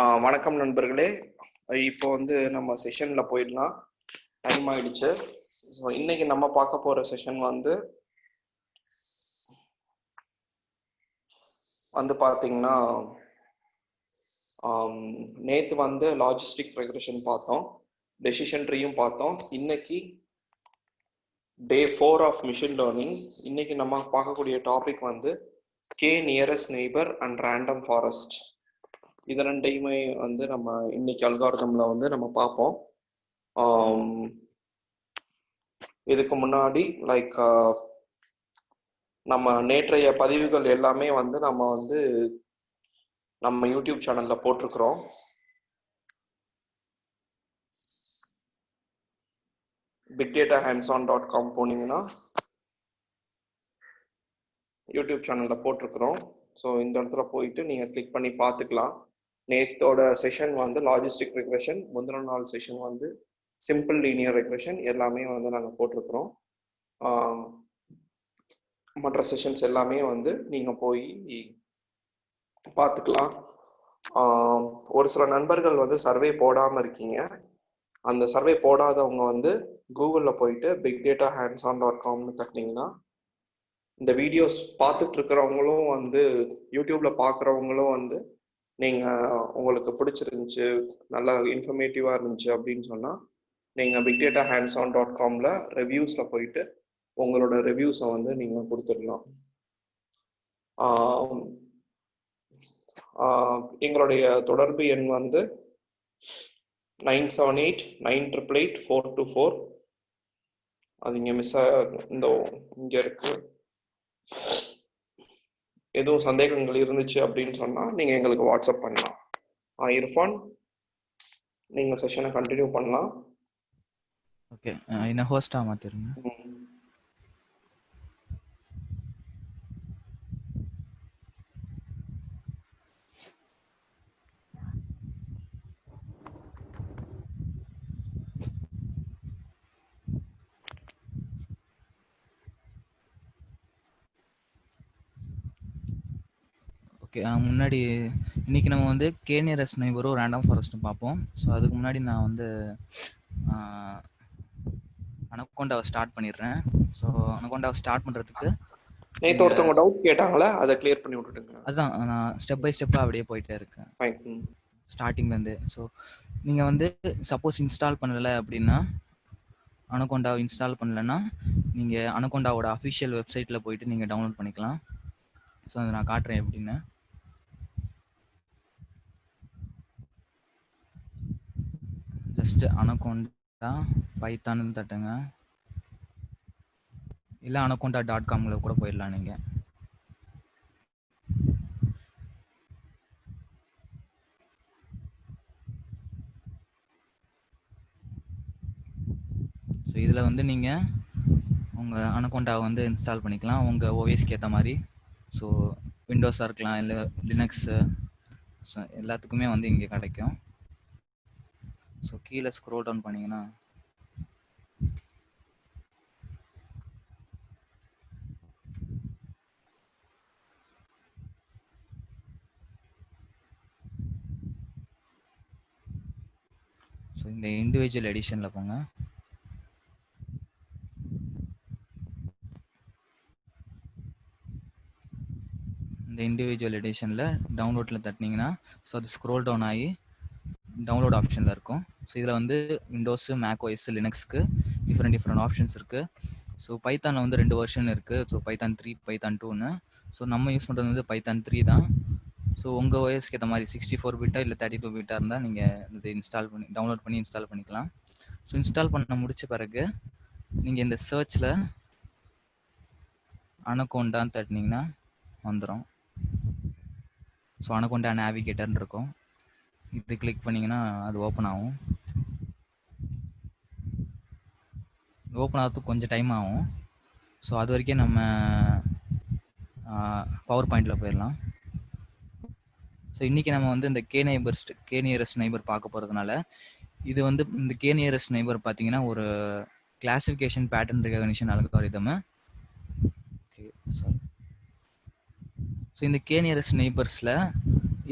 வணக்கம் நண்பர்களே. இப்போ நம்ம செஷன்ல போயிடலாம். டைம் ஆயிடுச்சு. ஸோ இன்னைக்கு நம்ம பார்க்க போற செஷன் பார்த்தீங்கன்னா, நேத்து லாஜிஸ்டிக் ரெக்ரெஷன் பார்த்தோம், டெசிஷன் ட்ரீயும் பார்த்தோம். இன்னைக்கு டே 4 ஆஃப் மிஷின் லேர்னிங். இன்னைக்கு நம்ம பார்க்கக்கூடிய topic K nearest neighbour and random forest. இது ரெண்டையுமே நம்ம இன்னைக்கு அல்காரிதம்ல நம்ம பார்ப்போம். இதுக்கு முன்னாடி நம்ம நேற்றைய பதிவுகள் எல்லாமே நம்ம யூடியூப் சேனல்ல போட்டிருக்கிறோம். bigdatahands-on.com போனீங்கன்னா யூடியூப் சேனல்ல போட்டிருக்கிறோம். ஸோ இந்த இடத்துல போயிட்டு நீங்க கிளிக் பண்ணி பார்த்துக்கலாம். நேத்தோட செஷன் லாஜிஸ்டிக் ரெக்ரெஷன், முந்தின நாள் செஷன் சிம்பிள் லீனியர் ரெக்ரெஷன் எல்லாமே நாங்கள் போட்டிருக்கிறோம். மற்ற செஷன்ஸ் எல்லாமே நீங்க போய் பார்த்துக்கலாம். ஒரு சில நண்பர்கள் சர்வே போடாம இருக்கீங்க. அந்த சர்வே போடாதவங்க கூகுள்ல போயிட்டு bigdatahands-on.comனு தட்டினீங்கன்னா இந்த வீடியோஸ் பார்த்துட்டு இருக்கிறவங்களும் யூடியூப்ல பார்க்குறவங்களும் நீங்க உங்களுக்கு பிடிச்சிருந்துச்சு, நல்லா இன்ஃபர்மேட்டிவா இருந்துச்சு அப்படின்னு சொன்னா நீங்க bigdatahands-on.comல ரிவ்யூஸ்ல போயிட்டு உங்களோட ரிவ்யூஸை நீங்க கொடுத்துடலாம். எங்களுடைய தொடர்பு எண் 9789888424. அது இங்க மிஸ் இங்க இருக்கு. எதுவும் சந்தேகங்கள் இருந்துச்சு அப்படின்னு சொன்னா நீங்க எங்களுக்கு வாட்ஸ்அப் பண்ணலாம். இர்ஃபான், நீங்க செஷனை கண்டினியூ பண்ணலாம். ஓகே, என்ன ஹோஸ்டா மாத்திருங்க. ஓகே, முன்னாடி இன்னைக்கு நம்ம கே நியரஸ்ட் நெய்பரும் ரேண்டம் ஃபாரஸ்ட்டும் பார்ப்போம். ஸோ அதுக்கு முன்னாடி நான் அனகோண்டாவை ஸ்டார்ட் பண்ணிடுறேன். ஸோ அனகோண்டாவை ஸ்டார்ட் பண்ணுறதுக்கு நேற்று ஒருத்தவங்க டவுட் கேட்டாங்களா, அதை கிளியர் பண்ணி விட்டுடுங்க. அதுதான் நான் ஸ்டெப் பை ஸ்டெப்பாக அப்படியே போயிட்டே இருக்கேன் ஸ்டார்டிங்லேருந்து. ஸோ நீங்கள் சப்போஸ் இன்ஸ்டால் பண்ணலை அப்படின்னா, அனகோண்டாவை இன்ஸ்டால் பண்ணலைன்னா நீங்கள் அனகோண்டாவோட அஃபிஷியல் வெப்சைட்டில் போயிட்டு நீங்கள் டவுன்லோட் பண்ணிக்கலாம். ஸோ அதை நான் காட்டுறேன் எப்படின்னு. ஜஸ்ட் அனகோண்டா பைத்தான்னு தட்டுங்க, இல்லை anaconda.comல கூட போயிடலாம் நீங்கள். ஸோ இதில் நீங்கள் உங்கள் அனகோண்டாவை இன்ஸ்டால் பண்ணிக்கலாம் உங்கள் ஓஎஸ்க்கு ஏற்ற மாதிரி. ஸோ விண்டோஸாக இருக்கலாம், இல்லை லினக்ஸு, ஸோ எல்லாத்துக்குமே இங்கே கிடைக்கும். ஸோ கீழே ஸ்க்ரோல் டவுன் பண்ணிங்கன்னா ஸோ இந்த இண்டிவிஜுவல் எடிஷனில் போங்க. இந்த இண்டிவிஜுவல் எடிஷனில் டவுன்லோடில் தட்டினீங்கன்னா ஸோ அது ஸ்க்ரோல் டவுன் ஆகி டவுன்லோட் ஆப்ஷனில் இருக்கும். ஸோ இதில் விண்டோஸு, மேக் ஓஎஸ், லினக்ஸ்க்கு டிஃப்ரெண்ட் ஆப்ஷன்ஸ் இருக்குது. ஸோ பைத்தானில் 2 வெர்ஷன் இருக்குது. ஸோ பைத்தான் 3, பைத்தான் 2ன்னு. ஸோ நம்ம யூஸ் பண்ணுறது பைத்தான் 3 தான். ஸோ உங்கள் ஓஎஸ்க்கு ஏற்ற மாதிரி 64 பிட்டா இல்லை 32 பிட்டா இருந்தால் நீங்கள் இது டவுன்லோட் பண்ணி இன்ஸ்டால் பண்ணிக்கலாம். ஸோ இன்ஸ்டால் பண்ண முடிச்ச பிறகு நீங்கள் இந்த சர்ச்சில் அனகோண்டான்னு தட்டினீங்கன்னா வந்துடும். ஸோ அனகோண்டா நேவிகேட்டர்னு இருக்கும். இது கிளிக் பண்ணிங்கன்னா அது ஓப்பன் ஆகும். ஓப்பன் ஆகிறதுக்கு கொஞ்சம் டைம் ஆகும். ஸோ அது வரைக்கும் நம்ம பவர் பாயிண்டில் போயிடலாம். ஸோ இன்றைக்கி நம்ம இந்த கே நியரஸ்ட் நெய்பர் பார்க்க போகிறதுனால இது இந்த கே நியரஸ்ட் நெய்பர் பார்த்தீங்கன்னா ஒரு classification pattern recognition algorithm. Okay, sorry. So இந்த கே நியரஸ்ட் நெய்பர்ஸில்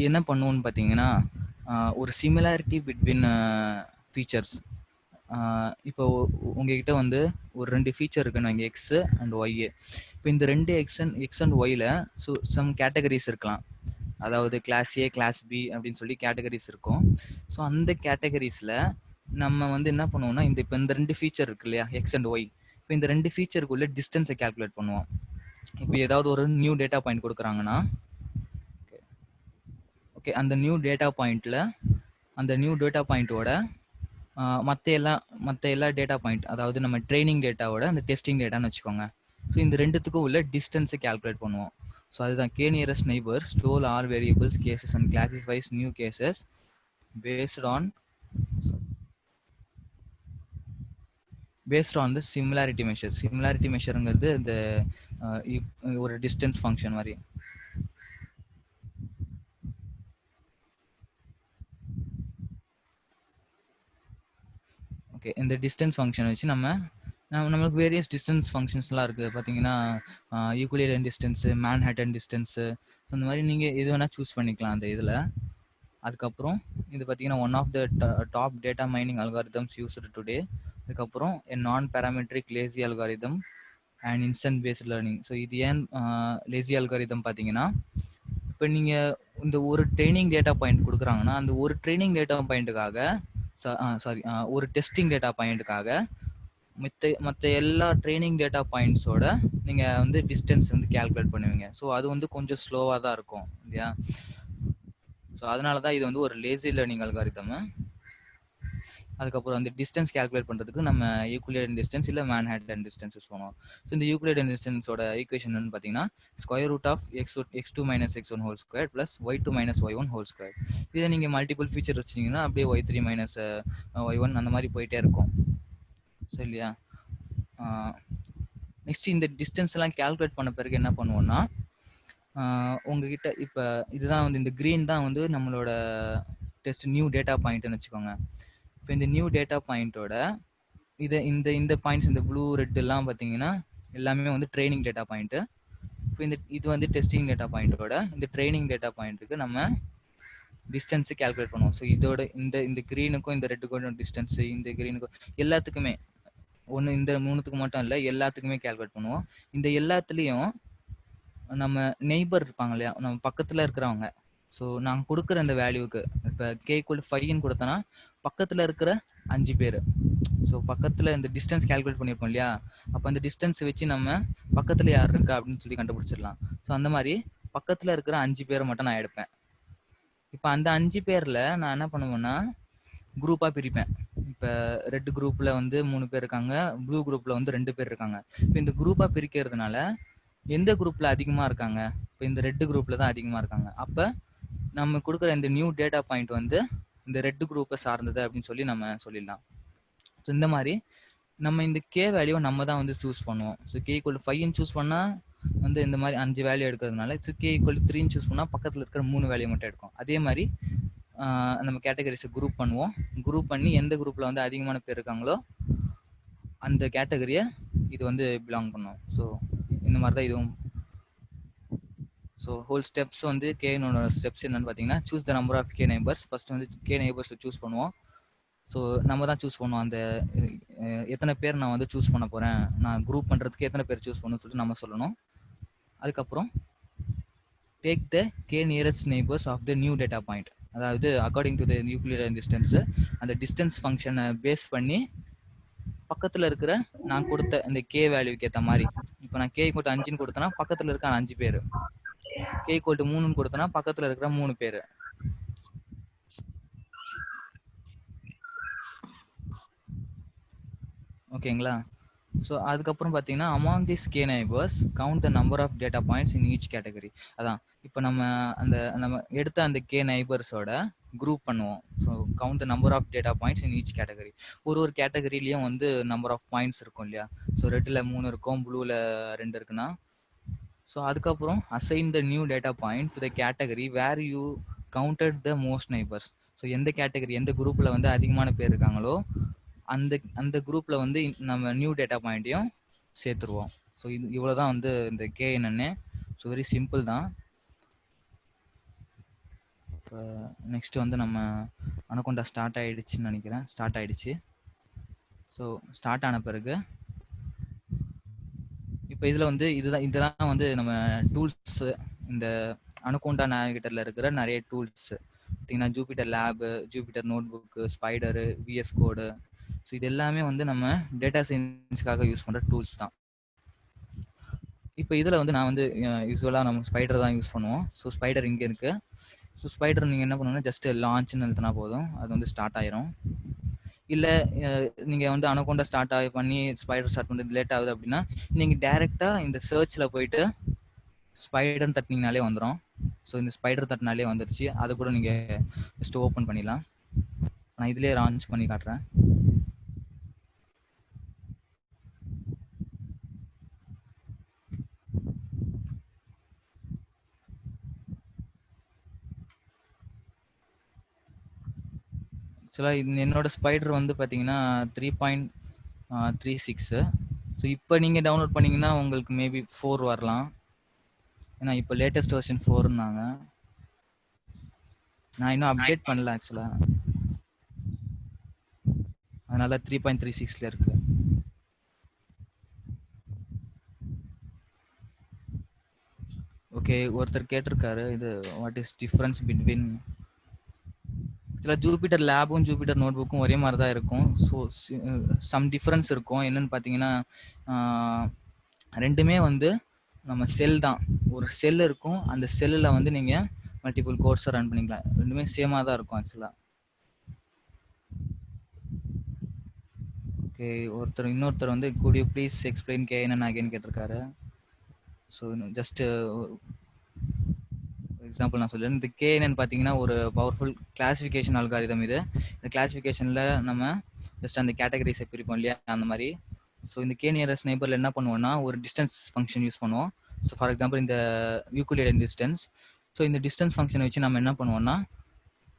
என்ன பண்ணுவோன்னு பார்த்தீங்கன்னா ஒரு சிமிலாரிட்டி பிட்வீன் ஃபீச்சர்ஸ். இப்போ உங்ககிட்ட வந்து ஒரு 2 ஃபீச்சர் இருக்குன்னு வைங்க, எக்ஸ் அண்ட் ஒய். இப்போ இந்த 2 எக்ஸ் அண்ட் ஒய்ல சம் கேட்டகரிஸ் இருக்கலாம். அதாவது கிளாஸ் ஏ, கிளாஸ் பி அப்படின்னு சொல்லி கேட்டகரிஸ் இருக்கும். ஸோ அந்த கேட்டகரிஸில் நம்ம வந்து என்ன பண்ணுவோம்னா, இப்போ இந்த 2 ஃபீச்சர் இருக்கு இல்லையா, எக்ஸ் அண்ட் ஒய். இப்போ இந்த 2 ஃபீச்சருக்குள்ள டிஸ்டன்ஸை கால்குலேட் பண்ணுவோம். இப்போ ஏதாவது ஒரு நியூ டேட்டா பாயிண்ட் கொடுக்குறாங்கன்னா, ஓகே, அந்த நியூ டேட்டா பாயிண்ட்டோட மற்ற எல்லா டேட்டா பாயிண்ட், அதாவது நம்ம ட்ரைனிங் டேட்டாவோட அந்த டெஸ்டிங் டேட்டான்னு வச்சுக்கோங்க. ஸோ இந்த ரெண்டுத்துக்கும் உள்ள டிஸ்டன்ஸை கால்குலேட் பண்ணுவோம். ஸோ அதுதான் K nearest neighbour store all variables cases and classifies new cases based on the similarity measure. Similarity மெஷருங்கிறது இந்த ஒரு டிஸ்டன்ஸ் ஃபங்க்ஷன் மாதிரி. ஓகே, இந்த டிஸ்டன்ஸ் ஃபங்க்ஷன் வச்சு நம்மளுக்கு வேரியஸ் டிஸ்டன்ஸ் ஃபங்க்ஷன்ஸ்லாம் இருக்குது. பார்த்தீங்கன்னா Euclidean distance, Manhattan distance, so இந்த மாதிரி நீங்கள் எது வேணால் சூஸ் பண்ணிக்கலாம் அந்த இதில். அதுக்கப்புறம் இது பார்த்தீங்கன்னா one of the top data mining algorithms used today. அதுக்கப்புறம் non parametric lazy algorithm and instant based learning. So இது ஏன் லேசி அல்காரிதம் பார்த்தீங்கன்னா, இப்போ நீங்கள் இந்த ஒரு ட்ரைனிங் டேட்டா பாயிண்ட் கொடுக்குறாங்கன்னா, அந்த ஒரு ட்ரைனிங் டேட்டா பாயிண்ட்டுக்காக ஒரு டெஸ்டிங் டேட்டா பாயிண்ட்டுக்காக மற்ற எல்லா ட்ரைனிங் டேட்டா பாயிண்ட்ஸோட நீங்கள் வந்து டிஸ்டன்ஸ் வந்து கேல்குலேட் பண்ணுவீங்க. ஸோ அது வந்து கொஞ்சம் ஸ்லோவாக தான் இருக்கும் இல்லையா. ஸோ அதனால தான் இது வந்து ஒரு லேசி லேர்னிங் அல்காரிதம். அதுக்கப்புறம் அந்த டிஸ்டன்ஸ் கேல்குலேட் பண்ணுறதுக்கு நம்ம யூக்ளிடியன் டிஸ்டன்ஸ் இல்லை மேன்ஹாட்டன் டிஸ்டன்ஸ் யூஸ் பண்ணுவோம். ஸோ இந்த யூக்ளிடியன் டிஸ்டன்ஸோட ஈக்குவேஷன் என்னன்னு பார்த்தீங்கன்னா, square root of x2 minus x1 whole square plus y2 minus y1 whole square. இதை நீங்கள் மல்டிபிள் ஃபீச்சர் வச்சிங்கன்னா அப்படியே y3 மைனஸ் y1 அந்த மாதிரி போயிட்டே இருக்கும். ஸோ இல்லையா. நெக்ஸ்ட் இந்த டிஸ்டன்ஸ் எல்லாம் கேல்குலேட் பண்ண பிறகு என்ன பண்ணுவோம்னா, உங்ககிட்ட இப்போ இதுதான் வந்து இந்த க்ரீன் தான் வந்து நம்மளோட டெஸ்ட் நியூ டேட்டா பாயிண்ட்னு வச்சுக்கோங்க. இப்போ இந்த நியூ டேட்டா பாயிண்ட்டோட இந்த பாயிண்ட்ஸ், இந்த ப்ளூ ரெட் எல்லாம் பார்த்தீங்கன்னா எல்லாமே வந்து ட்ரைனிங் டேட்டா பாயிண்ட்டு. இப்போ இது வந்து டெஸ்டிங் டேட்டா பாயிண்ட்டோட இந்த ட்ரைனிங் டேட்டா பாயிண்ட்டுக்கு நம்ம டிஸ்டன்ஸு கேல்குலேட் பண்ணுவோம். ஸோ இதோட இந்த க்ரீனுக்கும் இந்த ரெட்டுக்கும் டிஸ்டன்ஸு, இந்த க்ரீனுக்கும் எல்லாத்துக்குமே ஒன்று, இந்த மூணுத்துக்கு மட்டும் இல்லை, எல்லாத்துக்குமே கேல்குலேட் பண்ணுவோம். இந்த எல்லாத்துலேயும் நம்ம நெய்பர் இருப்பாங்க இல்லையா, நம்ம பக்கத்தில் இருக்கிறவங்க. ஸோ நான் கொடுக்குற அந்த வேல்யூக்கு இப்போ k = 5ன்னு கொடுத்தேன்னா பக்கத்தில் இருக்கிற 5 பேர். ஸோ பக்கத்தில் இந்த டிஸ்டன்ஸ் கேல்குலேட் பண்ணியிருப்போம் இல்லையா, அப்போ அந்த டிஸ்டன்ஸ் வச்சு நம்ம பக்கத்தில் யார் இருக்கா அப்படின்னு சொல்லி கண்டுபிடிச்சிடலாம். ஸோ அந்த மாதிரி பக்கத்தில் இருக்கிற 5 பேரை மட்டும் நான் எடுப்பேன். இப்போ அந்த 5 பேரில் நான் என்ன பண்ணுவேன்னா குரூப்பாக பிரிப்பேன். இப்போ ரெட் குரூப்பில் வந்து 3 பேர் இருக்காங்க, ப்ளூ குரூப்பில் வந்து 2 பேர் இருக்காங்க. இப்போ இந்த குரூப்பாக பிரிக்கிறதுனால எந்த குரூப்பில் அதிகமாக இருக்காங்க, இப்போ இந்த ரெட் குரூப்பில் தான் அதிகமாக இருக்காங்க. அப்போ நம்ம கொடுக்குற இந்த நியூ டேட்டா பாயிண்ட் வந்து இந்த ரெட் குரூப்பை சார்ந்தது அப்படின்னு சொல்லி நம்ம சொல்லிடலாம். ஸோ இந்த மாதிரி நம்ம இந்த கே வேல்யூவை நம்ம தான் வந்து சூஸ் பண்ணுவோம். ஸோ k = 5ன்னு சூஸ் பண்ணால் வந்து இந்த மாதிரி 5 வேல்யூ எடுக்கிறதுனால, ஸோ k = 3ன்னு சூஸ் பண்ணால் பக்கத்தில் இருக்கிற 3 வேல்யூ மட்டும் எடுக்கும். அதே மாதிரி நம்ம கேட்டகரிஸை குரூப் பண்ணுவோம். குரூப் பண்ணி எந்த குரூப்பில் வந்து அதிகமான பேர் இருக்காங்களோ அந்த கேட்டகரியை இது வந்து பிலாங் பண்ணும். ஸோ இந்த மாதிரி தான் இதுவும். ஸோ ஹோல் ஸ்டெப்ஸ் வந்து கேனோட ஸ்டெப்ஸ் என்னன்னு பார்த்தீங்கன்னா, choose the number of K neighbours. First வந்து கே நெய்பர்ஸை சூஸ் பண்ணுவோம். ஸோ நம்ம தான் சூஸ் பண்ணுவோம் அந்த எத்தனை பேர் நான் வந்து சூஸ் பண்ண போகிறேன், நான் குரூப் பண்ணுறதுக்கு எத்தனை பேர் சூஸ் பண்ணணும்னு சொல்லிட்டு நம்ம சொல்லணும். அதுக்கப்புறம் take the K nearest neighbours of the new data point. அதாவது according to the Euclidean distance, அந்த டிஸ்டன்ஸ் ஃபங்க்ஷனை பேஸ் பண்ணி பக்கத்தில் இருக்கிற நான் கொடுத்த இந்த கே வேல்யூக்கு ஏற்ற மாதிரி, இப்போ நான் k = 5ன்னு கொடுத்தேன்னா பக்கத்தில் இருக்க 5 பேர், k = 3ன்னு கொடுத்தேன்னா பக்கத்தில் இருக்கிற 3 பேர். ஓகேங்களா. ஸோ அதுக்கப்புறம் பார்த்தீங்கன்னா, among this K neighbours count the number of data points in each category. அதான் இப்போ நம்ம எடுத்த அந்த கே நெய்பர்ஸோட குரூப் பண்ணுவோம். So count the number of data points in each category. ஒரு கேட்டகரியிலையும் வந்து நம்பர் ஆஃப் பாயிண்ட்ஸ் இருக்கும் இல்லையா. ஸோ ரெட்டில் 3 இருக்கும், ப்ளூவில் 2 இருக்குன்னா, ஸோ அதுக்கப்புறம் assign the new data point to the category where you counted the most neighbours. So எந்த கேட்டகரி, எந்த குரூப்பில் வந்து அதிகமான பேர் இருக்காங்களோ அந்த குரூப்ல வந்து நம்ம நியூ டேட்டா பாயிண்ட்டையும் சேர்த்துருவோம். ஸோ இவ்வளோதான் வந்து இந்த KNN. ஸோ வெரி சிம்பிள் தான். நெக்ஸ்ட் வந்து நம்ம அனகோண்டா ஸ்டார்ட் ஆயிடுச்சுன்னு நினைக்கிறேன். ஸ்டார்ட் ஆயிடுச்சு. ஸோ ஸ்டார்ட் ஆன பிறகு இப்போ இதில் வந்து இதெல்லாம் வந்து நம்ம டூல்ஸ், இந்த அனகோண்டா நேவிகேட்டரில் இருக்கிற நிறைய டூல்ஸ் பார்த்தீங்கன்னா Jupyter lab, Jupyter notebook, Spyder, VS code. So இது எல்லாமே வந்து நம்ம டேட்டா சயின்ஸ்க்காக யூஸ் பண்ணுற டூல்ஸ் தான். இப்போ இதில் வந்து நான் வந்து யூஸ்வலாக நம்ம ஸ்பைடர் தான் யூஸ் பண்ணுவோம். ஸோ ஸ்பைடர் இங்கே இருக்குது. ஸோ ஸ்பைடர் நீங்கள் என்ன பண்ணணும்னா ஜஸ்ட் லான்ச்னு எழுத்துனா போதும், அது வந்து ஸ்டார்ட் ஆயிரும். இல்லை நீங்கள் வந்து அனகோண்டா ஸ்டார்ட் ஆகி பண்ணி ஸ்பைடர் ஸ்டார்ட் பண்ணுறது லேட் ஆகுது அப்படின்னா நீங்கள் டேரெக்டாக இந்த சர்ச்சில் போயிட்டு ஸ்பைடர்னு தட்டினீங்கனாலே வந்துடும். ஸோ இந்த ஸ்பைடர் தட்டினாலே வந்துருச்சு. அதை கூட நீங்கள் ஜஸ்ட் ஓப்பன் பண்ணிடலாம். நான் இதிலே லான்ச் பண்ணி காட்டுறேன். ஆக்சுவலாக என்னோட ஸ்பைடர் வந்து பார்த்தீங்கன்னா 3.36. ஸோ இப்போ நீங்கள் டவுன்லோட் பண்ணிங்கன்னா உங்களுக்கு மேபி 4 வரலாம். ஏன்னா இப்போ லேட்டஸ்ட் வெர்ஷன் 4ன்னாங்க. நான் இன்னும் அப்டேட் பண்ணல ஆக்சுவலாக, அதனால 3.36ல இருக்கு. ஓகே, ஒருத்தர் கேட்டிருக்காரு இது வாட் இஸ் டிஃப்ரென்ஸ் பிட்வீன். ஆக்சுவலாக ஜூபிட்டர் லேபும் ஜூபிட்டர் நோட் புக்கும் ஒரே மாதிரி தான் இருக்கும். ஸோ சம் டிஃப்ரென்ஸ் இருக்கும். என்னன்னு பார்த்தீங்கன்னா ரெண்டுமே வந்து நம்ம செல் தான். ஒரு செல் இருக்கும், அந்த செல்லில் வந்து நீங்கள் மல்டிபிள் கோர்ஸை ரன் பண்ணிக்கலாம். ரெண்டுமே சேமாக தான் இருக்கும் ஆக்சுவலாக. ஓகே, இன்னொருத்தர் வந்து could you please explain KNN again கேட்டிருக்காரு. ஸோ ஜஸ்ட் எக்ஸாம்பிள் நான் சொல்லுறேன். இந்த KNN பார்த்தீங்கன்னா ஒரு பவர்ஃபுல் கிளாசிஃபிகேஷன் அல்காரிதம். இது இந்த கிளாசிஃபிகேஷனில் நம்ம ஜஸ்ட் அந்த கேட்டகரிஸை பிரிப்போம் இல்லையா, அந்த மாதிரி. ஸோ இந்த K நியரஸ்ட் நெய்பரில் என்ன பண்ணுவோம்னா ஒரு டிஸ்டன்ஸ் ஃபங்க்ஷன் யூஸ் பண்ணுவோம். ஸோ ஃபார் எக்ஸாம்பிள் இந்த யூக்ளிடியன் டிஸ்டன்ஸ். ஸோ இந்த டிஸ்டன்ஸ் ஃபங்க்ஷனை வச்சு நம்ம என்ன பண்ணுவோம்னா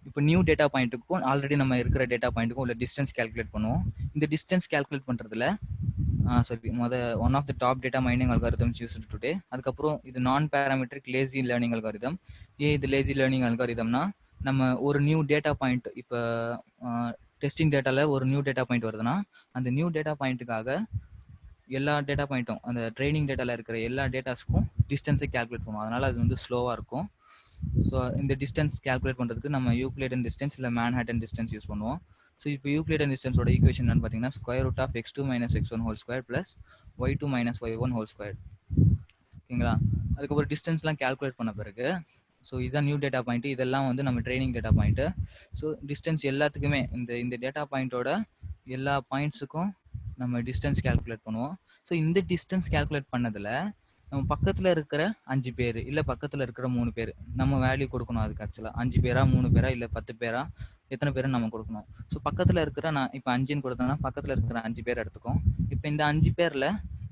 இப்போ நியூ டேட்டா பாயிண்ட்டுக்கும் ஆல்ரெடி நம்ம இருக்கிற டேட்டா பாயிண்ட்டுக்கும் உள்ள டிஸ்டன்ஸ் கால்குலேட் பண்ணுவோம். இந்த டிஸ்டன்ஸ் கால்குலேட் பண்ணுறதுல one of the top data mining algorithms used today. அதுக்கப்புறம் இது non parametric lazy learning algorithm. இது லேசி லேர்னிங் அல்காரிதம்னா நம்ம ஒரு நியூ டேட்டா பாயிண்ட், இப்போ டெஸ்டிங் டேட்டாவில் ஒரு நியூ டேட்டா பாயிண்ட் வருதுன்னா அந்த நியூ டேட்டா பாயிண்ட்டுக்காக எல்லா டேட்டா பாயிண்ட்டும் அந்த ட்ரைனிங் டேட்டாவில் இருக்கிற எல்லா டேட்டாஸ்க்கும் டிஸ்டன்ஸை கால்குலேட் பண்ணுவோம். அதனால் அது வந்து ஸ்லோவாக இருக்கும். ஸோ இந்த டிஸ்டன்ஸ் கால்குலேட் பண்ணுறதுக்கு நம்ம யூக்ளிடியன் டிஸ்டன்ஸ் இல்லை மேன்ஹாட்டன் டிஸ்டன்ஸ் யூஸ் பண்ணுவோம். ஸோ இப்போ யூக்ளிடியன் டிஸ்டன்ஸோட ஈக்குவேஷன் என்னன்னு பார்த்தீங்கன்னா square root of x2 - x1 whole square plus y2 - y1 whole square. ஓகேங்களா, அதுக்கப்புறம் டிஸ்டன்ஸ்லாம் கால்குலேட் பண்ண பிறகு ஸோ இதுதான் நியூ டேட்டா பாயிண்ட், இதெல்லாம் வந்து நம்ம training data point. So distance எல்லாத்துக்குமே இந்த டேட்டா பாயிண்ட்டோட எல்லா பாயிண்ட்ஸுக்கும் நம்ம டிஸ்டன்ஸ் கால்குலேட் பண்ணுவோம். ஸோ இந்த டிஸ்டன்ஸ் கால்குலேட் பண்ணதில் நம்ம பக்கத்தில் இருக்கிற 5 பேர் இல்லை பக்கத்தில் இருக்கிற 3 பேர் நம்ம வேல்யூ கொடுக்கணும். அதுக்கு ஆக்சுவலாக 5 பேரா 3 பேரா இல்லை 10 பேரா எத்தனை பேரும் நம்ம கொடுக்கணும். ஸோ பக்கத்தில் இருக்கிற நான் இப்போ 5ன்னு கொடுத்தேன்னா பக்கத்தில் இருக்கிற 5 பேர் எடுத்துக்கும். இப்போ இந்த 5 பேரில்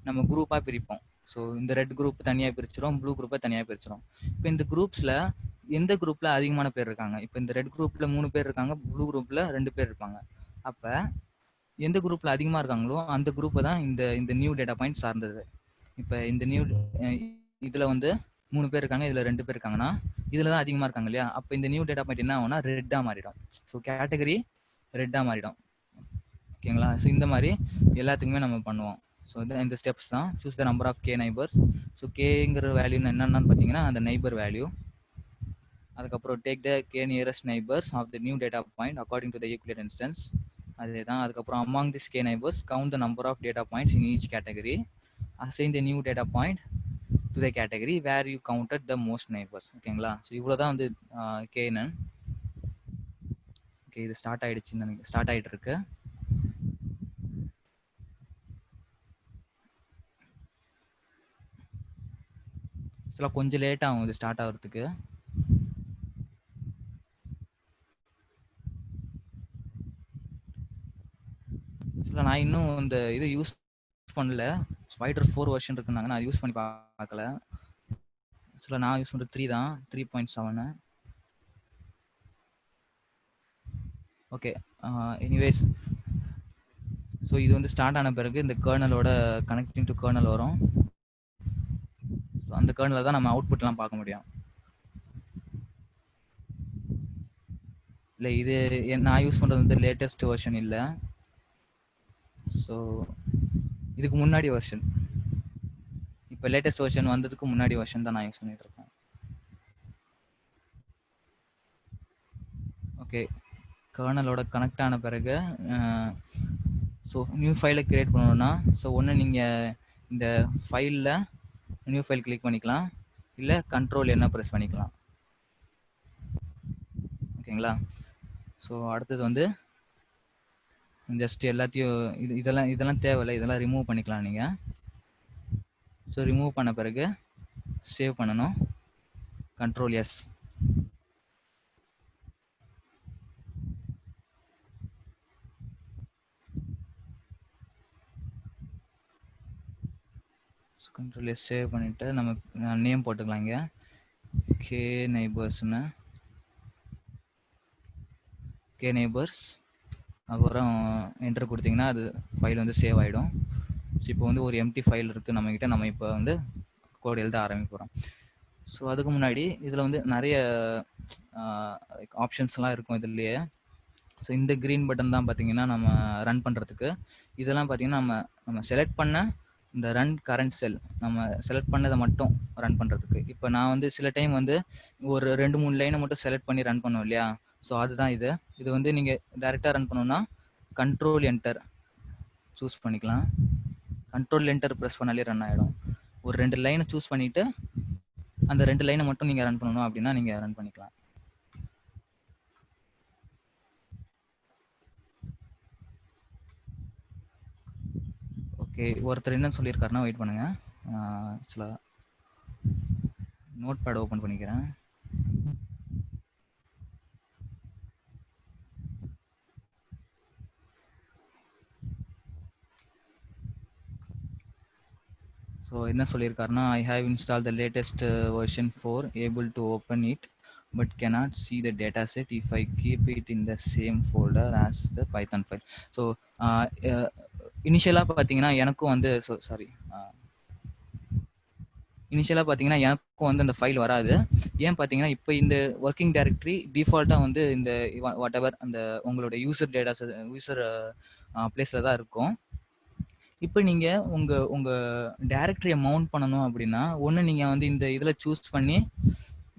நம்ம குரூப்பாக பிரிப்போம். ஸோ இந்த ரெட் குரூப் தனியாக பிரிச்சிடும், ப்ளூ குரூப்பை தனியாக பிரிச்சிடும். இப்போ இந்த குரூப்ஸில் எந்த குரூப்பில் அதிகமான பேர் இருக்காங்க, இப்போ இந்த ரெட் குரூப்பில் 3 பேர் இருக்காங்க, ப்ளூ குரூப்பில் 2 பேர் இருப்பாங்க. அப்போ எந்த குரூப்பில் அதிகமாக இருக்காங்களோ அந்த குரூப்பை தான் இந்த நியூ டேட்டா பாயிண்ட் சார்ந்தது. இப்போ இந்த நியூ இதில் வந்து 3 பேர் இருக்காங்க, இதில் 2 பேர் இருக்காங்கன்னா இதில் தான் அதிகமாக இருக்காங்க இல்லையா. அப்போ இந்த நியூ டேட்டா பாயிண்ட் என்ன ஆகும்னா ரெட்டாக மாறிடும். ஸோ கேட்டகரி ரெட்டாக மாறிடும். ஓகேங்களா, ஸோ இந்த மாதிரி எல்லாத்துக்குமே நம்ம பண்ணுவோம். ஸோ இந்த ஸ்டெப்ஸ் தான். Choose the number of K neighbours. So கேங்கிற வேல்யூ என்னென்னு பார்த்தீங்கன்னா அந்த நைபர் வேல்யூ. அதுக்கப்புறம் take the K nearest neighbours of the new data point according to the Euclidean distance. அதே தான். அதுக்கப்புறம் among this K neighbours count the number of data points in each category. assign the new data point to the category where you counted the most neighbors. ஓகேங்களா, so இவ்வளோதான் வந்து KNN. Okay, இது start ஆயிடுச்சுன்னு நினைக்கிறேன், start ஆகிட்டு இருக்கு. ஆக்சுவலாக கொஞ்சம் லேட் ஆகும் இது ஸ்டார்ட் ஆகிறதுக்கு. ஆக்சுவலாக நான் இன்னும் இந்த இது யூஸ் பண்ணல. ஸ்பைடர் 4 வெர்ஷன் இருக்குன்னாங்க, நான் யூஸ் பண்ணி பார்க்கல. ஆக்சுவலாக நான் யூஸ் பண்ணுறது 3 தான், 3.7. ஓகே, எனிவேஸ் ஸோ இது வந்து ஸ்டார்ட் ஆன பிறகு இந்த கர்னலோட கனெக்டிங் டு கர்னல் வரும். ஸோ அந்த கர்னலில் தான் நம்ம அவுட்புட்லாம் பார்க்க முடியும். இல்லை இது நான் யூஸ் பண்ணுறது வந்து லேட்டஸ்ட் வெர்ஷன் இல்லை. ஸோ இதுக்கு முன்னாடி வெர்ஷன், இப்போ லேட்டஸ்ட் வெர்ஷன் வந்ததுக்கு முன்னாடி வெர்ஷன் தான் நான் யூஸ் பண்ணிட்டு இருக்கேன். ஓகே, கர்னலோட கனெக்ட் ஆன பிறகு ஸோ நியூ ஃபைலை கிரியேட் பண்ணணும்னா, ஸோ ஒன்று நீங்கள் இந்த ஃபைலில் நியூ ஃபைல் கிளிக் பண்ணிக்கலாம், இல்லை கண்ட்ரோல் என்ன ப்ரெஸ் பண்ணிக்கலாம். ஓகேங்களா? ஸோ அடுத்தது வந்து ஜஸ்ட் எல்லாத்தையும் இதெல்லாம் தேவையில்லை, இதெல்லாம் ரிமூவ் பண்ணிக்கலாம் நீங்கள். ஸோ ரிமூவ் பண்ண பிறகு சேவ் பண்ணணும், control S. Control S save பண்ணிவிட்டு நம்ம நேம் போட்டுக்கலாம் இங்கே, கே நெய்பர்ஸ்னு, கே நெய்பர்ஸ். அப்புறம் என்டர் கொடுத்தீங்கன்னா அது ஃபைல் வந்து சேவ் ஆகிடும். ஸோ இப்போ வந்து ஒரு எம்டி ஃபைல் இருக்குது நம்மக்கிட்ட, நம்ம இப்போ வந்து கோட் எழுத ஆரம்பிக்க போகிறோம். ஸோ அதுக்கு முன்னாடி இதில் வந்து நிறைய ஆப்ஷன்ஸ்லாம் இருக்கும் இதுலேயே. ஸோ இந்த க்ரீன் பட்டன் தான் பார்த்தீங்கன்னா நம்ம ரன் பண்ணுறதுக்கு. இதெல்லாம் பார்த்தீங்கன்னா நம்ம செலக்ட் பண்ண இந்த ரன் கரண்ட் செல், நம்ம செலக்ட் பண்ணதை மட்டும் ரன் பண்ணுறதுக்கு. இப்போ நான் வந்து சில டைம் வந்து ஒரு 2-3 லைனை மட்டும் செலக்ட் பண்ணி ரன் பண்ணுவோம் இல்லையா? ஸோ அதுதான் இது வந்து நீங்கள் டைரெக்டாக ரன் பண்ணணும்னா கண்ட்ரோல் என்டர் சூஸ் பண்ணிக்கலாம். கண்ட்ரோல் என்டர் ப்ரெஸ் பண்ணாலே ரன் ஆகிடும். ஒரு 2 லைனை சூஸ் பண்ணிவிட்டு அந்த 2 லைனை மட்டும் நீங்கள் ரன் பண்ணணும் அப்படின்னா நீங்கள் ரன் பண்ணிக்கலாம். ஓகே, ஒருத்தர் என்ன சொல்லியிருக்காருன்னா வெயிட் பண்ணுங்க, ஆக்சுவலாக நோட் பேட் ஓப்பன் பண்ணிக்கிறேன். ஸோ என்ன சொல்லியிருக்காருன்னா, I have install the latest version 4, able to open it but cannot see the data set if I keep it in the same folder as the Python file. So இனிஷியலாக பார்த்தீங்கன்னா எனக்கும் வந்து இனிஷியலாக பார்த்தீங்கன்னா எனக்கும் வந்து அந்த ஃபைல் வராது. ஏன் பார்த்தீங்கன்னா இப்போ இந்த ஒர்க்கிங் டைரக்டரி டிஃபால்ட்டாக வந்து இந்த வாட் எவர் அந்த உங்களோட யூசர் பிளேஸில் தான் இருக்கும். இப்போ நீங்கள் உங்கள் டைரக்டரியை மவுண்ட் பண்ணணும் அப்படின்னா ஒன்று நீங்கள் வந்து இந்த இதில் சூஸ் பண்ணி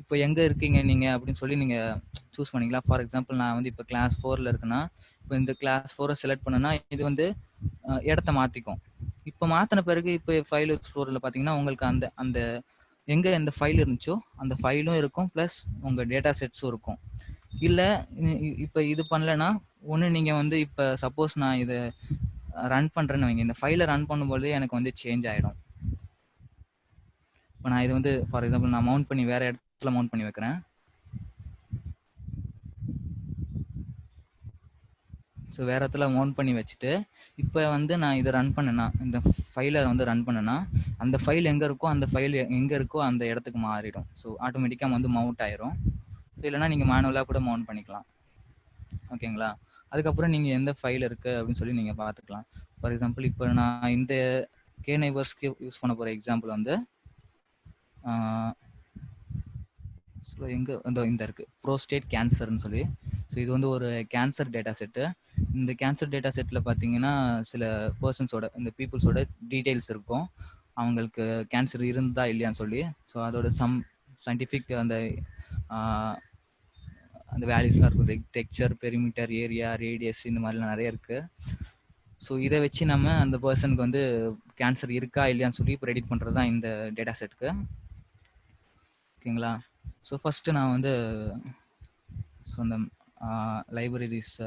இப்போ எங்கே இருக்கீங்க நீங்கள் அப்படின்னு சொல்லி நீங்கள் சூஸ் பண்ணிக்கலாம். ஃபார் எக்ஸாம்பிள் நான் வந்து இப்போ கிளாஸ் 4ல் இருக்குன்னா, இப்போ இந்த கிளாஸ் 4 செலக்ட் பண்ணேன்னா இது வந்து இடத்த மாற்றிக்கும். இப்போ மாற்றின பிறகு இப்போ ஃபைல் எக்ஸ்ப்ளோரில் பார்த்தீங்கன்னா உங்களுக்கு அந்த எங்கே எந்த ஃபைல் இருந்துச்சோ அந்த ஃபைலும் இருக்கும், ப்ளஸ் உங்கள் டேட்டா செட்ஸும் இருக்கும். இல்லை இப்போ இது பண்ணலைன்னா ஒன்று நீங்கள் வந்து இப்போ சப்போஸ் நான் இதை ரன் பண்ணுறேன்னு வைங்க, இந்த ஃபைலை ரன் பண்ணும்போது எனக்கு வந்து சேஞ்ச் ஆகிடும். இப்போ நான் இது வந்து ஃபார் எக்ஸாம்பிள் நான் மவுண்ட் பண்ணி வேறு இடத்துல மவுண்ட் பண்ணி வைக்கிறேன். ஸோ வேறு இடத்துல மவுண்ட் பண்ணி வச்சுட்டு இப்போ வந்து நான் இதை ரன் பண்ணேன்னா, இந்த ஃபைலை வந்து ரன் பண்ணேன்னா அந்த ஃபைல் எங்கே இருக்கோ அந்த ஃபைல் எங்கே இருக்கோ அந்த இடத்துக்கு மாறிடும். ஸோ ஆட்டோமேட்டிக்காக வந்து மவுண்ட் ஆயிரும். ஸோ இல்லைனா நீங்கள் மேனுவலாக கூட மவுண்ட் பண்ணிக்கலாம். ஓகேங்களா? அதுக்கப்புறம் நீங்கள் எந்த ஃபைல் இருக்குது அப்படின்னு சொல்லி நீங்கள் பார்த்துக்கலாம். ஃபார் எக்ஸாம்பிள் இப்போ நான் இந்த கே நெய்பர்ஸ்க்கு யூஸ் பண்ண போகிற எக்ஸாம்பிள் வந்து ஸோ எங்கே இந்த இருக்குது ப்ரோஸ்டேட் கேன்சர்னு சொல்லி. ஸோ இது வந்து ஒரு கேன்சர் டேட்டா செட்டு. இந்த கேன்சர் டேட்டா செட்டில் பார்த்தீங்கன்னா சில பர்சன்ஸோட இந்த பீப்புள்ஸோட டீட்டெயில்ஸ் இருக்கும், அவங்களுக்கு கேன்சர் இருந்தா இல்லையான்னு சொல்லி. ஸோ அதோட சயின்டிஃபிக் அந்த வேல்யூஸ்லாம் இருக்குது, டெக்ஸ்சர், பெரிமீட்டர், ஏரியா, ரேடியஸ், இந்த மாதிரிலாம் நிறைய இருக்குது. ஸோ இதை வச்சு நம்ம அந்த பர்சனுக்கு வந்து கேன்சர் இருக்கா இல்லையான்னு சொல்லி ப்ரெடிக்ட் பண்ணுறது தான் இந்த டேட்டா செட்டுக்கு. ஓகேங்களா? ஸோ ஃபஸ்ட்டு நான் வந்து ஸோ இந்த libraries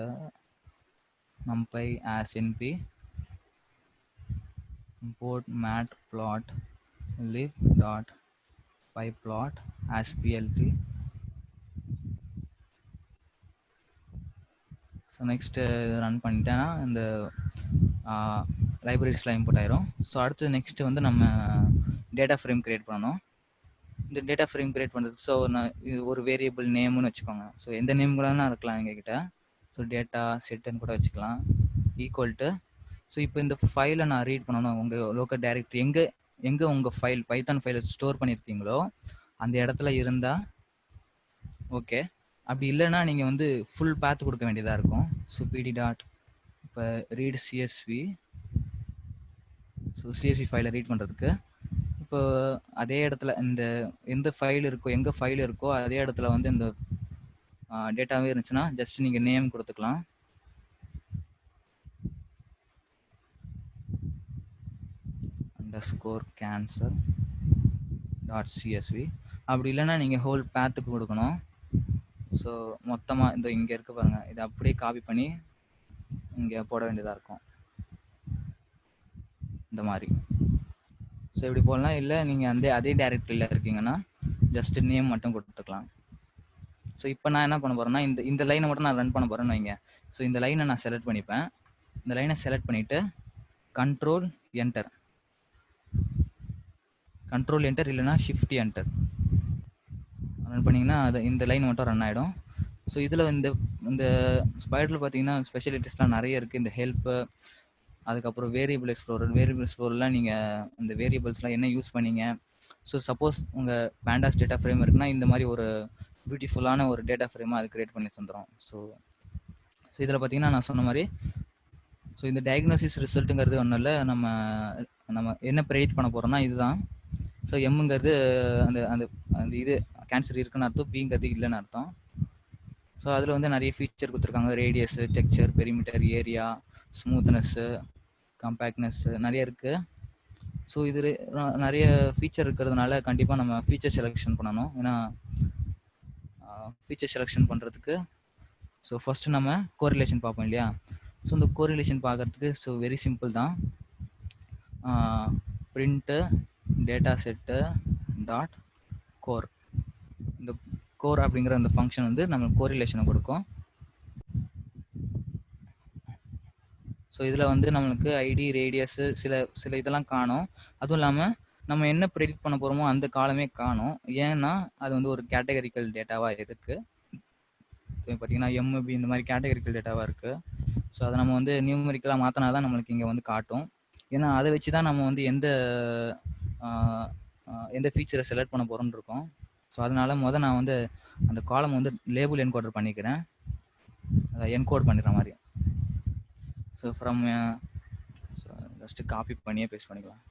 numpy as np import matplotlib.pyplot as plt. So next run பண்ணிட்டேன்னா இந்த லைப்ரரிஸ்லாம் இம்போர்ட் ஆயிரும். ஸோ அடுத்து நெக்ஸ்ட்டு வந்து நம்ம டேட்டா ஃப்ரேம் க்ரியேட் பண்ணணும். இந்த டேட்டா ஃப்ரேம் க்ரியேட் பண்ணுறதுக்கு ஸோ நான் இது ஒரு வேரியபிள் நேம்னு வச்சுக்கோங்க. ஸோ எந்த நேம் கூட இருக்கலாம் எங்ககிட்ட. ஸோ டேட்டா செட்டுன்னு கூட வச்சுக்கலாம், ஈக்குவல் டு. ஸோ இப்போ இந்த ஃபைலை நான் ரீட் பண்ணணும், உங்கள் லோக்கல் டைரக்டரி எங்கே உங்கள் ஃபைல் பைத்தான் ஃபைலை ஸ்டோர் பண்ணியிருக்கீங்களோ அந்த இடத்துல இருந்தால் ஓகே. அப்படி இல்லைன்னா நீங்கள் வந்து ஃபுல் பாத் கொடுக்க வேண்டியதாக இருக்கும். ஸோ பிடி டாட் இப்போ ரீட் சிஎஸ்வி. ஸோ சிஎஸ்வி ஃபைலை ரீட் பண்ணுறதுக்கு இப்போ அதே இடத்துல இந்த எந்த ஃபைல் இருக்கோ, எங்கே ஃபைல் இருக்கோ அதே இடத்துல வந்து இந்த டேட்டாவே இருந்துச்சுன்னா ஜஸ்ட் நீங்கள் நேம் கொடுத்துக்கலாம். Underscore cancel dot CSV. அப்படி இல்லைன்னா நீங்கள் ஹோல் பேத்துக்கு கொடுக்கணும். ஸோ மொத்தமாக இந்த இங்கே இருக்க பாருங்க, இதை அப்படியே காப்பி பண்ணி இங்கே போட வேண்டியதாக இருக்கும் இந்த மாதிரி. ஸோ இப்படி போடலாம். இல்லை நீங்கள் அதே டைரக்டரியில் இருக்கீங்கன்னா ஜஸ்ட் நேம் மட்டும் கொடுத்துக்கலாம். ஸோ இப்போ நான் என்ன பண்ண போகிறேன்னா இந்த லைனை மட்டும் நான் ரன் பண்ண போகிறேன்னு வைங்க. ஸோ இந்த லைனை நான் செலக்ட் பண்ணிப்பேன். இந்த லைனை செலக்ட் பண்ணிவிட்டு கண்ட்ரோல் என்டர் இல்லைன்னா ஷிஃப்ட் என்டர் ரன் பண்ணிங்கன்னா அது இந்த லைன் மட்டும் ரன் ஆகிடும். ஸோ இதில் இந்த ஸ்பைடரில் பார்த்தீங்கன்னா ஸ்பெஷலிட்டிஸ்லாம் நிறைய இருக்குது. இந்த ஹெல்ப்பு, அதுக்கப்புறம் வேரியபிள் எக்ஸ்ப்ளோரெலாம் நீங்கள் இந்த வேரியபிள்ஸ்லாம் என்ன யூஸ் பண்ணீங்க. ஸோ சப்போஸ் உங்கள் பேண்டாஸ் டேட்டா ஃப்ரேம் இருக்குன்னா இந்த மாதிரி ஒரு பியூட்டிஃபுல்லான ஒரு டேட்டா ஃப்ரேமாக அது கிரியேட் பண்ணி தந்துடும். ஸோ இதில் பார்த்தீங்கன்னா நான் சொன்ன மாதிரி ஸோ இந்த டயக்னோசிஸ் ரிசல்ட்டுங்கிறது ஒன்றும் இல்லை, நம்ம என்ன ப்ரெடிக்ட் பண்ண போகிறோம்னா இதுதான். ஸோ எம்முங்கிறது அந்த அந்த அந்த இது கேன்சர் இருக்குன்னு அர்த்தம், பிங்கிறது இல்லைன்னு அர்த்தம். ஸோ அதில் வந்து நிறைய ஃபீச்சர் கொடுத்துருக்காங்க. Radius, texture, perimeter, area, smoothness, காம்பேக்ட்னஸ்ஸு நிறைய இருக்குது. ஸோ இது நிறைய ஃபீச்சர் இருக்கிறதுனால கண்டிப்பாக நம்ம ஃபீச்சர் செலெக்ஷன் பண்ணணும். ஏன்னா ஃபீச்சர் செலெக்ஷன் பண்ணுறதுக்கு ஸோ ஃபஸ்ட்டு நம்ம கோரிலேஷன் பார்ப்போம் இல்லையா. ஸோ இந்த கோரிலேஷன் பார்க்குறதுக்கு ஸோ வெரி சிம்பிள் தான். Print data set dot core, இந்த கோர் அப்படிங்கிற அந்த ஃபங்க்ஷன் வந்து நம்மளுக்கு கோரிலேஷனை கொடுக்கும். ஸோ இதில் வந்து நம்மளுக்கு ஐடி, ரேடியஸு சில இதெல்லாம் காணும். அதுவும் இல்லாமல் நம்ம என்ன ப்ரெடிக்ட் பண்ண போகிறோமோ அந்த காலமே காணும். ஏன்னா அது வந்து ஒரு கேட்டகரிக்கல் டேட்டாவாக இருக்குது. பார்த்தீங்கன்னா எம்எபி இந்த மாதிரி கேட்டகரிக்கல் டேட்டாவாக இருக்குது. ஸோ அதை நம்ம வந்து நியூமரிக்கலாக மாற்றினா தான் நம்மளுக்கு இங்கே வந்து காட்டும். ஏன்னா அதை வச்சு தான் நம்ம வந்து எந்த ஃபீச்சரை செலக்ட் பண்ண போகிறோன்னு இருக்கோம். ஸோ அதனால நான் வந்து அந்த காலம் வந்து லேபிள் என்கோடர் பண்ணிக்கிறேன், அதை என்கோட் பண்ணிடுற மாதிரி. ஸோ ஃப்ரம் ஜஸ்ட்டு காப்பி பண்ணியே பேஸ்ட் பண்ணிக்கலாம்.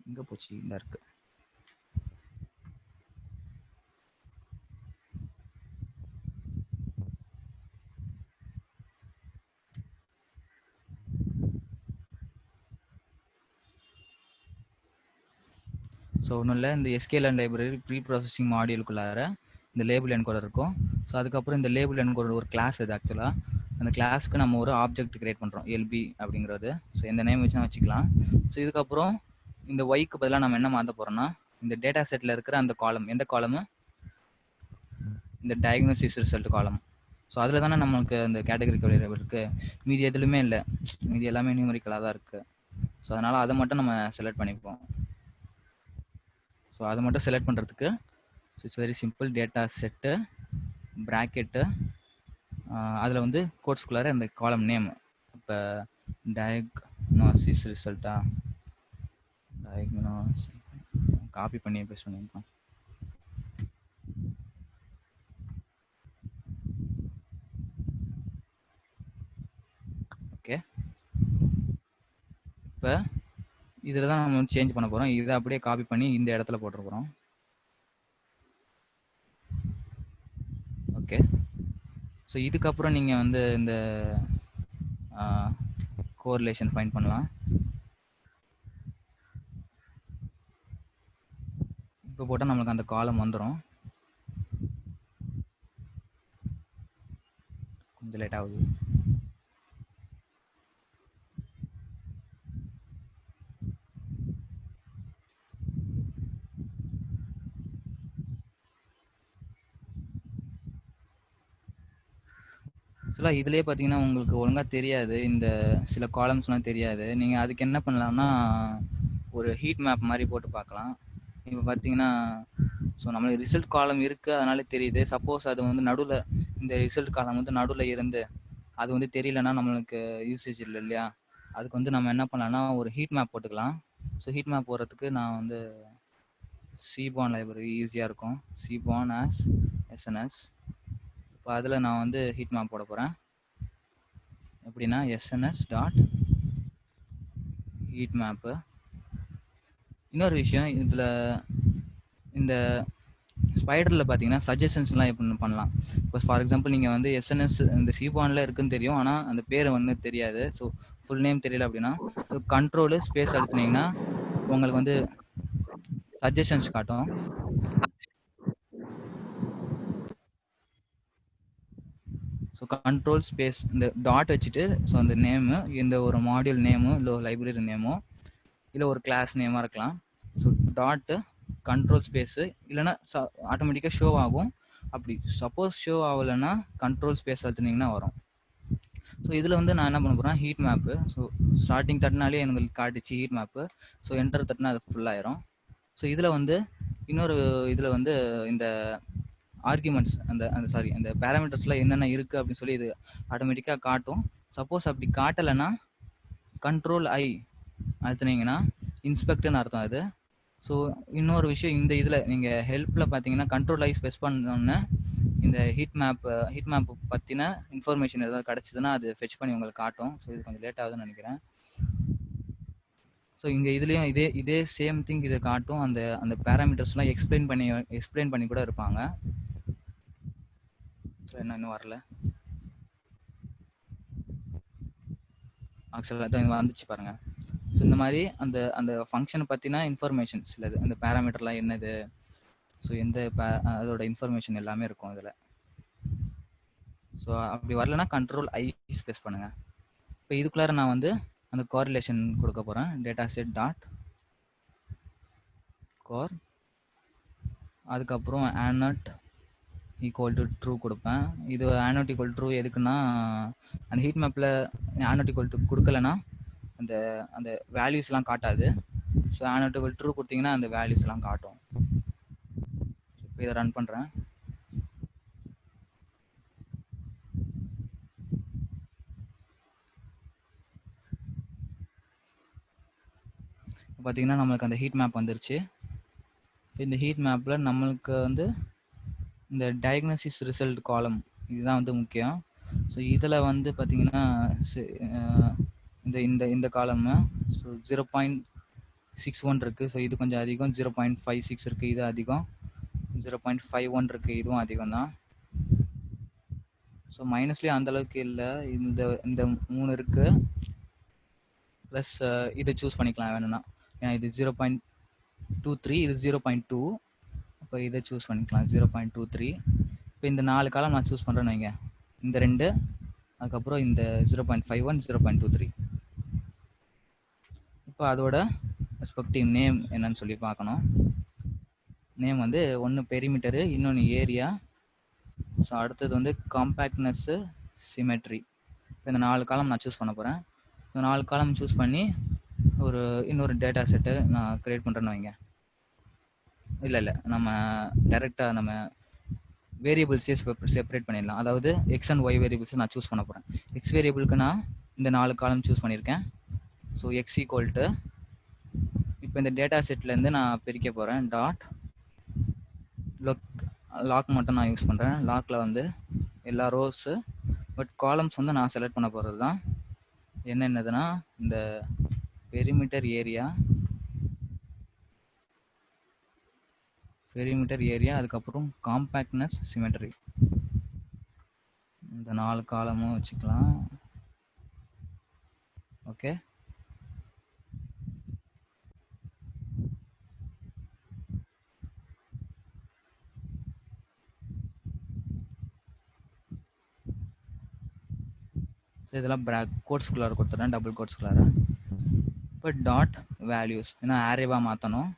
எங்கே போச்சு? இந்த இருக்குது. ஸோ ஒன்றும் இல்லை, இந்த SQL லைப்ரரி ப்ரீ ப்ராசஸிங் மாடியூலுக்குள்ளார இந்த லேபிள் என்கோடர் இருக்கும். ஸோ அதுக்கப்புறம் இந்த லேபிள் என்கோடர் ஒரு கிளாஸ் இது ஆக்சுவலாக. அந்த கிளாஸ்க்கு நம்ம ஒரு ஆப்ஜெக்ட் கிரியேட் பண்ணுறோம், எல்பி அப்படிங்கிறது. ஸோ எந்த நேம் வச்சுனா வச்சுக்கலாம். ஸோ இதுக்கப்புறம் இந்த ஒய்க்கு பதிலாக நம்ம என்ன மாற்ற போகிறோம்னா இந்த டேட்டா செட்டில் இருக்கிற அந்த காலம், எந்த காலமு? இந்த டயக்னோசிஸ் ரிசல்ட் காலம். ஸோ அதில் தானே நம்மளுக்கு அந்த கேட்டகரிக்கல் வேரியபிள் இருக்குது, மீதி எதுலையுமே இல்லை, மீதி எல்லாமே நியூமரிக்கலாக தான் இருக்குது. ஸோ அதனால் அதை மட்டும் நம்ம செலக்ட் பண்ணிப்போம். ஸோ அதை மட்டும் செலக்ட் பண்ணுறதுக்கு so it's very simple. Data set bracket, அதில் வந்து கோட்ஸ்குள்ளார இந்த காலம் நேம், இப்போ டயக்னோசிஸ் ரிசல்ட்டா, காப்பி பண்ணி பேஸ்ட் பண்ணியிருக்கோம். ஓகே, இப்போ இதில் தான் நம்ம வந்து சேஞ்ச் பண்ண போகிறோம். இதை அப்படியே காப்பி பண்ணி இந்த இடத்துல போட்டுற போகிறோம். ஓகே, ஸோ இதுக்கப்புறம் நீங்கள் வந்து இந்த கோரிலேஷன் ஃபைண்ட் பண்ணலாம். இப்போ போட்டால் நம்மளுக்கு அந்த காலம் வந்துடும். கொஞ்சம் லேட் ஆகுது. ஆக்சுவலாக இதுலேயே பார்த்தீங்கன்னா உங்களுக்கு ஒழுங்காக தெரியாது, இந்த சில காலம்ஸ்லாம் தெரியாது. நீங்கள் அதுக்கு என்ன பண்ணலாம்னா ஒரு ஹீட் மேப் மாதிரி போட்டு பார்க்கலாம். இப்போ பார்த்தீங்கன்னா ஸோ நம்மளுக்கு ரிசல்ட் காலம் இருக்குது, அதனால தெரியுது. சப்போஸ் அது வந்து நடுவில், இந்த ரிசல்ட் காலம் வந்து நடுவில் இருந்து அது வந்து தெரியலன்னா நம்மளுக்கு யூசேஜ் இல்லை இல்லையா. அதுக்கு வந்து நம்ம என்ன பண்ணலாம்னா ஒரு ஹீட் மேப் போட்டுக்கலாம். ஸோ ஹீட் மேப் போடுறதுக்கு நான் வந்து சிபான் லைப்ரரி ஈஸியாக இருக்கும். Sifan as SNS. இப்போ அதில் நான் வந்து ஹீட் மேப் போட போகிறேன். எப்படின்னா எஸ்என்எஸ் டாட் ஹீட் மேப்பு. இன்னொரு விஷயம், இதில் இந்த ஸ்பைடரில் பார்த்தீங்கன்னா சஜஷன்ஸ்லாம் எப்படி பண்ணலாம். இப்போ ஃபார் எக்ஸாம்பிள் நீங்கள் வந்து எஸ்என்எஸ் இந்த சிபானில் இருக்குன்னு தெரியும், ஆனால் அந்த பேர் வந்து தெரியாது. ஸோ ஃபுல் நேம் தெரியல அப்படின்னா, ஸோ கண்ட்ரோலு ஸ்பேஸ் அழுத்துனீங்கன்னா உங்களுக்கு வந்து சஜஷன்ஸ் காட்டும். ஸோ கண்ட்ரோல் ஸ்பேஸ் இந்த டாட் வச்சுட்டு, ஸோ அந்த நேமு, இந்த ஒரு மாடியூல் நேமோ இல்லை ஒரு லைப்ரரி நேமோ இல்லை ஒரு கிளாஸ் நேமாக இருக்கலாம். ஸோ டாட்டு கண்ட்ரோல் ஸ்பேஸு, இல்லைன்னா ஆட்டோமேட்டிக்காக ஷோ ஆகும். அப்படி சப்போஸ் ஷோ ஆகலைன்னா கண்ட்ரோல் ஸ்பேஸ் அழுத்துனீங்கன்னா வரும். ஸோ இதில் வந்து நான் என்ன பண்ண போகிறேன், ஹீட் மேப்பு. ஸோ ஸ்டார்டிங் தட்டினாலே எங்களுக்கு காட்டுச்சு ஹீட் மேப்பு. ஸோ என்டர் தட்டினா அது ஃபுல்லாயிரும். ஸோ இதில் வந்து இன்னொரு இதில் வந்து இந்த ஆர்குமெண்ட்ஸ் அந்த பேராமீட்டர்ஸ்லாம் என்னென்ன இருக்குது அப்படின்னு சொல்லி இது ஆட்டோமேட்டிக்காக காட்டும். சப்போஸ் அப்படி காட்டலைன்னா கண்ட்ரோல் ஐ அழுத்துனீங்கன்னா இன்ஸ்பெக்டர்னு அர்த்தம் அது. ஸோ இன்னொரு விஷயம், இந்த இதில் நீங்கள் ஹெல்ப்பில் பார்த்தீங்கன்னா கண்ட்ரோல் ஐ ஸ்பெஸ் பண்ணோன்னே இந்த ஹீட் மேப் பற்றின இன்ஃபர்மேஷன் ஏதாவது கிடச்சிதுன்னா அது ஃபெச் பண்ணி உங்களுக்கு காட்டும். ஸோ இது கொஞ்சம் லேட் ஆகுதுன்னு நினைக்கிறேன். ஸோ இங்கே இதுலேயும் இதே சேம் திங் இதை காட்டும். அந்த பேராமீட்டர்ஸ்லாம் எக்ஸ்பிளைன் பண்ணி கூட இருப்பாங்க. ஸோ என்ன இன்னும் வரல, ஆக்சுவலாக தான் வந்துச்சு பாருங்க. ஸோ இந்த மாதிரி அந்த ஃபங்க்ஷனை பற்றின இன்ஃபர்மேஷன் சிலது, அந்த பேராமீட்டர்லாம் என்னது, ஸோ அதோட இன்ஃபர்மேஷன் எல்லாமே இருக்கும் அதில். ஸோ அப்படி வரலன்னா கண்ட்ரோல் ஐ ஸ்பேஸ் பண்ணுங்க. இப்போ இதுக்குள்ளார நான் வந்து அந்த கோரிலேஷன் கொடுக்க போகிறேன். டேட்டா செட் டாட் கோர், அதுக்கப்புறம் ஆனட் ஈக்குவல் டு ட்ரூ கொடுப்பேன். இது ஆனட் ஈக்குவல் ட்ரூ எதுக்குன்னா, அந்த ஹீட் மேப்பில் ஆனட் ஈக்குவல் டு கொடுக்கலன்னா அந்த வேல்யூஸ்லாம் காட்டாது. ஸோ ஆனட் ஈக்குவல் ட்ரூ கொடுத்தீங்கன்னா அந்த வேல்யூஸ்லாம் காட்டும். இப்போ இதை ரன் பண்ணுறேன். பார்த்தீங்கன்னா நம்மளுக்கு அந்த ஹீட் மேப் வந்துருச்சு. இந்த ஹீட் மேப்பில் நம்மளுக்கு வந்து இந்த டயக்னோசிஸ் ரிசல்ட் காலம் இதுதான் வந்து முக்கியம். ஸோ இதில் வந்து பார்த்தீங்கன்னா இந்த காலமு ஸோ 0.61 இருக்குது. ஸோ இது கொஞ்சம் அதிகம். 0.56 இருக்குது, இது அதிகம். 0.51 இருக்குது, இதுவும் அதிகம் தான். ஸோ மைனஸ்லேயும் அந்தளவுக்கு இல்லை. இந்த 3 இருக்குது. ப்ளஸ் இதை சூஸ் பண்ணிக்கலாம் வேணும்னா. ஏன்னா இது 0.23, இது 0.2. இப்போ இதை சூஸ் பண்ணிக்கலாம் 0.23. இப்போ இந்த 4 காலம் நான் சூஸ் பண்ணுறேன்னு வைங்க. இந்த 2, அதுக்கப்புறம் இந்த 0.51, 0.23. இப்போ அதோட ரெஸ்பெக்டிவ் நேம் என்னன்னு சொல்லி பார்க்கணும். நேம் வந்து ஒன்று பெரிமீட்டரு, இன்னொன்று ஏரியா. ஸோ அடுத்தது வந்து காம்பேக்ட்னஸ்ஸு, சிமெட்ரி. இப்போ இந்த 4 காலம் நான் சூஸ் பண்ண போகிறேன். இந்த 4 காலம் சூஸ் பண்ணி இன்னொரு டேட்டா செட்டு நான் க்ரியேட் பண்ணுறேன்னு வைங்க. இல்லை நம்ம டைரெக்டாக நம்ம வேரியபிள்ஸே செப்பரேட் பண்ணிடலாம். அதாவது எக்ஸ் அண்ட் ஒய் வேரியபிள்ஸை நான் சூஸ் பண்ண போகிறேன். எக்ஸ் வேரியபிளுக்கு நான் இந்த 4 காலம் சூஸ் பண்ணியிருக்கேன். ஸோ எக்ஸ் ஈக்குவல் டு, இப்போ இந்த டேட்டா செட்லேருந்து நான் பிரிக்க போகிறேன். டாட் லாக் மட்டும் நான் யூஸ் பண்ணுறேன். லாக்கில் வந்து எல்லா ரோஸு, பட் காலம்ஸ் வந்து நான் செலக்ட் பண்ண போகிறது தான். என்னென்னதுன்னா இந்த பெரிமீட்டர் ஏரியா, அதுக்கப்புறம் காம்பேக்ட்னஸ், சிமெட்ரி. இந்த 4 காலமும் வச்சுக்கலாம். ஓகே. ஸோ இதெல்லாம் கோட்ஸ்குள்ளார கொடுத்துட்றேன், டபுள் கோட்ஸ்குள்ளார. இப்போ டாட் வேல்யூஸ், ஏன்னா ஆரேவாக மாற்றணும்.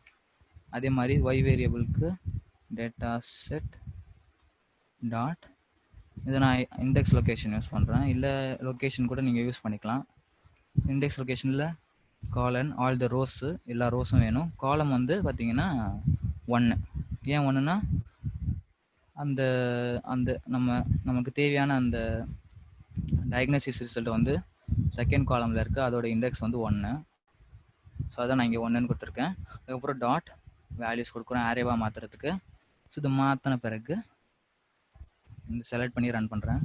அதே மாதிரி ஒய் வேரியபிளுக்கு டேட்டா செட் டாட், இதை நான் இண்டெக்ஸ் லொக்கேஷன் யூஸ் பண்ணுறேன். இல்லை லொக்கேஷன் கூட நீங்கள் யூஸ் பண்ணிக்கலாம். இண்டெக்ஸ் லொக்கேஷனில் காலன் ஆல் த ரோஸு, எல்லா ரோஸும் வேணும். காலம் வந்து பார்த்தீங்கன்னா 1. ஏன் 1ன்னா நமக்கு தேவையான அந்த டயக்னோசிஸ் ரிசல்ட் வந்து செகண்ட் காலமில் இருக்குது, அதோட இண்டெக்ஸ் வந்து 1. ஸோ அதான் நான் இங்கே 1ன்னு கொடுத்துருக்கேன். அதுக்கப்புறம் டாட் வேல்யூஸ் கொடுக்குறோம் அரேவாக மாற்றுறதுக்கு. ஸோ இது மாற்றின பிறகு இந்த செலக்ட் பண்ணி ரன் பண்ணுறேன்.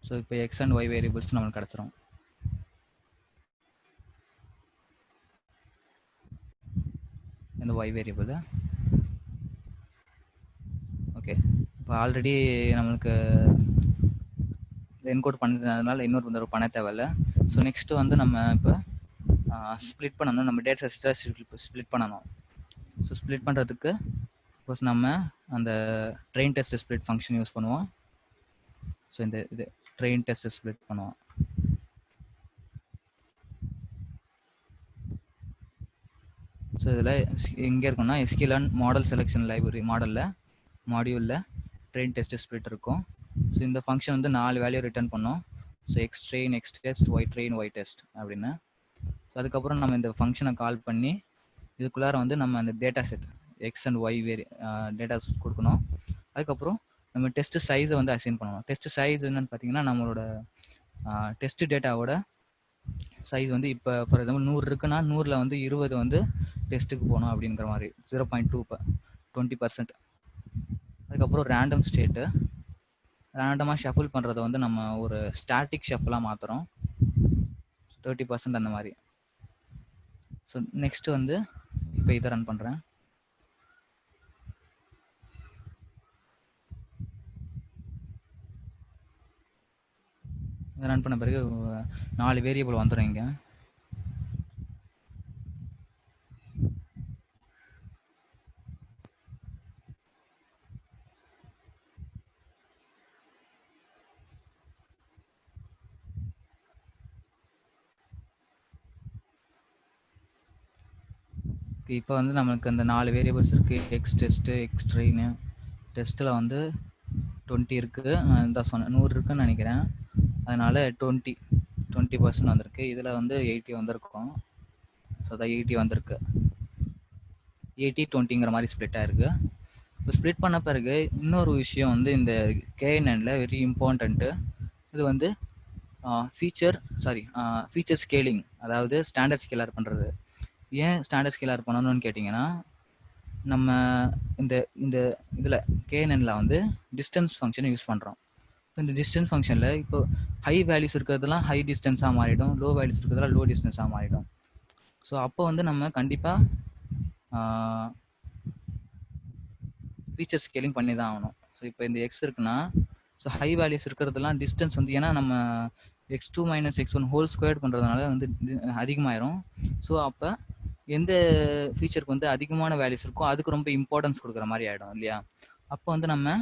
ஸோ இப்போ எக்ஸ் அண்ட் ஒய் வேரியபிள்ஸ் நம்மளுக்கு கிடச்சிரும். இந்த ஒய் வேரியபிள் ஓகே. இப்போ ஆல்ரெடி நம்மளுக்கு என்கோட் பண்ணதுனால இன்னொரு தடவை பண்ண தேவையில்ல. ஸோ நெக்ஸ்ட்டு வந்து நம்ம இப்போ ஸ்ப்ளிட் பண்ணணும். நம்ம டேட்டா செட்டை ஸ்ப்ளிட் பண்ணணும். ஸோ ஸ்ப்ளிட் பண்ணுறதுக்கு சப்போஸ் நம்ம அந்த train test split function use பண்ணுவோம். ஸோ இந்த இது ட்ரெயின் டெஸ்ட் ஸ்ப்ளிட் பண்ணுவோம். ஸோ இதில் எங்கே இருக்குன்னா SQLearn மாடல் செலெக்ஷன் லைப்ரரி மாடியூலில் ட்ரெயின் டெஸ்ட் ஸ்ப்ளிட் இருக்கும். ஸோ இந்த ஃபங்க்ஷன் வந்து 4 வேல்யூ ரிட்டர்ன் பண்ணோம். So x train x test y train y test அப்படின்னு. ஸோ அதுக்கப்புறம் நம்ம இந்த ஃபங்க்ஷனை கால் பண்ணி இதுக்குள்ளார வந்து நம்ம அந்த data set x and y datas கொடுக்கணும். அதுக்கப்புறம் நம்ம டெஸ்ட் சைஸை வந்து அசைன் பண்ணணும். டெஸ்ட் சைஸ் என்னன்னு பார்த்தீங்கன்னா நம்மளோட டெஸ்ட் டேட்டாவோட சைஸ் வந்து இப்போ ஃபார் எக்ஸாம்பிள் 100 இருக்குன்னா 100ல் வந்து 20 வந்து டெஸ்ட்டுக்கு போகணும் அப்படிங்கிற மாதிரி 0.2 20%. அதுக்கப்புறம் ரேண்டம் ஸ்டேட்டு ரேண்டமாக ஷஃபிள் பண்ணுறதை வந்து நம்ம ஒரு ஸ்டாட்டிக் ஷஃபிளாக மாற்றுறோம் 30% அந்த மாதிரி. ஸோ நெக்ஸ்ட் வந்து இப்போ இதை ரன் பண்ணுறேன். ரன் பண்ண பிறகு 4 வேரியபிள் வந்துடும் இங்கே. இப்போ வந்து நம்மளுக்கு அந்த 4 வேரியபிள்ஸ் இருக்குது. எக்ஸ் டெஸ்ட்டு எக்ஸ் ட்ரெயின் டெஸ்ட்டில் வந்து 20 இருக்குது. நான் இந்த சொன்னேன் 100 இருக்குன்னு நினைக்கிறேன். அதனால் 20% வந்திருக்கு. இதில் வந்து 80 வந்திருக்கும். ஸோ அதான் 80 வந்திருக்கு. 80-20ங்கிற மாதிரி ஸ்ப்ளிட் ஆகிருக்கு. இப்போ ஸ்ப்ளிட் பண்ண பிறகு இன்னொரு விஷயம் வந்து இந்த KNNல வெரி இம்பார்ட்டண்ட்டு. இது வந்து ஃபீச்சர் ஸ்கேலிங், அதாவது ஸ்டாண்டர்ட் ஸ்கேலர் பண்ணுறது. ஏன் ஸ்டாண்டர்ட் ஸ்கேலர் பண்ணணும்னு கேட்டிங்கன்னா நம்ம இந்த இந்த இதில் KNNல வந்து டிஸ்டன்ஸ் ஃபங்க்ஷனை யூஸ் பண்ணுறோம். இந்த டிஸ்டன்ஸ் ஃபங்க்ஷனில் இப்போ ஹை வேல்யூஸ் இருக்கிறதுலாம் ஹை டிஸ்டன்ஸாக மாறிடும், லோ வேல்யூஸ் இருக்கிறதுலாம் லோ டிஸ்டன்ஸாக மாறிடும். ஸோ அப்போ வந்து நம்ம கண்டிப்பாக ஃபீச்சர் ஸ்கேலிங் பண்ணி தான் ஆகணும். ஸோ இப்போ இந்த எக்ஸ் இருக்குன்னா ஸோ ஹை வேல்யூஸ் இருக்கிறதுலாம் டிஸ்டன்ஸ் வந்து ஏன்னா நம்ம x2 - x1 ஹோல் ஸ்கொயர் பண்ணுறதுனால வந்து அதிகமாயிரும். ஸோ அப்போ எந்த ஃபீச்சருக்கு வந்து அதிகமான வேல்யூஸ் இருக்கோ அதுக்கு ரொம்ப இம்பார்ட்டன்ஸ் கொடுக்குற மாதிரி ஆகிடும் இல்லையா. அப்போ வந்து நம்ம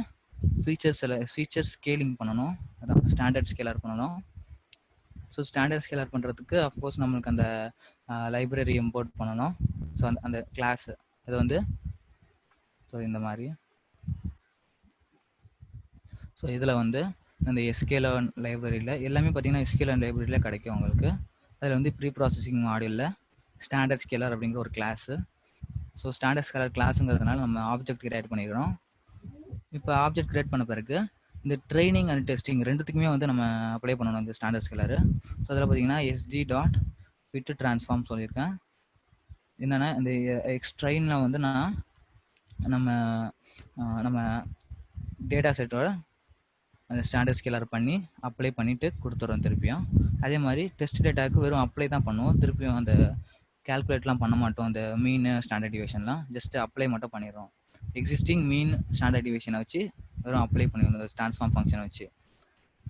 ஃபீச்சர் ஸ்கேலிங் பண்ணணும், அதான் ஸ்டாண்டர்ட் ஸ்கேலர் பண்ணணும். ஸோ ஸ்டாண்டர்ட் ஸ்கேலர் பண்ணுறதுக்கு அஃப்கோர்ஸ் நம்மளுக்கு அந்த லைப்ரரி இம்போர்ட் பண்ணணும். ஸோ அந்த கிளாஸ் அது வந்து ஸோ இந்த மாதிரி. ஸோ இதில் வந்து அந்த SQLearn லைப்ரரியில் எல்லாமே பார்த்தீங்கன்னா SQLearn லைப்ரரியில் கிடைக்கும் உங்களுக்கு. அதில் வந்து ப்ரீ ப்ராசஸிங் மாடியூலில் ஸ்டாண்டர்ட் ஸ்கேலர் அப்படிங்கிற ஒரு கிளாஸு. ஸோ ஸ்டாண்டர்ட் ஸ்கேலர் கிளாஸுங்கிறதுனால நம்ம ஆப்ஜெக்ட் கிரியேட் பண்ணிக்கிறோம். இப்போ ஆப்ஜெக்ட் கிரியேட் பண்ண பிறகு இந்த ட்ரைனிங் அண்ட் டெஸ்டிங் ரெண்டுத்துக்குமே வந்து நம்ம அப்ளை பண்ணணும் இந்த ஸ்டாண்டர்ட் ஸ்கேலரு. ஸோ அதில் பார்த்தீங்கன்னா sg.fit transform சொல்லியிருக்கேன். என்னென்னா இந்த எக்ஸ்ட்ரெயினில் வந்து நான் நம்ம டேட்டா செட்டோட அந்த ஸ்டாண்டர்ட் ஸ்கேலர் பண்ணி அப்ளை பண்ணிவிட்டு கொடுத்துட்றோம் திருப்பியும். அதே மாதிரி டெஸ்ட் டேட்டாவுக்கு வெறும் அப்ளை தான் பண்ணுவோம், திருப்பியும் அந்த கேல்குலேட்லாம் பண்ண மாட்டோம். அந்த மீன் ஸ்டாண்டர்ட் டிவிஷன்லாம் ஜஸ்ட் அப்ளை மட்டும் பண்ணிடுறோம். எக்ஸிஸ்டிங் மீன் ஸ்டாண்டர்ட் டிவிஷனை வச்சு வெறும் அப்ளை பண்ணிடணும் அந்த ட்ரான்ஸ்ஃபார்ம் ஃபங்க்ஷனை வச்சு.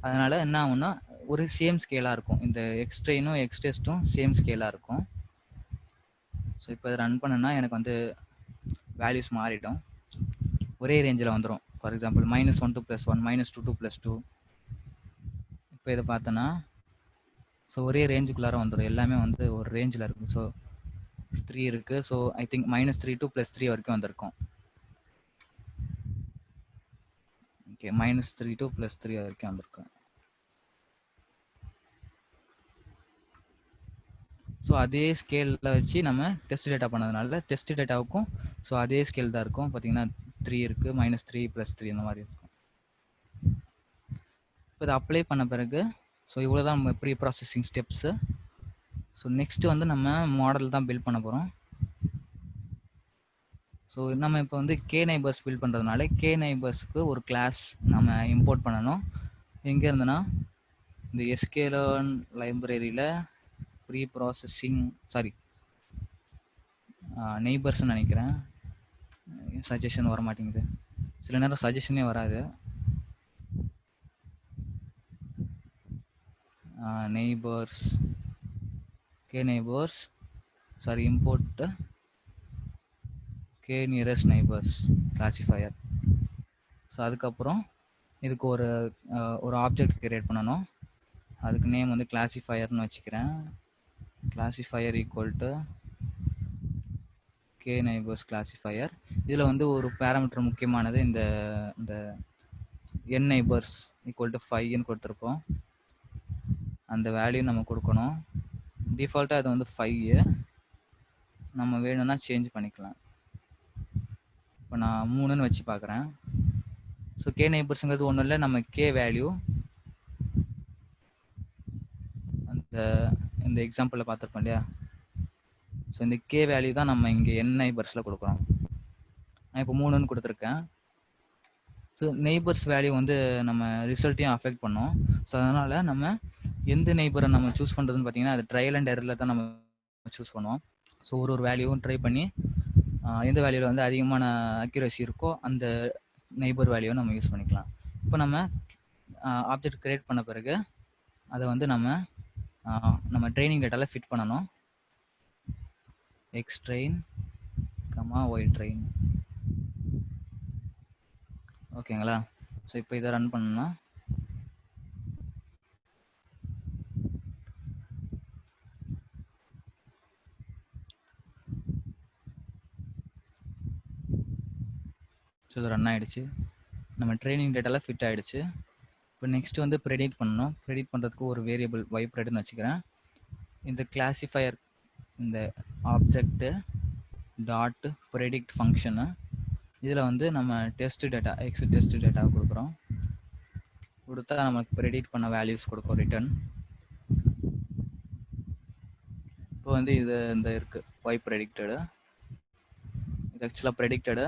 அதனால் என்ன ஆகும்னா ஒரு சேம் ஸ்கேலாக இருக்கும், இந்த எக்ஸ் ட்ரெயினும் எக்ஸ் டெஸ்ட்டும் சேம் ஸ்கேலாக இருக்கும். ஸோ இப்போ இதை ரன் பண்ணனா எனக்கு வந்து வேல்யூஸ் மாறிடும், ஒரே ரேஞ்சில் வந்துடும். For example -1 to +1 -2 to +2. இப்போ இதை பார்த்தோன்னா ஸோ ஒரே ரேஞ்சுக்குள்ளார வந்துடும், எல்லாமே வந்து ஒரு ரேஞ்சில் இருக்குது. ஸோ 3 இருக்குது. ஸோ ஐ திங்க் -3 to +3 வரைக்கும் வந்திருக்கும். ஓகே, -3 to +3 வரைக்கும் வந்திருக்கும். ஸோ அதே ஸ்கேலில் வச்சு நம்ம டெஸ்ட் டேட்டா பண்ணதுனால டெஸ்ட் டேட்டாவுக்கும் ஸோ அதே ஸ்கேல் தான் இருக்கும். பார்த்தீங்கன்னா 3 இருக்குது, -3 +3 இந்த மாதிரி இருக்கும். இப்போ இதை அப்ளை பண்ண பிறகு ஸோ இவ்வளோ தான் நம்ம pre processing steps. So next வந்து நம்ம மாடல் தான் பில்ட் பண்ண போகிறோம். ஸோ நம்ம இப்போ வந்து கே நைபர்ஸ் பில்ட் பண்ணுறதுனால கே நைபர்ஸ்க்கு ஒரு கிளாஸ் நம்ம இம்போர்ட் பண்ணணும். எங்கே இருந்துன்னா இந்த எஸ்கேலர்ன் லைப்ரரியில் ப்ரீ ப்ராசஸிங் நெய்பர்ஸ்ன்னு நினைக்கிறேன். சஜஷன் வர மாட்டேங்குது, சில நேரம் சஜஷனே வராது. Neighbours K neighbours import K nearest neighbours classifier. So அதுக்கப்புறம் இதுக்கு ஒரு ஆப்ஜெக்ட் கிரியேட் பண்ணணும். அதுக்கு நேம் வந்து கிளாசிஃபையர்னு வச்சுக்கிறேன். Classifier equal to K neighbours classifier. இதில் வந்து ஒரு பேராமீட்டர் முக்கியமானது இந்த என் நெய்பர்ஸ் ஈக்குவல் டு 5ன்னு கொடுத்துருப்போம். அந்த வேல்யூ நம்ம கொடுக்கணும். டிஃபால்ட்டாக அது வந்து 5. நம்ம வேணும்னா சேஞ்ச் பண்ணிக்கலாம். இப்போ நான் 3ன்னு வச்சு பார்க்குறேன். ஸோ கே நெய்பர்ஸுங்கிறது ஒன்றும் இல்லை, நம்ம கே வேல்யூ இந்த எக்ஸாம்பிளில் பார்த்துருப்போம் இல்லையா. ஸோ இந்த கே வேல்யூ தான் நம்ம இங்கே என் நெய்பர்ஸில் கொடுக்குறோம். நான் இப்போ 3ன்னு கொடுத்துருக்கேன். ஸோ நெய்பர்ஸ் வேல்யூ வந்து நம்ம ரிசல்ட்டையும் அஃபெக்ட் பண்ணோம். ஸோ அதனால் நம்ம எந்த நெய்பரை நம்ம சூஸ் பண்ணுறதுன்னு பார்த்தீங்கன்னா அது ட்ரையல் அண்ட் எரரில் தான் நம்ம சூஸ் பண்ணுவோம். ஸோ ஒரு வேல்யூவும் ட்ரை பண்ணி எந்த வேல்யூவில் வந்து அதிகமான அக்யூரசி இருக்கோ அந்த நெய்பர் வேல்யூவை நம்ம யூஸ் பண்ணிக்கலாம். இப்போ நம்ம ஆப்ஜெக்ட் கிரியேட் பண்ண பிறகு அதை வந்து நம்ம ட்ரைனிங் டேட்டாவில் ஃபிட் பண்ணணும். X train y train. ஓகேங்களா. ஸோ இப்போ இதை ரன் பண்ணோம்னா ஸோ இது ரன் ஆகிடுச்சு. நம்ம ட்ரைனிங் டேட்டாவில் ஃபிட் ஆகிடுச்சு. இப்போ நெக்ஸ்ட் வந்து ப்ரெடிக்ட் பண்ணணும். ப்ரெடிக்ட் பண்ணுறதுக்கு ஒரு வேரியபிள் ஒய் ப்ரெட்னு வச்சுக்கிறேன். இந்த கிளாசிஃபையர் இந்த ஆப்ஜெக்ட்டு டாட் ப்ரெடிக்ட் ஃபங்க்ஷனு இதில் வந்து நம்ம டெஸ்ட் டேட்டா டெஸ்ட் டேட்டாவை கொடுக்குறோம். கொடுத்தா நமக்கு ப்ரெடிக்ட் பண்ண வேல்யூஸ் கொடுக்கும் ரிட்டர்ன். இப்போ வந்து இந்த இருக்குது ஒய் ப்ரெடிக்டடு. இது ஆக்சுவலாக ப்ரெடிக்டடு,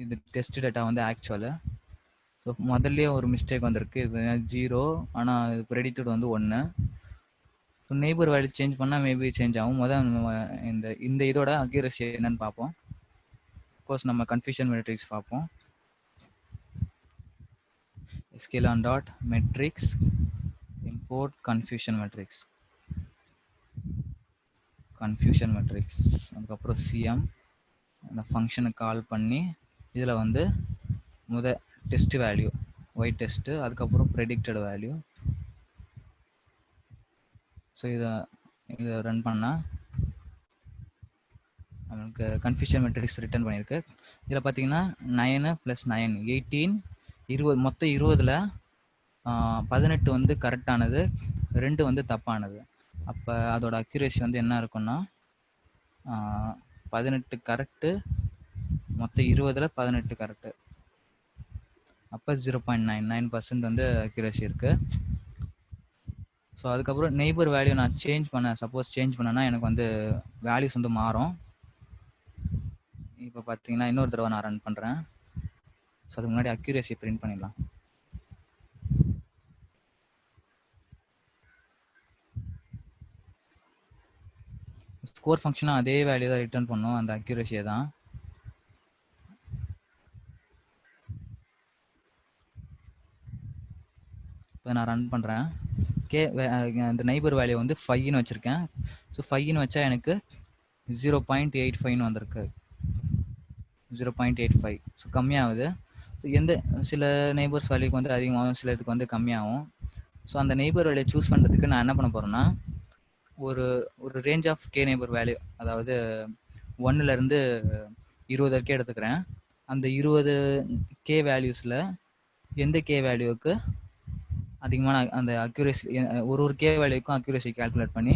இது டெஸ்ட் டேட்டா வந்து ஆக்சுவலு. ஸோ முதல்ல ஒரு மிஸ்டேக் வந்திருக்கு, இது 0, ஆனால் இது ப்ரெடிக்டட் வந்து 1. ஸோ நெய்பர் வேல்யூ சேஞ்ச் பண்ணால் மேபி சேஞ்ச் ஆகும். இந்த இதோட அக்யூரசி என்னன்னு பார்ப்போம். சப்போஸ் நம்ம கன்ஃபியூஷன் மெட்ரிக்ஸ் பார்ப்போம். Sklearn dot metrics import confusion metrics அதுக்கப்புறம் சிஎம் அந்த ஃபங்க்ஷனை கால் பண்ணி இதில் வந்து டெஸ்ட் வேல்யூ ஒய் டெஸ்ட்டு, அதுக்கப்புறம் ப்ரெடிக்டட் வேல்யூ. ஸோ இதை ரன் பண்ணால் நம்மளுக்கு கன்ஃபியூஷன் மெட்ரிக்ஸ் ரிட்டர்ன் பண்ணியிருக்கு. இதில் பார்த்தீங்கன்னா 9 + 9 18, 20 மொத்தம் 20ல் 18 வந்து கரெக்டானது, 2 வந்து தப்பானது. அப்போ அதோட அக்யூரேசி வந்து என்ன இருக்குன்னா 18 கரெக்டு, மொத்தம் 20ல் 18 கரெக்டு. அப்போ 0.99% வந்து அக்யூரேசி இருக்குது. ஸோ அதுக்கப்புறம் நெய்பர் வேல்யூ நான் சப்போஸ் சேஞ்ச் பண்ணேன்னா எனக்கு வந்து வேல்யூஸ் வந்து மாறும். இப்போ பார்த்தீங்கன்னா இன்னொரு தடவை நான் ரன் பண்ணுறேன். ஸோ அதுக்கு முன்னாடி அக்யூரேசி பிரிண்ட் பண்ணிடலாம். ஸ்கோர் ஃபங்க்ஷனும் அதே வேல்யூ தான் ரிட்டர்ன் பண்ணும், அந்த அக்யூரேசியை தான். இப்போ நான் ரன் பண்ணுறேன். இந்த நெய்பர் வேல்யூ வந்து 5ன்னு வச்சுருக்கேன். ஸோ 5ன்னு வச்சா எனக்கு 0.85 வந்திருக்கு. 0.85. ஸோ கம்மியாகுது. சில நெய்பர்ஸ் வேல்யூக்கு வந்து அதிகமாகும், சில இதுக்கு வந்து கம்மியாகும். ஸோ அந்த நெய்பர் வேல்யூ சூஸ் பண்ணுறதுக்கு நான் என்ன பண்ண போகிறேன்னா ஒரு range of K neighbour value, அதாவது 1லேருந்து 20 வரைக்கும் எடுத்துக்கிறேன். அந்த 20 கே வேல்யூஸில் எந்த கே வேல்யூவுக்கு அதிகமான அந்த அக்யூரேசி, ஒரு கே வேல்யூக்கும் அக்யூரேசி கால்குலேட் பண்ணி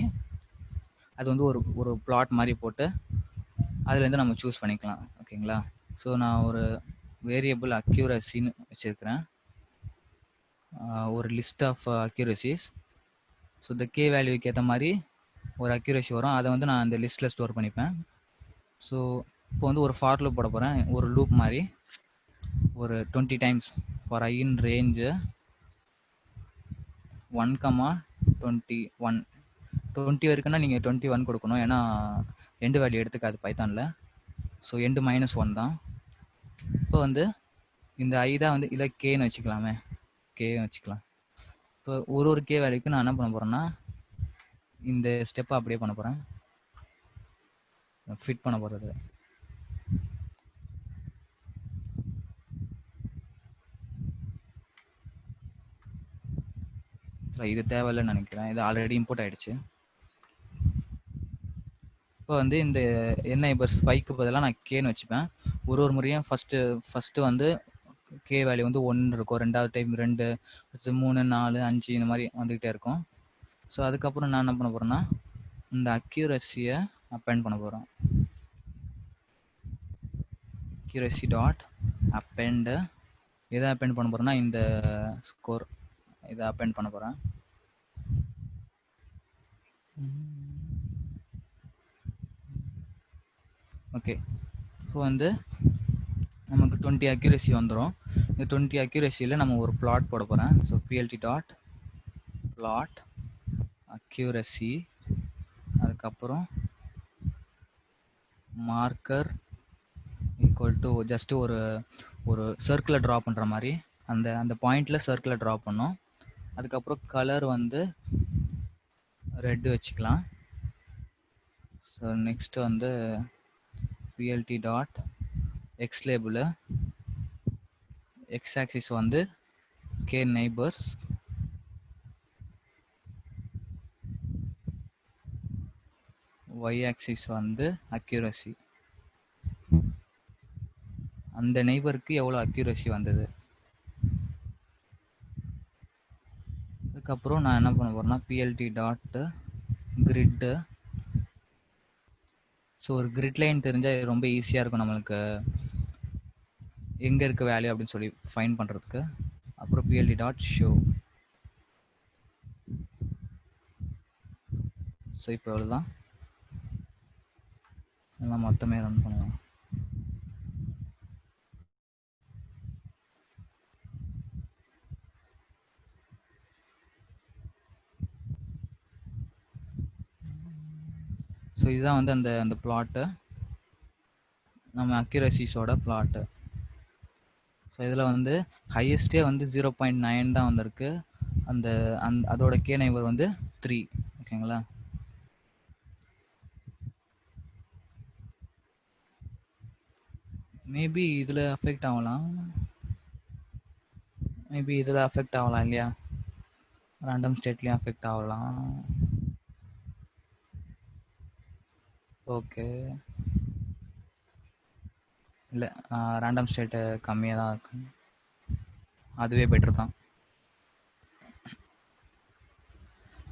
அது வந்து ஒரு பிளாட் மாதிரி போட்டு அதுலேருந்து நம்ம சூஸ் பண்ணிக்கலாம். ஓகேங்களா. ஸோ நான் ஒரு வேரியபிள் அக்யூரசின்னு வச்சுருக்கிறேன், ஒரு லிஸ்ட் ஆஃப் அக்யூரசிஸ். ஸோ இந்த கே வேல்யூக்கு ஏற்ற மாதிரி ஒரு அக்யூரேசி வரும். அதை வந்து நான் அந்த லிஸ்ட்டில் ஸ்டோர் பண்ணிப்பேன். ஸோ இப்போ வந்து ஒரு ஃபார் லூப் போட போகிறேன், ஒரு லூப் மாதிரி ஒரு 20 times for I in range 1,21. 20 வரைக்கும்னா நீங்கள் 21 கொடுக்கணும், ஏன்னா எண்டு வேல்யூ எடுத்துக்காது பைத்தானில். ஸோ எண்டு -1 தான். இப்போ வந்து இந்த ஐ தான் வந்து இல்லை கேன்னு வச்சுக்கலாமே, கேன்னு வச்சுக்கலாம். இப்போ ஒரு கே வேல்யூக்கு நான் என்ன பண்ண போகிறேன்னா இந்த ஸ்டெப்பை அப்படியே பண்ண போகிறேன், ஃபிட் பண்ண போகிறது. இது தேவையில்லைன்னு நினைக்கிறேன், இது ஆல்ரெடி இம்போர்ட் ஆகிடுச்சு. இப்போ வந்து இந்த neighbors 5க்கு பதிலாக நான் கேன்னு வச்சுப்பேன். ஒரு முறையும் ஃபஸ்ட்டு வந்து கே வேல்யூ வந்து 1 இருக்கும், ரெண்டாவது டைம் 2, 3, 4, 5 இந்த மாதிரி வந்துக்கிட்டே இருக்கும். ஸோ அதுக்கப்புறம் நான் என்ன பண்ண போகிறேன்னா இந்த அக்யூரஸியை அப்பெண்ட் பண்ண போகிறேன். அக்யூரஸி டாட் அப்பெண்ட் எதை அப்பெண்ட் பண்ண போகிறேன்னா இந்த ஸ்கோர் இதை அப்பெண்ட் பண்ண போகிறேன். ஓகே, இப்போ வந்து நமக்கு 20 அக்யூரஸி வந்துடும். இந்த 20 அக்யூரஸியில் நம்ம ஒரு பிளாட் போட போகிறேன். So plt dot plot accuracy, அதுக்கப்புறம் மார்க்கர் ஈக்குவல் டு ஜஸ்ட் ஒரு சர்க்கிளை ட்ரா பண்ணுற மாதிரி அந்த பாயிண்டில் சர்க்கிளை ட்ரா பண்ணோம். அதுக்கப்புறம் கலர் வந்து ரெட்டு வச்சுக்கலாம். ஸோ நெக்ஸ்ட் வந்து BLD dot X label, X axis வந்து கே நெய்பர்ஸ், ஒய் ஆக்சிஸ் வந்து அக்யூரஸி, அந்த நெய்பருக்கு எவ்வளோ அக்யூரஸி வந்தது. அதுக்கப்புறம் நான் என்ன பண்ண போகிறேன்னா பிஎல்டி டாட் கிரிட்டு. ஸோ ஒரு கிரிட் லைன் தெரிஞ்சால் ரொம்ப ஈஸியாக இருக்கும் நம்மளுக்கு எங்கே இருக்க வேல்யூ அப்படின்னு சொல்லி ஃபைண்ட் பண்ணுறதுக்கு. அப்புறம் பிஎல்டி டாட் ஷோ. ஸோ இப்போ அவ்வளோதான், எல்லாம் மொத்தமே ரன் பண்ணலாம். ஸோ இதுதான் வந்து அந்த பிளாட்டு, நம்ம அக்யூரஸிஸோட பிளாட்டு. ஸோ இதில் வந்து ஹையஸ்டே வந்து 0.9 தான் வந்திருக்கு. அதோட கே நெய்பர் வந்து 3. ஓகேங்களா? மேபி இதில் அஃபெக்ட் ஆகலாம், இல்லையா? ரேண்டம் ஸ்டேட்லேயும் அஃபெக்ட் ஆகலாம். ஓகே, இல்லை ரேண்டம் ஸ்டேட்டு கம்மியாக தான் இருக்கு, அதுவே பெட்டர் தான்.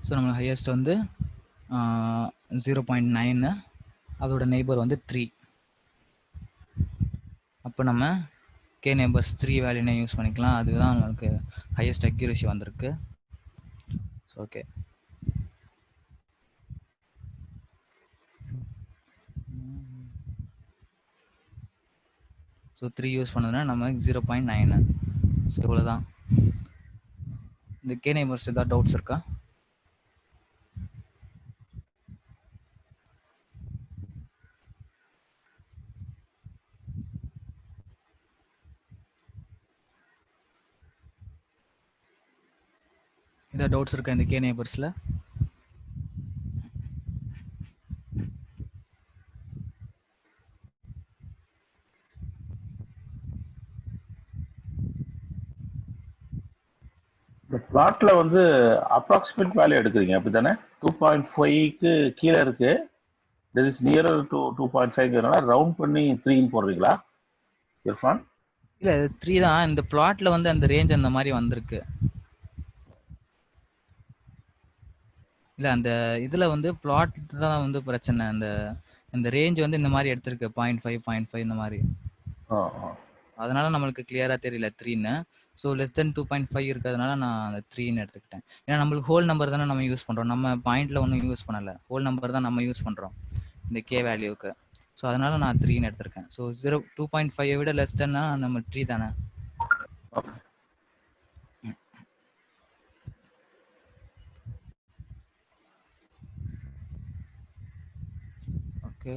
ஸோ நம்ம ஹையஸ்ட் வந்து 0.9, அதோட நெய்பர் வந்து 3. அப்போ நம்ம கே நெய்பர்ஸ் 3 வேல்யூனே யூஸ் பண்ணிக்கலாம், அதுதான் நமக்கு ஹையஸ்ட் அக்யூரஸி வந்திருக்கு. ஓகே, ஸோ 3 யூஸ் பண்ணதுன்னா நம்ம 0.9. ஸோ இவ்வளோதான். இந்த கே நெய்பர்ஸ் ஏதாவது டவுட்ஸ் இருக்கா? ஏதாவது டவுட்ஸ் இருக்கா இந்த கே நெய்பர்ஸில்? இந்த பிளாட்ல வந்து அப்ராக்சிமேட் வேல்யூ எடுக்கிறீங்க அப்படித்தானே? 2.5க்கு கீழே இருக்கு, that is nearer to 2.5ங்கிறனால ரவுண்ட் பண்ணி 3ன்னு போடுறீங்களா இர்ஃபான்? இல்லை 3 தான். இந்த பிளாட்ல வந்து அந்த ரேஞ்ச் அந்த மாதிரி வந்திருக்கு. இல்லை அந்த இதில் வந்து பிளாட் தான் வந்து பிரச்சனை, அந்த ரேஞ்ச் வந்து இந்த மாதிரி எடுத்திருக்கு 0.5 இந்த மாதிரி. அதனால நம்மளுக்கு கிளியரா தெரியல 3ன்னு. ஸோ லெஸ் தென் 2.5 இருக்கிறதுனால நான் அந்த 3ன்னு எடுத்துக்கிட்டேன். ஏன்னா நம்மளுக்கு ஹோல் நம்பர் தானே நம்ம யூஸ் பண்றோம். நம்ம பாயிண்ட்ல ஒன்றும் யூஸ் பண்ணல. ஹோல் நம்பர் தான் நம்ம யூஸ் பண்றோம் இந்த கே வேல்யூக்கு. ஸோ அதனால நான் 3ன்னு எடுத்திருக்கேன். ஸோ 2.5 விட லெஸ் தென்னா நம்ம 3 தானே. ஓகே.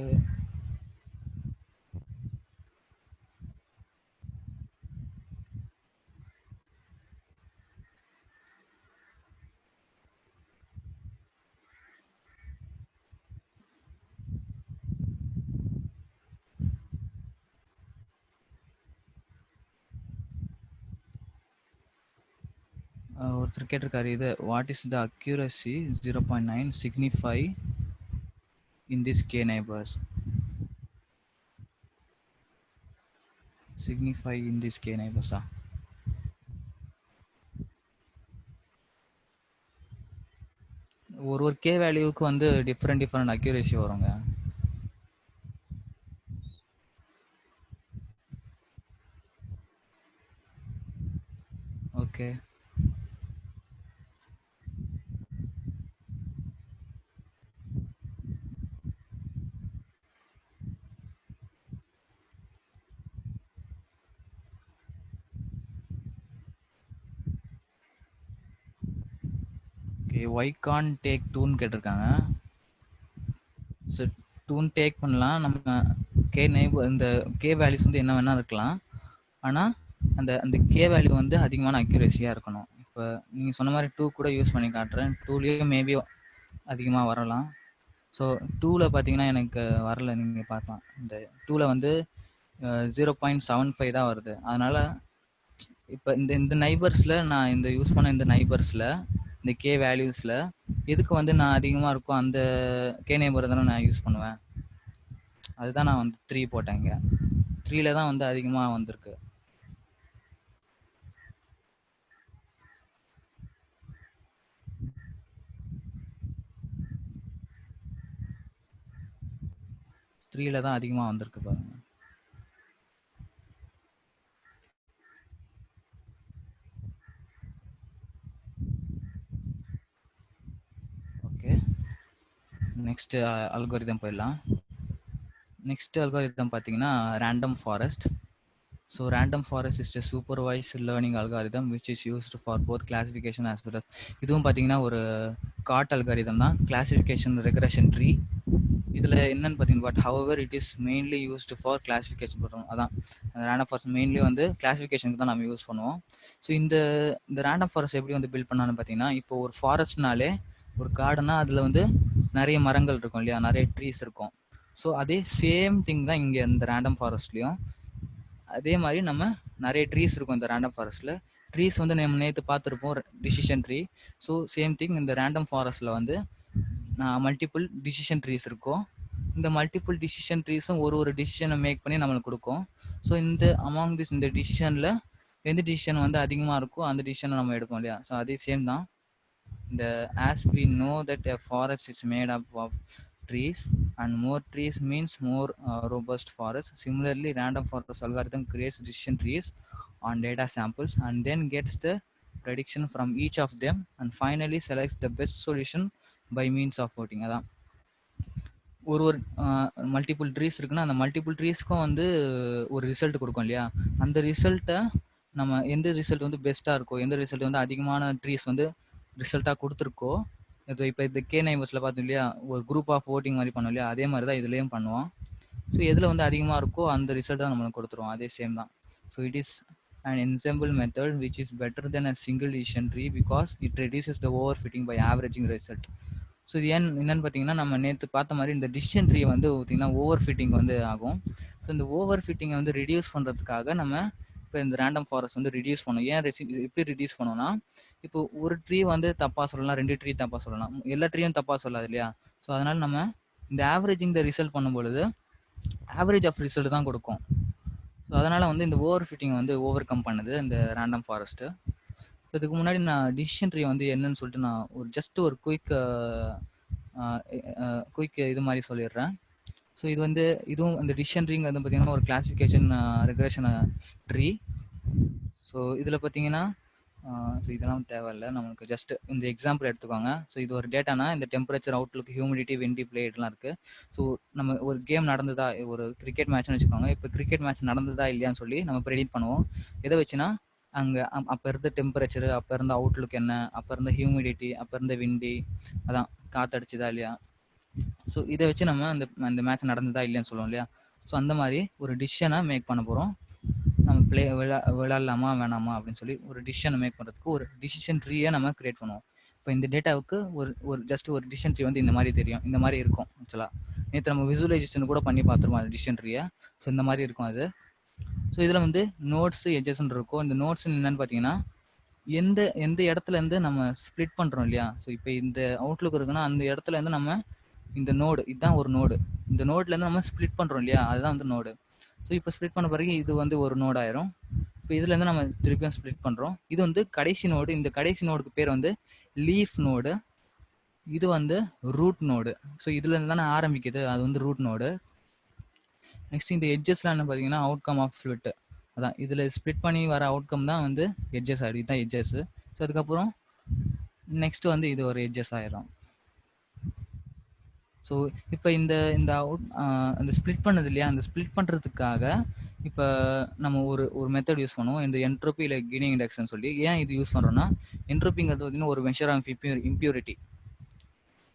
ஒருத்தர் கேட்டிருக்காரு இது what is the accuracy 0.9 signify in this K neighbours. Signify in this K நைபர்ஸா? ஒரு கே வேல்யூக்கு வந்து டிஃப்ரெண்ட் அக்யூரேசி வருங்க. Okay. Okay, why can't take 2ன்னு கேட்டிருக்காங்க. ஸோ 2ன்னு டேக் பண்ணலாம். நம்ம கே நைபர் இந்த கே வேல்யூஸ் வந்து என்ன வேணா இருக்கலாம். ஆனால் அந்த அந்த கே வேல்யூ வந்து அதிகமான அக்யூரேசியாக இருக்கணும். இப்போ நீங்கள் சொன்ன மாதிரி 2 கூட யூஸ் பண்ணி காட்டுறேன். 2லேயும் மேபி அதிகமாக வரலாம். ஸோ 2ல் பார்த்தீங்கன்னா எனக்கு வரல. நீங்கள் பார்க்கலாம் இந்த 2ல் வந்து 0.75 தான் வருது. அதனால் இப்போ இந்த இந்த நைபர்ஸில் நான் இந்த யூஸ் பண்ண இந்த நைபர்ஸில் இந்த கே வேல்யூஸில் எதுக்கு வந்து நான் அதிகமாக இருக்கும் அந்த கே நைபர் தானே நான் யூஸ் பண்ணுவேன். அதுதான் நான் வந்து 3 போட்டேங்க. 3ல தான் வந்து அதிகமாக வந்திருக்கு. த்ரீல தான் அதிகமாக வந்திருக்கு பாருங்க. ஓகே, நெக்ஸ்ட் அல்காரிதம் போயிடலாம். நெக்ஸ்ட் அல்காரிதம் பார்த்தீங்கன்னா random forest. So random forest is a supervised learning algorithm which is used for both classification as well as இதுவும் பார்த்தீங்கன்னா ஒரு காட் அல்காரிதம் தான், கிளாசிஃபிகேஷன் ரெக்ரெஷன் ட்ரீ. இதில் என்னன்னு பார்த்தீங்கன்னா but however it is mainly used for classification பண்ணுறோம். அதான் random forest mainly வந்து கிளாசிஃபிகேஷனுக்கு தான் நம்ம யூஸ் பண்ணுவோம். ஸோ இந்த ரேண்டம் ஃபாரஸ்ட் எப்படி வந்து பில்ட் பண்ணான்னு பார்த்தீங்கன்னா, இப்போ ஒரு ஃபாரஸ்ட்னாலே ஒரு காடுனா அதில் வந்து நிறைய மரங்கள் இருக்கும் இல்லையா, நிறைய ட்ரீஸ் இருக்கும். ஸோ அதே சேம் திங் தான் இங்கே இந்த ரேண்டம் ஃபாரஸ்ட்லேயும். அதே மாதிரி நம்ம நிறைய ட்ரீஸ் இருக்கும் இந்த ரேண்டம் ஃபாரஸ்ட்டில். ட்ரீஸ் வந்து நம்ம நேற்று பார்த்துருப்போம் decision tree. So same thing இந்த ரேண்டம் ஃபாரஸ்ட்டில் வந்து மல்டிபிள் டிசிஷன் ட்ரீஸ் இருக்கும். இந்த மல்டிபிள் டிசிஷன் ட்ரீஸும் ஒரு டிசிஷனை மேக் பண்ணி நம்மளுக்கு கொடுக்கும். ஸோ இந்த அமாங் திஸ் இந்த டிசிஷனில் எந்த டிசிஷன் வந்து அதிகமாக இருக்கோ அந்த டிசிஷனை நம்ம எடுப்போம் இல்லையா. ஸோ அதே சேம் தான் இந்த as we know that a forest is made up of trees and more trees means more robust forest. Similarly, random forest algorithm creates decision trees on data samples and then gets the prediction from each of them and finally selects the best solution by means of voting. அதான் ஒரு multiple trees இருக்குன்னா அந்த multiple ட்ரீஸ்க்கும் வந்து ஒரு result கொடுக்கும் இல்லையா. அந்த ரிசல்ட்டை நம்ம எந்த ரிசல்ட் வந்து பெஸ்ட்டாக இருக்கோ, எந்த ரிசல்ட் வந்து அதிகமான ட்ரீஸ் வந்து ரிசல்ட்டாக கொடுத்துருக்கோ, இது இப்போ இந்த கே நைபர்ஸில் பார்த்தோம் இல்லையா, ஒரு குரூப் ஆஃப் ஓட்டிங் மாதிரி பண்ணோம் இல்லையா, அதே மாதிரி தான் இதுலேயும் பண்ணுவோம். ஸோ எதில் வந்து அதிகமாக இருக்கோ அந்த ரிசல்ட் தான் நம்மளுக்கு கொடுத்துருவோம். அதே சேம் தான். So it is an ensemble method which is better than a single decision tree because it reduces the overfitting by averaging result. So இது என்னன்னு பார்த்தீங்கன்னா, நம்ம நேற்று பார்த்த மாதிரி இந்த டிசிஷன் ட்ரீ வந்து பார்த்தீங்கன்னா ஓவர் ஃபிட்டிங் வந்து ஆகும். ஸோ இந்த ஓவர் ஃபிட்டிங்கை வந்து ரிடியூஸ் பண்ணுறதுக்காக நம்ம இப்போ இந்த ரேண்டம் ஃபாரஸ்ட் வந்து ரிடியூஸ் பண்ணும். எப்படி ரிடியூஸ் பண்ணோம்னா, இப்போ ஒரு ட்ரீ வந்து தப்பாக சொல்லலாம், 2 ட்ரீ தப்பாக சொல்லலாம், எல்லா ட்ரீயும் தப்பாக சொல்லாது இல்லையா. ஸோ அதனால நம்ம இந்த ஆவரேஜிங் த ரிசல்ட் பண்ணும்பொழுது ஆவரேஜ் ஆஃப் ரிசல்ட் தான் கொடுக்கும். ஸோ அதனால வந்து இந்த ஓவர் ஃபிட்டிங் வந்து ஓவர் கம் பண்ணுது இந்த ரேண்டம் ஃபாரஸ்ட்டு. இதுக்கு முன்னாடி நான் டிசிஷன் ட்ரீ வந்து என்னன்னு சொல்லிட்டு நான் ஒரு ஜஸ்ட் ஒரு குயிக் இது மாதிரி சொல்லிடுறேன். ஸோ இது வந்து இதுவும் இந்த டிசிஷன் ட்ரீங்க வந்து பார்த்தீங்கன்னா ஒரு கிளாசிஃபிகேஷன் ரெக்ரெஷன் ட்ரீ. ஸோ இதில் பார்த்தீங்கன்னா ஸோ இதெல்லாம் தேவையில்லை நமக்கு, ஜஸ்ட் இந்த எக்ஸாம்பிள் எடுத்துக்கோங்க. ஸோ இது ஒரு டேட்டானா இந்த டெம்பரேச்சர், அவுட்லுக், ஹியூமிடிட்டி, விண்டி, பிளேட்லாம் இருக்குது. ஸோ நம்ம ஒரு கேம் நடந்ததா, ஒரு கிரிக்கெட் மேட்ச்னு வச்சுக்கோங்க. இப்போ கிரிக்கெட் மேட்ச் நடந்ததா இல்லையான்னு சொல்லி நம்ம ப்ரெடிக்ட் பண்ணுவோம். எதை வச்சுன்னா அங்கே அப்போ இருந்த டெம்பரேச்சரு, அப்போ இருந்த அவுட்லுக் என்ன, அப்போ இருந்த ஹியூமிடிட்டி, அப்போ இருந்த விண்டி, அதான் காற்றடிச்சதா இல்லையா. ஸோ இதை வச்சு நம்ம அந்த மேட்ச் நடந்ததா இல்லையான்னு சொல்லுவோம் இல்லையா. ஸோ அந்த மாதிரி ஒரு டிசிஷனை மேக் பண்ண போகிறோம். நம்ம விளையாடலாமா வேணாமா அப்படின்னு சொல்லி ஒரு டிசிஷனை மேக் பண்ணுறதுக்கு ஒரு டிசிஷன் ட்ரீயை நம்ம கிரியேட் பண்ணுவோம். இப்போ இந்த டேட்டாவுக்கு ஒரு ஜஸ்ட் ஒரு டிசிஷன் ட்ரீ வந்து இந்த மாதிரி தெரியும், இந்த மாதிரி இருக்கும். ஆக்சுவலாக நேற்று நம்ம விசுவலைசேஷன் கூட பண்ணி பார்த்துருவோம் அந்த டிசிஷன் ட்ரீயை. ஸோ இந்த மாதிரி இருக்கும் அது. ஸோ இதில் வந்து நோட்ஸ் எட்ஜஸ்ன்னு இருக்கும். இந்த நோட்ஸ் என்னன்னு பார்த்தீங்கன்னா எந்த எந்த இடத்துல இருந்து நம்ம ஸ்ப்ளிட் பண்ணுறோம் இல்லையா. ஸோ இப்போ இந்த அவுட்லுக் இருக்குன்னா அந்த இடத்துல இருந்து நம்ம இந்த நோடு, இதுதான் ஒரு நோடு, இந்த நோட்லேருந்து நம்ம ஸ்ப்ளிட் பண்ணுறோம் இல்லையா, அதுதான் வந்து நோடு. ஸோ இப்போ ஸ்ப்ளிட் பண்ண பிறகு இது வந்து ஒரு நோடு ஆயிரும். இப்போ இதுலேருந்து நம்ம திருப்பியும் ஸ்ப்ளிட் பண்ணுறோம். இது வந்து கடைசி நோடு. இந்த கடைசி நோடுக்கு பேர் வந்து லீஃப் நோடு. இது வந்து ரூட் நோடு. ஸோ இதுலேருந்து தானே ஆரம்பிக்குது, அது வந்து ரூட் நோடு. நெக்ஸ்ட் இந்த எட்ஜஸ்லாம் என்ன பார்த்தீங்கன்னா அவுட்கம் ஆஃப் ஸ்ப்ளிட். அதான் இதில் ஸ்ப்ளிட் பண்ணி வர அவுட்கம் தான் வந்து எட்ஜஸ் ஆகிடும். இதுதான் எட்ஜஸ். ஸோ அதுக்கப்புறம் நெக்ஸ்ட் வந்து இது ஒரு எட்ஜஸ் ஆயிடும். ஸோ இப்போ இந்த அந்த ஸ்ப்ளிட் பண்ணது இல்லையா, அந்த ஸ்ப்ளிட் பண்ணுறதுக்காக இப்போ நம்ம ஒரு மெத்தட் யூஸ் பண்ணுவோம், இந்த என்ட்ரோபி இல்லை கெய்னிங் இண்டெக்ஸ்னு சொல்லி. ஏன் இது யூஸ் பண்ணுறோம்னா என்ட்ரோபிங்கிறது பார்த்தீங்கன்னா ஒரு மெஷர் ஆஃப் இம்பியூரிட்டி.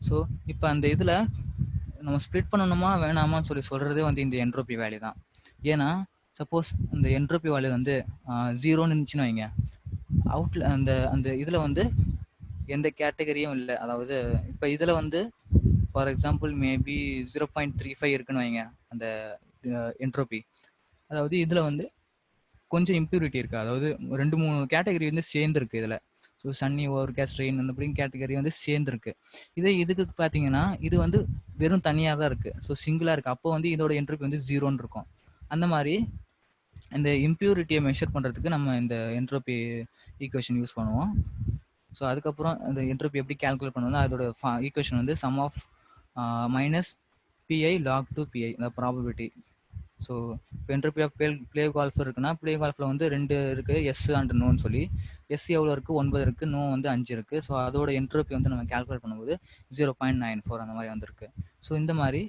ஸோ இப்போ அந்த இதில் நம்ம ஸ்ப்ளிட் பண்ணணுமா வேணாமான்னு சொல்கிறதே வந்து இந்த என்ட்ரோபி வேல்யூ தான். ஏன்னா சப்போஸ் இந்த என்ட்ரோபி வேல்யூ வந்து 0ன்னு இருந்துச்சுன்னு வைங்க, அவுட்ல அந்த இதில் வந்து எந்த கேட்டகரியும் இல்லை. அதாவது இப்போ இதில் வந்து ஃபார் எக்ஸாம்பிள் மேபி 0.35 இருக்குன்னு வைங்க அந்த என்ட்ரோபி. அதாவது இதில் வந்து கொஞ்சம் இம்ப்யூரிட்டி இருக்குது. அதாவது 2-3 கேட்டகரி வந்து சேர்ந்துருக்கு இதில். So sunny, overcast, rain அந்த மாதிரி கேட்டகரி வந்து சேர்ந்துருக்கு. இதுக்கு பார்த்தீங்கன்னா இது வந்து வெறும் தனியாக தான் இருக்குது. ஸோ சிங்கிளாக இருக்குது. அப்போ வந்து இதோட என்ட்ரோபி வந்து 0ன்னு இருக்கும். அந்த மாதிரி இந்த இம்ப்யூரிட்டியை மெஷர் பண்ணுறதுக்கு நம்ம இந்த என்ட்ரோபி ஈக்குவேஷன் யூஸ் பண்ணுவோம். ஸோ அதுக்கப்புறம் இந்த என்ட்ரோபி எப்படி கால்குலேட் பண்ணுவோம்னா அதோட ஈக்குவேஷன் வந்து sum of minus pi log to pi, இந்த ப்ராபபிலிட்டி. ஸோ இப்போ என்ட்ரோபி ஆஃப் பிளே கால்ஃப் இருக்குன்னா பிளே கால்ஃபில் வந்து 2 இருக்குது, எஸ் அண்ட் நோன்னு சொல்லி. எஸ் எவ்வளோ இருக்குது, 9 இருக்குது, நோ வந்து 5 இருக்குது. ஸோ அதோட என்ட்ரோபி வந்து நம்ம கால்குலேட் பண்ணும்போது 0.94 அந்த மாதிரி வந்திருக்கு. ஸோ இந்த மாதிரி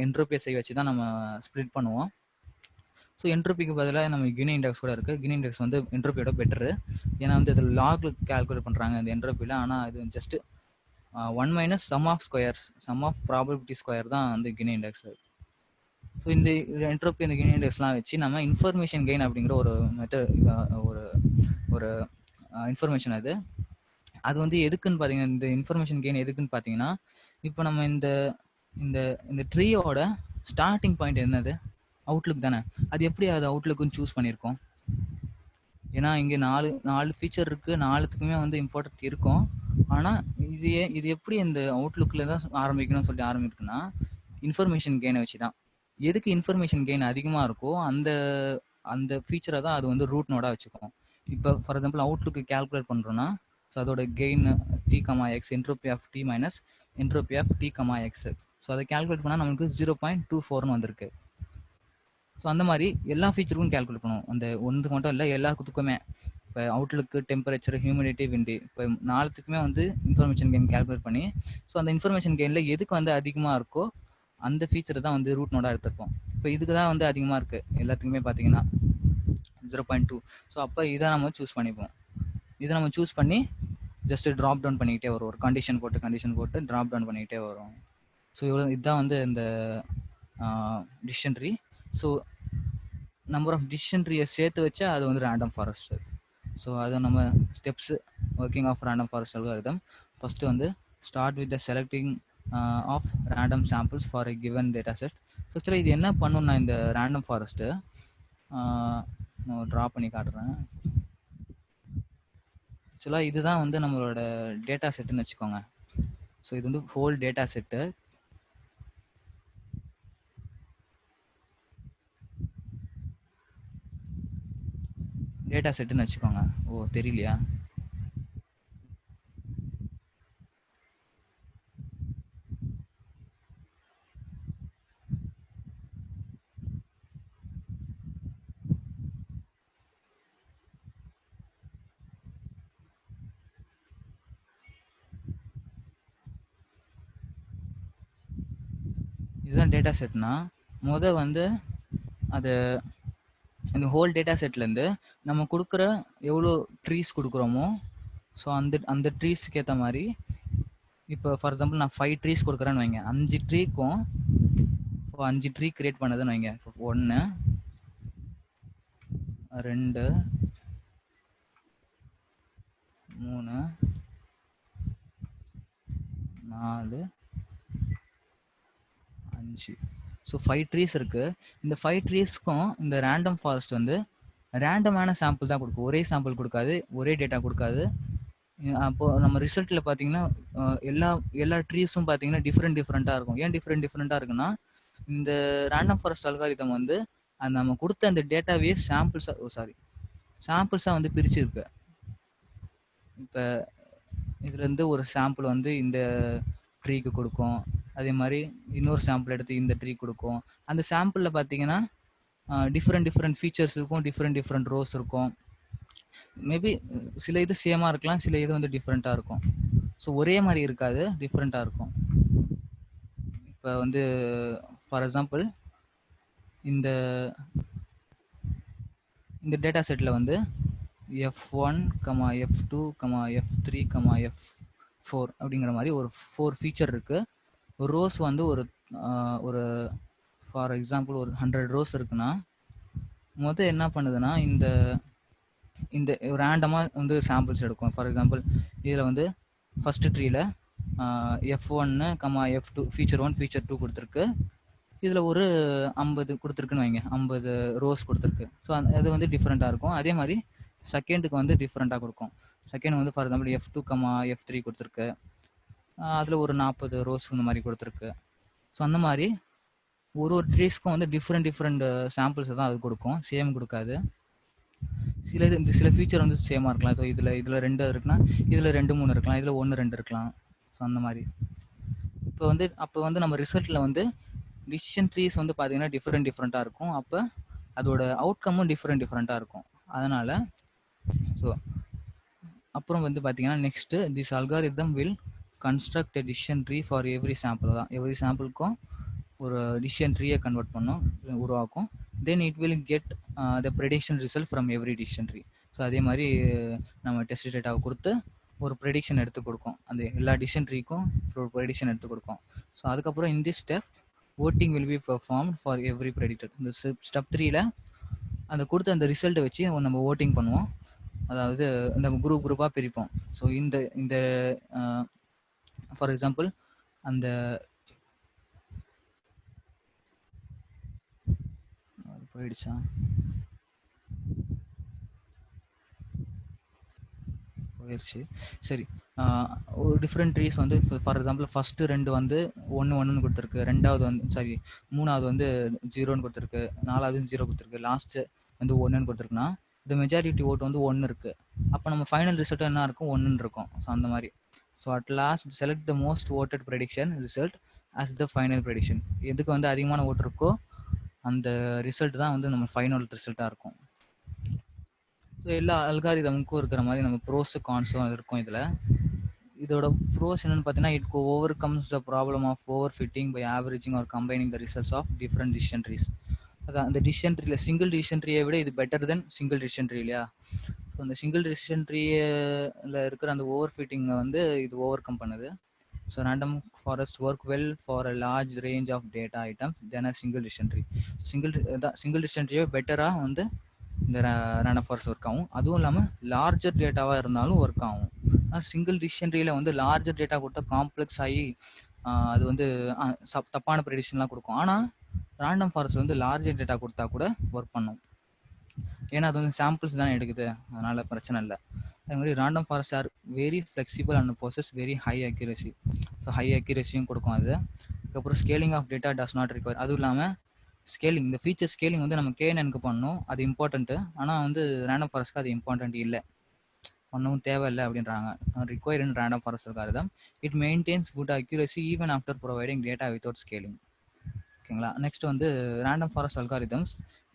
என்ட்ரோபியை வச்சு தான் நம்ம ஸ்ப்ளிட் பண்ணுவோம். ஸோ என்ட்ரோபிக்கு பதிலாக நம்ம கினி இண்டெக்ஸ் கூட இருக்குது. கினி இண்டெக்ஸ் வந்து என்ட்ரோபியோட பெட்டரு. ஏன்னா வந்து இதில் லாகில் கால்குலேட் பண்ணுறாங்க இந்த என்ட்ரோபியில். ஆனால் இது just 1 - sum of squares, sum of probability square தான் வந்து கினி இண்டெக்ஸ். ஸோ இந்த என்ட்ரோபி, இந்த கினி இண்டெக்ஸ்லாம் வச்சு நம்ம இன்ஃபர்மேஷன் கெயின் அப்படிங்கிற ஒரு மெத்தட், ஒரு இன்ஃபர்மேஷன் அது வந்து எதுக்குன்னு பார்த்தீங்கன்னா, இந்த இன்ஃபர்மேஷன் கெயின் எதுக்குன்னு பார்த்தீங்கன்னா, இப்போ நம்ம இந்த இந்த ட்ரீயோட ஸ்டார்டிங் பாயிண்ட் என்னது, அவுட்லுக் தானே. அது எப்படி அது அவுட்லுக்குன்னு சூஸ் பண்ணியிருக்கோம்? ஏன்னா இங்கே 4 ஃபீச்சர் இருக்குது, 4த்துக்குமே வந்து இம்பார்ட்டன்ட் இருக்கும். ஆனால் இது எப்படி இந்த அவுட்லுக்கில் தான் ஆரம்பிக்கணும்னு சொல்லிட்டு ஆரம்பிக்குன்னா இன்ஃபர்மேஷன் கெயினை வச்சு தான். எதுக்கு இன்ஃபர்மேஷன் கெயின் அதிகமாக இருக்கோ அந்த ஃபீச்சரை தான் அது வந்து ரூட் நோடாக வச்சுக்கும். இப்போ ஃபார் எக்ஸாம்பிள் அவுட்லுக்கு கேல்குலேட் பண்ணுறோன்னா, ஸோ அதோட gain t(x), entropy of t minus entropy of t(x). So அதை கேல்குலேட் பண்ணால் நமக்கு 0.24ன்னு வந்திருக்கு. ஸோ அந்த மாதிரி எல்லா ஃபீச்சருக்கும் கேல்குலேட் பண்ணுவோம். அந்த ஒன்றுக்கு மட்டும் இல்லை, எல்லாத்துக்குமே. இப்போ அவுட்லுக்கு, டெம்பரேச்சர், ஹியூமிடிட்டி, விண்டி, இப்போ 4த்துக்குமே வந்து இன்ஃபர்மேஷன் கெயின் கேல்குலேட் பண்ணி, ஸோ அந்த இன்ஃபர்மேஷன் கெயினில் எதுக்கு வந்து அதிகமாக இருக்கோ அந்த ஃபீச்சர் தான் வந்து ரூட் நோடாக எடுத்திருப்போம். இப்போ இதுக்கு தான் வந்து அதிகமாக இருக்குது எல்லாத்துக்குமே பார்த்தீங்கன்னா 0.2. ஸோ அப்போ இதை நம்ம சூஸ் பண்ணிப்போம். இதை நம்ம சூஸ் பண்ணி ஜஸ்ட் ட்ராப் டவுன் பண்ணிக்கிட்டே வரும். ஒரு கண்டிஷன் போட்டு ட்ராப் டவுன் பண்ணிக்கிட்டே வரும். ஸோ இதுதான் வந்து இந்த decision tree. So number of decision ட்ரீயை சேர்த்து வச்சா அது வந்து ரேண்டம் ஃபாரஸ்ட். ஸோ அது நம்ம steps working of random forest algorithm. First வந்து start with the selecting of random samples for a given data set. So ஆக்சுவலாக இது என்ன பண்ணுன்னா இந்த ரேண்டம் ஃபாரஸ்ட்டு நான் ட்ரா பண்ணி காட்டுறேன். ஆக்சுவலாக இதுதான் வந்து நம்மளோட டேட்டா செட்டுன்னு வச்சுக்கோங்க. ஸோ இது வந்து ஹோல் டேட்டா செட்டு. டேட்டா செட்டுன்னு வச்சுக்கோங்க. ஓ தெரியலையா? இதுதான் டேட்டா செட்னா வந்து அது இந்த ஹோல் டேட்டா செட்லேருந்து நம்ம கொடுக்குற எவ்வளோ ட்ரீஸ் கொடுக்குறோமோ ஸோ அந்த ட்ரீஸ்க்கு ஏற்ற மாதிரி இப்போ ஃபார் எக்ஸாம்பிள் நான் 5 ட்ரீஸ் கொடுக்குறேன்னு வைங்க, 5 ட்ரீக்கும் இப்போ 5 ட்ரீ கிரியேட் பண்ணதுன்னு வைங்க, இப்போ 1 2 3 4 5 ஸோ 5 ட்ரீஸ் இருக்கு. இந்த 5 ட்ரீஸ்க்கும் இந்த ரேண்டம் ஃபாரஸ்ட் வந்து ரேண்டமான சாம்பிள் தான் கொடுக்கும், ஒரே சாம்பிள் கொடுக்காது, ஒரே டேட்டா கொடுக்காது. அப்போ நம்ம ரிசல்ட்ல பார்த்தீங்கன்னா எல்லா ட்ரீஸும் பார்த்தீங்கன்னா டிஃப்ரெண்ட்டாக இருக்கும். ஏன் டிஃப்ரெண்ட்டாக இருக்குன்னா இந்த ரேண்டம் ஃபாரஸ்ட் அல்காரிதம் வந்து நம்ம கொடுத்த அந்த டேட்டாவே சாம்பிள்ஸாக வந்து பிரிச்சிருக்கு. இப்போ இதுலேருந்து ஒரு சாம்பிள் வந்து இந்த ட்ரீக்கு கொடுக்கும், அதே மாதிரி இன்னொரு சாம்பிள் எடுத்து இந்த ட்ரீ கொடுக்கும். அந்த சாம்பிளில் பார்த்தீங்கன்னா டிஃப்ரெண்ட் ஃபீச்சர்ஸ் இருக்கும், டிஃப்ரெண்ட் ரோஸ் இருக்கும். மேபி சில இது சேமாக இருக்கலாம், சில இது வந்து டிஃப்ரெண்ட்டாக இருக்கும். ஸோ ஒரே மாதிரி இருக்காது, டிஃப்ரெண்ட்டாக இருக்கும். இப்போ வந்து ஃபார் எக்ஸாம்பிள் இந்த டேட்டா செட்டில் வந்து F1, F2, F3, F4 அப்படிங்கிற மாதிரி ஒரு 4 ஃபீச்சர் இருக்குது. ஒரு ரோஸ் வந்து ஒரு ஃபார் எக்ஸாம்பிள் ஒரு 100 ரோஸ் இருக்குன்னா என்ன பண்ணுதுன்னா இந்த ரேண்டமாக வந்து சாம்பிள்ஸ் எடுக்கும். ஃபார் எக்ஸாம்பிள் இதில் வந்து first ட்ரீல F1, F2 feature 1 feature 2 கொடுத்துருக்கு. இதில் ஒரு 50 கொடுத்துருக்குன்னு வைங்க, 50 ரோஸ் கொடுத்துருக்கு. ஸோ அது வந்து டிஃப்ரெண்ட்டாக இருக்கும். அதே மாதிரி செகண்டுக்கு வந்து டிஃப்ரெண்ட்டாக கொடுக்கும். செகண்ட் வந்து ஃபார் எக்ஸாம்பிள் F2, F3 கொடுத்துருக்கு, அதில் ஒரு 40 ரோஸ் இந்த மாதிரி கொடுத்துருக்கு. ஸோ அந்த மாதிரி ஒரு ட்ரீஸ்க்கும் வந்து டிஃப்ரெண்ட் சாம்பிள்ஸ் தான் அது கொடுக்கும், சேம் கொடுக்காது. சில ஃபீச்சர் வந்து சேமாக இருக்கலாம். ஸோ இதில் 2 இருக்குன்னா இதில் 2 3 இருக்கலாம், இதில் 1 2 இருக்கலாம். ஸோ அந்த மாதிரி அப்போ வந்து நம்ம ரிசல்ட்டில் வந்து டிசிஷன் ட்ரீஸ் வந்து பார்த்தீங்கன்னா டிஃப்ரெண்ட்டாக இருக்கும். அப்போ அதோட அவுட்கமும் டிஃப்ரெண்ட்டாக இருக்கும். அதனால் ஸோ அப்புறம் வந்து பார்த்தீங்கன்னா next this algorithm will construct a decision tree for every sample தான். எவ்ரி சாம்பிளுக்கும் ஒரு டிசிஷன் ட்ரீயை உருவாக்கும். Then it will get the prediction result from every decision tree. So அதே மாதிரி நம்ம டெஸ்ட் டேட்டாவை கொடுத்து ஒரு ப்ரெடிக்ஷன் எடுத்து கொடுக்கும், அந்த எல்லா டிசிஷன் ட்ரீக்கும் ஒரு ப்ரெடிக்ஷன் எடுத்து கொடுக்கும். ஸோ அதுக்கப்புறம் in this step voting will be performed for every predicted. இந்த ஸ்டெப் 3ல அந்த கொடுத்த அந்த ரிசல்ட்டை வச்சு நம்ம ஓட்டிங் பண்ணுவோம். அதாவது இந்த குரூப்பாக பிரிப்போம். ஸோ இந்த ஃபார் எக்ஸாம்பிள் அந்த போயிடுச்சா போயிடுச்சு சரி. ஒரு டிஃப்ரெண்ட் ட்ரீஸ் வந்து ஃபார் எக்ஸாம்பிள் ஃபஸ்ட்டு 2 வந்து 1 1ன்னு கொடுத்துருக்கு, ரெண்டாவது வந்து மூணாவது வந்து 0ன்னு கொடுத்துருக்கு, நாலாவது 0 கொடுத்துருக்கு, லாஸ்ட்டு வந்து 1ன்னு கொடுத்துருக்குன்னா இந்த மெஜாரிட்டி ஓட் வந்து 1 இருக்குது. அப்போ நம்ம ஃபைனல் ரிசல்ட் என்ன இருக்கும், 1ன்னு இருக்கும். ஸோ அந்த மாதிரி so at last select the most voted prediction result as the final prediction. எதுக்கு வந்து அதிகமான ஓட்டு இருக்கோ அந்த ரிசல்ட் தான் வந்து நம்ம ஃபைனல் ரிசல்ட்டாக இருக்கும். ஸோ எல்லா அல்காரிதமுக்கும் இருக்கிற மாதிரி நம்ம ப்ரோஸு கான்ஸும் இருக்கும். இதோட ப்ரோஸ் என்னென்னு பார்த்தீங்கன்னா it overcomes the problem of over fitting by averaging or combining the results of different decision trees. அதான் அந்த டிசிஷன் ட்ரீல சிங்கிள் டிசிஷன் ட்ரீயை விட இது better then single decision tree இல்லையா. ஸோ அந்த சிங்கிள் டிசிஷன் ட்ரீல இருக்கிற அந்த ஓவர் ஃபிட்டிங்கை வந்து இது ஓவர் கம் பண்ணுது. So random forest work well for a large range of data items then a single decision tree. Single decision ட்ரீயை பெட்டராக வந்து இந்த ரேண்டம் ஃபாரஸ்ட் ஒர்க் ஆகும். அதுவும் இல்லாமல் லார்ஜர் டேட்டாவாக இருந்தாலும் ஒர்க் ஆகும். ஆனால் சிங்கிள் டிசிஷன் ட்ரீல வந்து லார்ஜர் டேட்டா கொடுத்தா காம்ப்ளெக்ஸ் ஆகி அது வந்து தப்பான ப்ரெடிக்ஷன்லாம் கொடுக்கும். ஆனால் ரேண்டம் ஃபாரஸ்ட் வந்து லார்ஜர் டேட்டா கொடுத்தா கூட ஒர்க் பண்ணும், ஏன்னா அது வந்து சாம்பிள்ஸ் தானே எடுக்குது, அதனால பிரச்சனை இல்லை. அதே மாதிரி random forest are very flexible and process very high accuracy. So high அக்யூரசியும் கொடுக்கும் அது. அதுக்கப்புறம் scaling of data does not require. அதுவும் இல்லாமல் ஸ்கேலிங், இந்த ஃபீச்சர் ஸ்கேலிங் வந்து நம்ம KNNக்கு பண்ணணும், அது இம்பார்ட்டன்ட்டு. ஆனால் வந்து ரேண்டம் ஃபாரஸ்ட்க்கு அது இம்பார்ட்டன்ட் இல்லை, பண்ணவும் தேவையில்லை அப்படின்றாங்க. Required in random forest algorithm. It maintains good accuracy even after providing data without scaling. ஓகேங்களா. நெக்ஸ்ட் வந்து random forest algorithms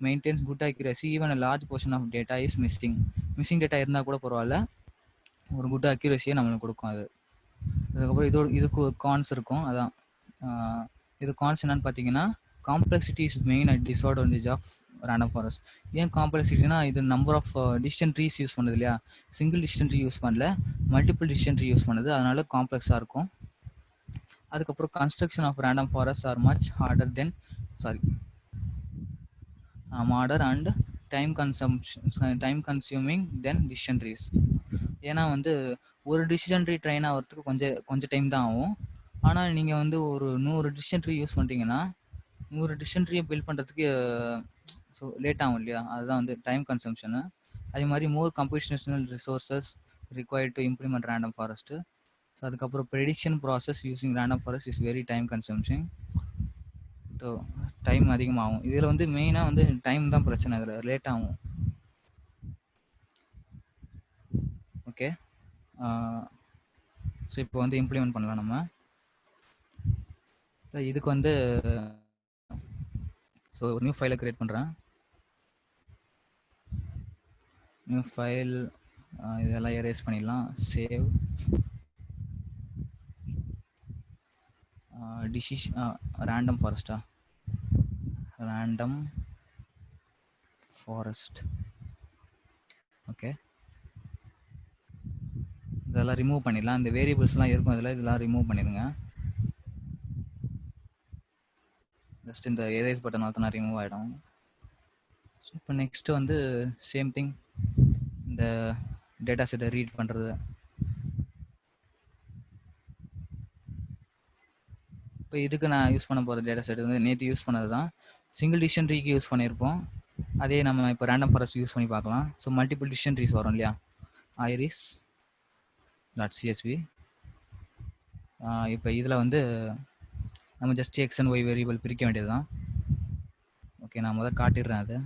maintains good accuracy even a large portion of data is missing data இருந்தால் கூட பரவாயில்ல, ஒரு good அக்யூரசியை நம்மளுக்கு கொடுக்கும் அது. அதுக்கப்புறம் இதுக்கு கான்ஸ் இருக்கும். அதான் இது கான்ஸ் என்னன்னு பார்த்தீங்கன்னா complexity is main disadvantage of random forest. ஏன் காம்ப்ளெக்சிட்டினா இது number of decision trees use பண்ணுது இல்லையா, சிங்கிள் டிசிஷன் ட்ரீ யூஸ் பண்ணல, மல்டிபிள் டிசிஷன் ட்ரீ யூஸ் பண்ணுது, அதனால காம்ப்ளெக்ஸாக இருக்கும். அதுக்கப்புறம் construction of random forest are much harder then mother and time consuming then decision trees. ஏன்னா வந்து ஒரு டிசிஷன் ட்ரீ ட்ரெயின் ஆகிறதுக்கு கொஞ்சம் டைம் தான் ஆகும். ஆனால் நீங்கள் வந்து ஒரு 100 டிசிஷன் ட்ரீ யூஸ் பண்ணிட்டீங்கன்னா 100 டிசிஷன் ட்ரீயை பில்ட் பண்ணுறதுக்கு ஸோ லேட் ஆகும் இல்லையா, அதுதான் வந்து டைம் கன்சம்ஷனு. அதே மாதிரி more computational resources required to implement random forest. So அதுக்கப்புறம் prediction process using random forest is very time consumption. So time அதிகமாகும். இதில் வந்து மெயினாக வந்து டைம் தான் பிரச்சனை, இதில் லேட் ஆகும். ஓகே, ஸோ இப்போ வந்து இம்ப்ளிமெண்ட் பண்ணலாம் நம்ம. இதுக்கு வந்து ஸோ ஒரு நியூ ஃபைலை க்ரியேட் பண்ணுறேன். நியூ ஃபைல், இதெல்லாம் எரேஸ் பண்ணிடலாம். சேவ் ரேண்டம் ஃபாரஸ்டா, ரேண்டம் ஃபாரஸ்ட். ஓகே, இதெல்லாம் ரிமூவ் பண்ணிடலாம். இந்த வேரியபிள்ஸ்லாம் இருக்கும் இதில், இதெல்லாம் ரிமூவ் பண்ணிடுங்க. ஜஸ்ட் இந்த எரேஸ் பட்டன் பார்த்தா ரிமூவ் ஆகிடும். ஸோ இப்போ நெக்ஸ்ட்டு வந்து சேம் திங், இந்த டேட்டா செட்டை ரீட் பண்ணுறது. இப்போ இதுக்கு நான் யூஸ் பண்ண போகிற டேட்டா செட் வந்து நேற்று யூஸ் பண்ணது தான். சிங்கிள் டிசிஷன் ட்ரீக்கு யூஸ் பண்ணியிருப்போம், அதே நம்ம இப்போ ரேண்டம் ஃபாரஸ்ட் யூஸ் பண்ணி பார்க்கலாம். ஸோ மல்டிபிள் டிசிஷன் ட்ரீஸ் வரும் இல்லையா, iris.csv. இப்போ இதில் வந்து நம்ம just x and y variable பிரிக்க வேண்டியது தான். ஓகே, நான் முதல்ல காட்டிடுறேன். அது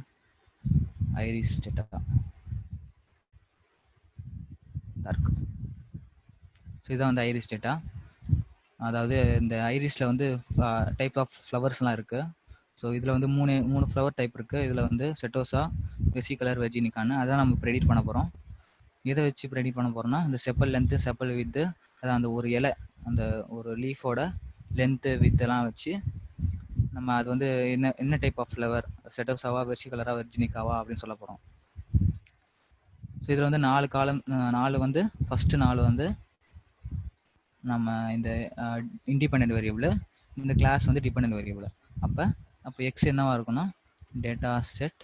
ஐரிஸ் டேட்டா இருக்கு. ஸோ இதான் வந்து ஐரிஸ் டேட்டா. அதாவது இந்த ஐரிஸில் வந்து டைப் ஆஃப் ஃப்ளவர்ஸ்லாம் இருக்குது. ஸோ இதில் வந்து மூணு ஃப்ளவர் டைப் இருக்குது. இதில் வந்து செட்டோசா, வெசிகலர், வெஜினிகான்னு அதான் நம்ம ப்ரெடிட் பண்ண போகிறோம். எதை வச்சு ப்ரெடிட் பண்ண போகிறோம்னா இந்த செப்பல் லென்த்து, செப்பல் வித்து, அதான் அந்த ஒரு இலை, அந்த ஒரு லீஃபோட லென்த்து வித்தெல்லாம் வச்சு நம்ம அது வந்து என்ன டைப் ஆஃப் ஃப்ளவர், செட்டோசாவா, வெர்சிகலரா, வெர்ஜினிகாவா அப்படின்னு சொல்ல போகிறோம். ஸோ இதில் வந்து 4 காலம், 4 வந்து ஃபஸ்ட்டு 4 வந்து நம்ம இந்த இண்டிபெண்டன்ட் வேரியபிள், இந்த கிளாஸ் வந்து டிபெண்டன்ட் வேரியபிள். அப்போ எக்ஸ் என்னவா இருக்குன்னா data set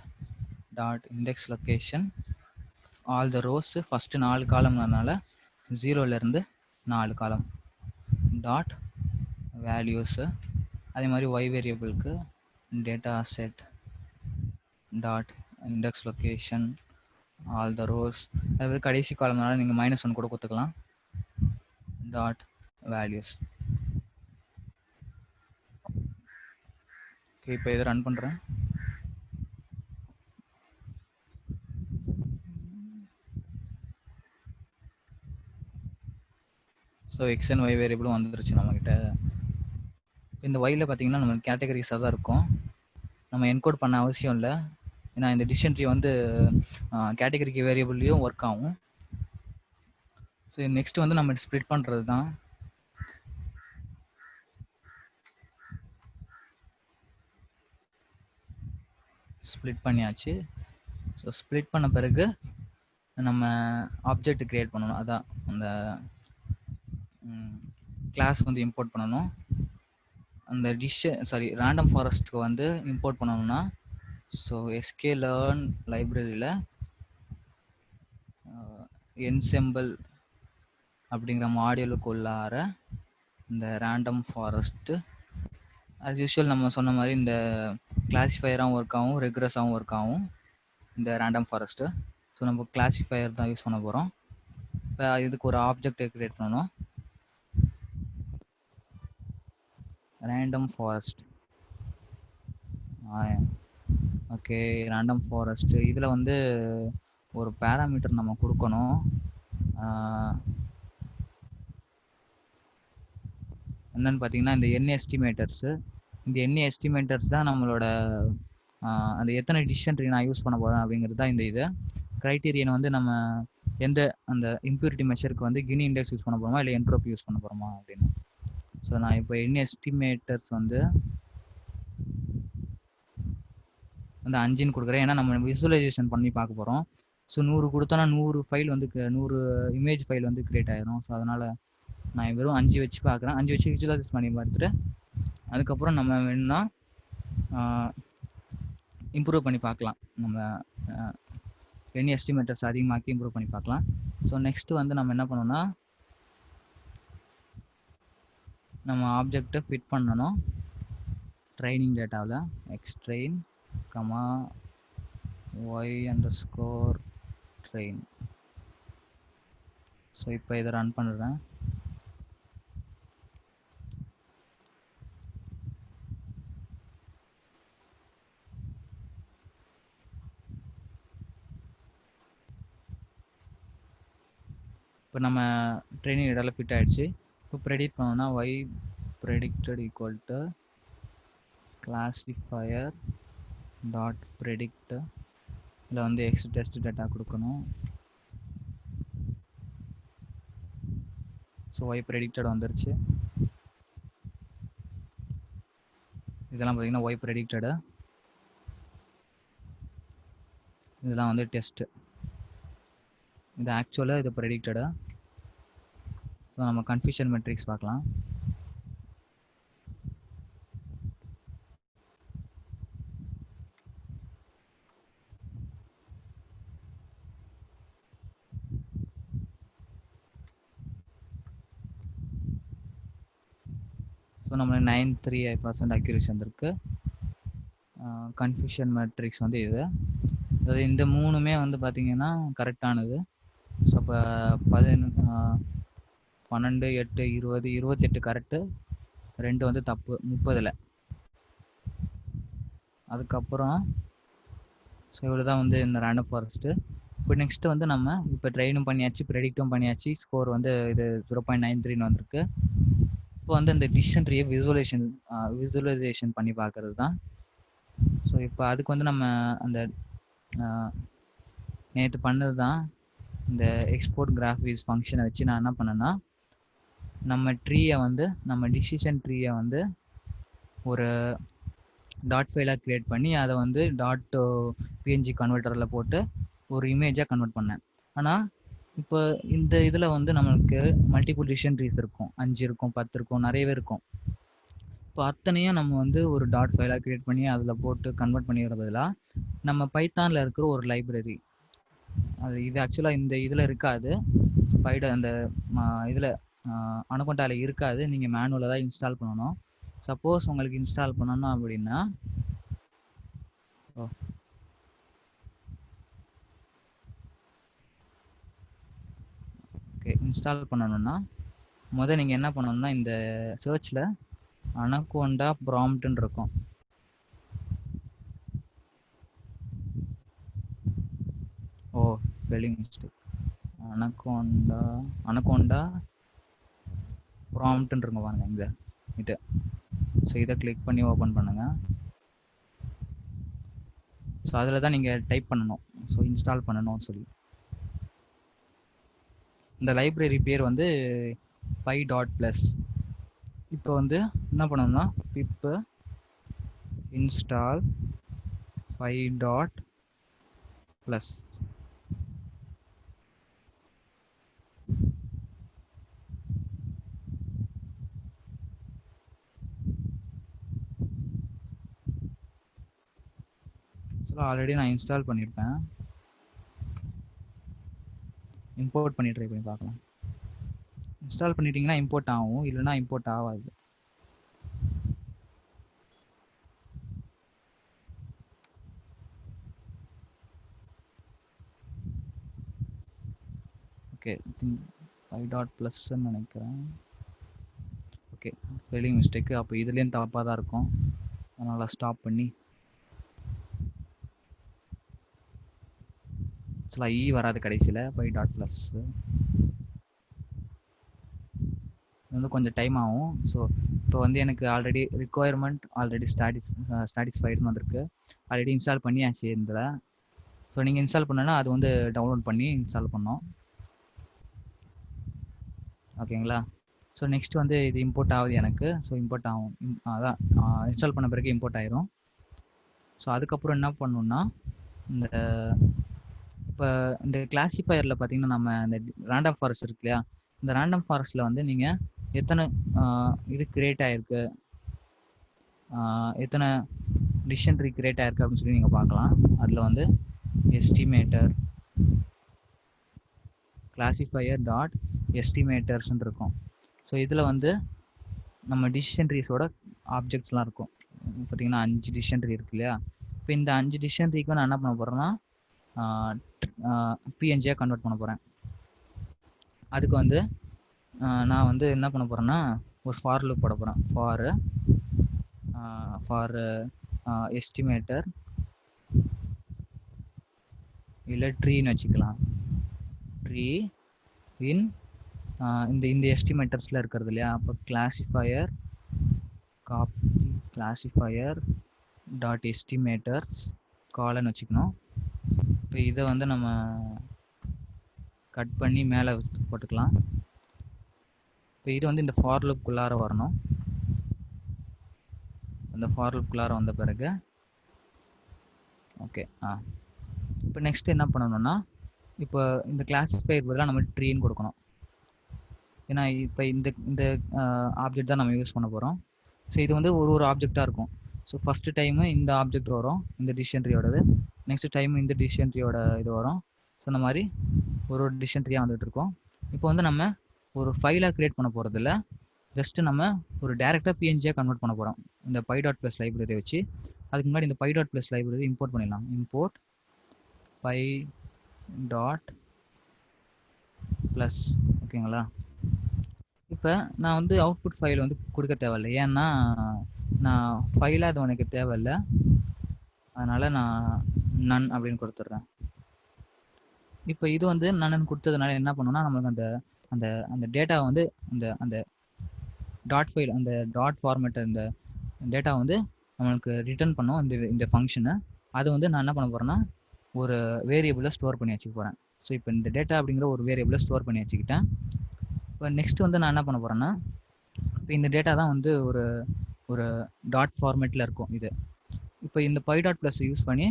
dot index location all the rows, first 4 காலம்னால 0லேருந்து 4 காலம் டாட் வேல்யூஸு. அதே மாதிரி ஒய் வேரியபிளுக்கு data set dot index location all the rows, அதாவது கடைசி காலம்னால நீங்கள் -1 கூட கொடுத்துக்கலாம், டாட் வேல்யூஸ். ஓகே, இப்போ இதை ரன் பண்ணுறேன். ஸோ எக்ஸ் அண்ட் ஒய் வேரியபிளும் வந்துருச்சு நம்மக்கிட்ட. இந்த ஒயில் பார்த்தீங்கன்னா நம்ம கேட்டகரிஸாக தான் இருக்கும், நம்ம என்கோட் பண்ண அவசியம் இல்லை. ஏன்னா இந்த டிசிஷன் ட்ரீ வந்து கேட்டகரிக்கு வேரியபிள்லேயும் ஒர்க் ஆகும். ஸோ நெக்ஸ்ட் வந்து நம்ம ஸ்ப்ளிட் பண்ணுறது தான். ஸ்ப்ளிட் பண்ணியாச்சு. ஸோ ஸ்ப்ளிட் பண்ண பிறகு நம்ம ஆப்ஜெக்ட் கிரியேட் பண்ணணும். அதான் அந்த கிளாஸ் வந்து இம்போர்ட் பண்ணணும். அந்த ரேண்டம் ஃபாரஸ்ட்டுக்கு வந்து இம்போர்ட் பண்ணணும்னா ஸோ sklearn லைப்ரரியில் ensemble அப்படிங்கிற மாடியூலுக்கு உள்ளார இந்த ரேண்டம் ஃபாரஸ்ட்டு ஆஸ் யூஷுவல் நம்ம சொன்ன மாதிரி இந்த கிளாசிஃபையராகவும் ஒர்க் ஆகும், ரெக்ரஸாகவும் ஒர்க் ஆகும் இந்த ரேண்டம் ஃபாரஸ்ட்டு. ஸோ நம்ம கிளாசிஃபையர் தான் யூஸ் பண்ண போகிறோம். இப்போ இதுக்கு ஒரு ஆப்ஜெக்ட் கிரியேட் பண்ணணும், random forest. Okay, random forest இதில் வந்து ஒரு பேராமீட்டர் நம்ம கொடுக்கணும். என்னன்னு பார்த்தீங்கன்னா இந்த என் எஸ்டிமேட்டர்ஸு, இந்த என் எஸ்டிமேட்டர்ஸ் தான் நம்மளோட அந்த எத்தனை டிசிஷன் ட்ரீ நான் யூஸ் பண்ண போகிறேன் அப்படிங்கிறது தான் இந்த இது. க்ரைட்டீரியன் வந்து நம்ம எந்த அந்த இம்ப்யூரிட்டி மெஷருக்கு வந்து கினி இண்டெக்ஸ் யூஸ் பண்ண போகிறோமா இல்லை என்ட்ரோபி யூஸ் பண்ண போகிறோமா அப்படின்னு. ஸோ நான் இப்போ என்ன எஸ்டிமேட்டர்ஸ் வந்து அந்த 5ன்னு கொடுக்குறேன். ஏன்னா நம்ம விசுவலைசேஷன் பண்ணி பார்க்க போகிறோம். ஸோ 100 கொடுத்தோன்னா 100 ஃபைல் வந்து 100 இமேஜ் ஃபைல் வந்து கிரியேட் ஆயிரும். ஸோ அதனால் நான் வெறும் 5 வச்சு பார்க்குறேன். 5 வச்சு விசுவலைஸ் பண்ணி பார்த்துட்டு அதுக்கப்புறம் நம்ம வேணும்னா இம்ப்ரூவ் பண்ணி பார்க்கலாம். நம்ம எனி எஸ்டிமேட்டர்ஸ் அதிகமாக்கி இம்ப்ரூவ் பண்ணி பார்க்கலாம். ஸோ நெக்ஸ்ட் வந்து நம்ம என்ன பண்ணோம்னா நம்ம ஆப்ஜெக்டை ஃபிட் பண்ணணும். ட்ரைனிங் டேட்டாவில் xtrain, y_train. ஸோ இப்போ இதை ரன் பண்ணுறேன். இப்போ நம்ம ட்ரைனிங் டேட்டாவில் ஃபிட் ஆகிடுச்சு. இப்போ ப்ரெடிக்ட் பண்ணோம்னா y predicted equal to classifier dot predict. இதில் வந்து x டெஸ்ட் டேட்டா கொடுக்கணும். ஸோ y predicted வந்துருச்சு. இதெல்லாம் பார்த்தீங்கன்னா y predicted, இதெல்லாம் வந்து டெஸ்ட், இது ஆக்சுவலாக இது ப்ரெடிக்டடு. ஸோ நம்ம கன்ஃபியூஷன் மெட்ரிக்ஸ் பார்க்கலாம். ஸோ நம்ம 93% அக்யூரேசி வந்திருக்கு. கன்ஃபியூஷன் மேட்ரிக்ஸ் வந்து இது, அதாவது இந்த மூணுமே வந்து பார்த்தீங்கன்னா கரெக்டானது. ஸோ இப்போ 12, 8, 20, 28 கரெக்டு, 2 வந்து தப்பு 30ல். அதுக்கப்புறம் ஸோ இவ்வளோ தான் வந்து இந்த ரேண்டம் ஃபாரஸ்ட்டு. இப்போ நெக்ஸ்ட்டு வந்து நம்ம இப்போ ட்ரெயினும் பண்ணியாச்சு, ப்ரெடிக்டும் பண்ணியாச்சு. ஸ்கோர் வந்து இது 0.93 வந்திருக்கு. இப்போ வந்து இந்த டிசிஷன் ட்ரீயை விசுவலைசேஷன் பண்ணி பார்க்கறது தான். ஸோ இப்போ அதுக்கு வந்து நம்ம அந்த நேற்று பண்ணது தான் இந்த எக்ஸ்போர்ட் கிராஃபிக்ஸ் ஃபங்க்ஷனை வச்சு நான் என்ன பண்ணேன்னா நம்ம ட்ரீயை வந்து நம்ம டிசிஷன் ட்ரீயை வந்து ஒரு டாட் ஃபைலாக க்ரியேட் பண்ணி அதை வந்து .png கன்வெர்ட்டரில் போட்டு ஒரு இமேஜாக கன்வெர்ட் பண்ணேன். ஆனால் இப்போ இந்த இதில் வந்து நம்மளுக்கு மல்டிபிள் டிசிஷன் ட்ரீஸ் இருக்கும், 5 இருக்கும், 10 இருக்கும், நிறையவே இருக்கும். இப்போ அத்தனையும் நம்ம வந்து ஒரு டாட் ஃபைலாக க்ரியேட் பண்ணி அதில் போட்டு கன்வெர்ட் பண்ணிடுறதுல நம்ம பைத்தானில் இருக்கிற ஒரு லைப்ரரி, அது இது ஆக்சுவலாக இந்த இதில் இருக்காது, அந்த இதில் அனகொண்டாவில் இருக்காது. நீங்கள் மேனுவலாக தான் இன்ஸ்டால் பண்ணணும். சப்போஸ் உங்களுக்கு இன்ஸ்டால் பண்ணணும் அப்படின்னா ஓகே, இன்ஸ்டால் பண்ணணும்னா முதல் நீங்கள் என்ன பண்ணணும்னா இந்த சர்ச்சில் அனகோண்டா ப்ராம்ப்ட்னு இருக்கும். ஓ ஸ்பெல்லிங் மிஸ்டேக். அனகோண்டா ப்ராம்ப்ட்னு இருக்கும் பாருங்க இங்கே இது. ஸோ இதை கிளிக் பண்ணி ஓப்பன் பண்ணுங்க. ஸோ அதில் தான் நீங்கள் டைப் பண்ணணும், ஸோ இன்ஸ்டால் பண்ணணும்னு சொல்லி. இந்த லைப்ரரி பேர் வந்து py.plus. இப்போ வந்து என்ன பண்ணணும்னா pip install py.plus. ஆல்ரெடி நான் இன்ஸ்டால் பண்ணியிருப்பேன். இம்போர்ட் பண்ணி ட்ரை பண்ணி பார்க்கலாம். இன்ஸ்டால் பண்ணிட்டீங்கன்னா இம்போர்ட் ஆகும், இல்லைன்னா இம்போர்ட் ஆகாது. ஓகே, py.plus நினைக்கிறேன். Okay, spelling mistake. அப்போ இதுலேயும் தப்பாக தான் இருக்கும், அதனால் ஸ்டாப் பண்ணி இ வராது கடைசியில் py.plus. இது வந்து கொஞ்சம் டைம் ஆகும். ஸோ இப்போ வந்து எனக்கு ஆல்ரெடி ரிக்குவயர்மெண்ட் ஆல்ரெடி ஸ்டாட்டிஸ்ஃபைடுன்னு வந்திருக்கு. ஆல்ரெடி இன்ஸ்டால் பண்ணியாச்சு இதில். ஸோ நீங்கள் இன்ஸ்டால் பண்ணனா அது வந்து டவுன்லோட் பண்ணி இன்ஸ்டால் பண்ணோம். ஓகேங்களா? ஸோ நெக்ஸ்ட் வந்து இது இம்போர்ட் ஆகுது எனக்கு. ஸோ இம்போர்ட் ஆகும். அதான் இன்ஸ்டால் பண்ண பிறகு இம்போர்ட் ஆயிரும். ஸோ அதுக்கப்புறம் என்ன பண்ணணும்னா, இந்த இப்போ இந்த கிளாசிஃபையரில் பார்த்தீங்கன்னா நம்ம இந்த ரேண்டம் ஃபாரஸ்ட் இருக்கு இல்லையா, இந்த ரேண்டம் ஃபாரஸ்ட்டில் வந்து நீங்கள் எத்தனை இது கிரியேட் ஆகிருக்கு, எத்தனை டிசிஷன் ட்ரீ கிரியேட் ஆயிருக்கு அப்படின்னு சொல்லி நீங்கள் பார்க்கலாம். அதில் வந்து எஸ்டிமேட்டர் கிளாசிஃபையர் டாட் எஸ்டிமேட்டர்ஸ்ன்னு இருக்கும். ஸோ இதில் வந்து நம்ம டிசிஷன் ட்ரீஸோட ஆப்ஜெக்ட்ஸ்லாம் இருக்கும். பார்த்தீங்கன்னா 5 டிசிஷன் ட்ரீ இருக்கு இல்லையா. இப்போ இந்த 5 டிசிஷன் ட்ரீக்கு நான் என்ன பண்ண போகிறேன்னா பிஎன்ஜியாக கன்வெர்ட் பண்ண போகிறேன். அதுக்கு வந்து நான் வந்து என்ன பண்ண போகிறேன்னா ஒரு ஃபார் லூப் போட போகிறேன். ஃபார் எஸ்டிமேட்டர் இல்லை ட்ரீன்னு வச்சுக்கலாம். ட்ரீ இன் இந்த எஸ்டிமேட்டர்ஸில் இருக்கிறது இல்லையா. அப்போ கிளாசிஃபையர் காப்பி கிளாசிஃபையர் டாட் எஸ்டிமேட்டர்ஸ் காலன்னு வச்சுக்கணும். இப்போ இதை வந்து நம்ம கட் பண்ணி மேலே போட்டுக்கலாம். இப்போ இது வந்து இந்த ஃபார் லூப்குள்ளார வரணும். இந்த ஃபார் லூப்குள்ளார வந்த பிறகு ஓகே. இப்போ நெக்ஸ்ட் என்ன பண்ணணும்னா, இப்போ இந்த கிளாசிஃபையர் பதிலாக நம்ம ட்ரீன்னு கொடுக்கணும். ஏன்னா இப்போ இந்த ஆப்ஜெக்ட் தான் நம்ம யூஸ் பண்ண போகிறோம். ஸோ இது வந்து ஒரு ஆப்ஜெக்டாக இருக்கும். ஸோ ஃபஸ்ட்டு டைமு இந்த ஆப்ஜெக்ட் வரும், இந்த டிசிஷன் ட்ரீயோடது. நெக்ஸ்ட் டைம் இந்த டிசிஷன் ட்ரீயோட இது வரும். ஸோ இந்த மாதிரி ஒரு டிசிஷன் ட்ரீயாக வந்துட்டு இருக்கோம். இப்போ வந்து நம்ம ஒரு ஃபைலாக க்ரியேட் பண்ண போகிறது இல்லை, ஜஸ்ட்டு நம்ம ஒரு டேரெக்டாக பிஎன்ஜியாக கன்வெர்ட் பண்ண போகிறோம் இந்த py.plus லைப்ரரி வச்சு. அதுக்கு முன்னாடி இந்த py.plus லைப்ரரி இம்போர்ட் பண்ணிடலாம். இம்போர்ட் py.plus ஓகேங்களா. இப்போ நான் வந்து அவுட்புட் ஃபைல் வந்து கொடுக்க தேவையில்லை, ஏன்னா நான் ஃபைலாக அது உனக்கு தேவையில்லை. அதனால் நான் நன் அப்படின்னு கொடுத்துட்றேன். இப்போ இது வந்து நன்னு கொடுத்ததுனால என்ன பண்ணுன்னா, நம்மளுக்கு அந்த அந்த அந்த டேட்டா வந்து அந்த டாட் ஃபைல், அந்த டாட் ஃபார்மேட், அந்த டேட்டா வந்து நம்மளுக்கு ரிட்டர்ன் பண்ணும் இந்த ஃபங்க்ஷனை. அது வந்து நான் என்ன பண்ண போகிறேன்னா ஒரு வேரியபிளை ஸ்டோர் பண்ணி வச்சுக்க போகிறேன். ஸோ இப்போ இந்த டேட்டா அப்படிங்கிற ஒரு வேரியபிளை ஸ்டோர் பண்ணி வச்சுக்கிட்டேன். இப்போ நெக்ஸ்ட் வந்து நான் என்ன பண்ண போகிறேன்னா, இப்போ இந்த டேட்டா தான் வந்து ஒரு டாட் ஃபார்மேட்டில் இருக்கும் இது. இப்போ இந்த py.plus யூஸ் பண்ணி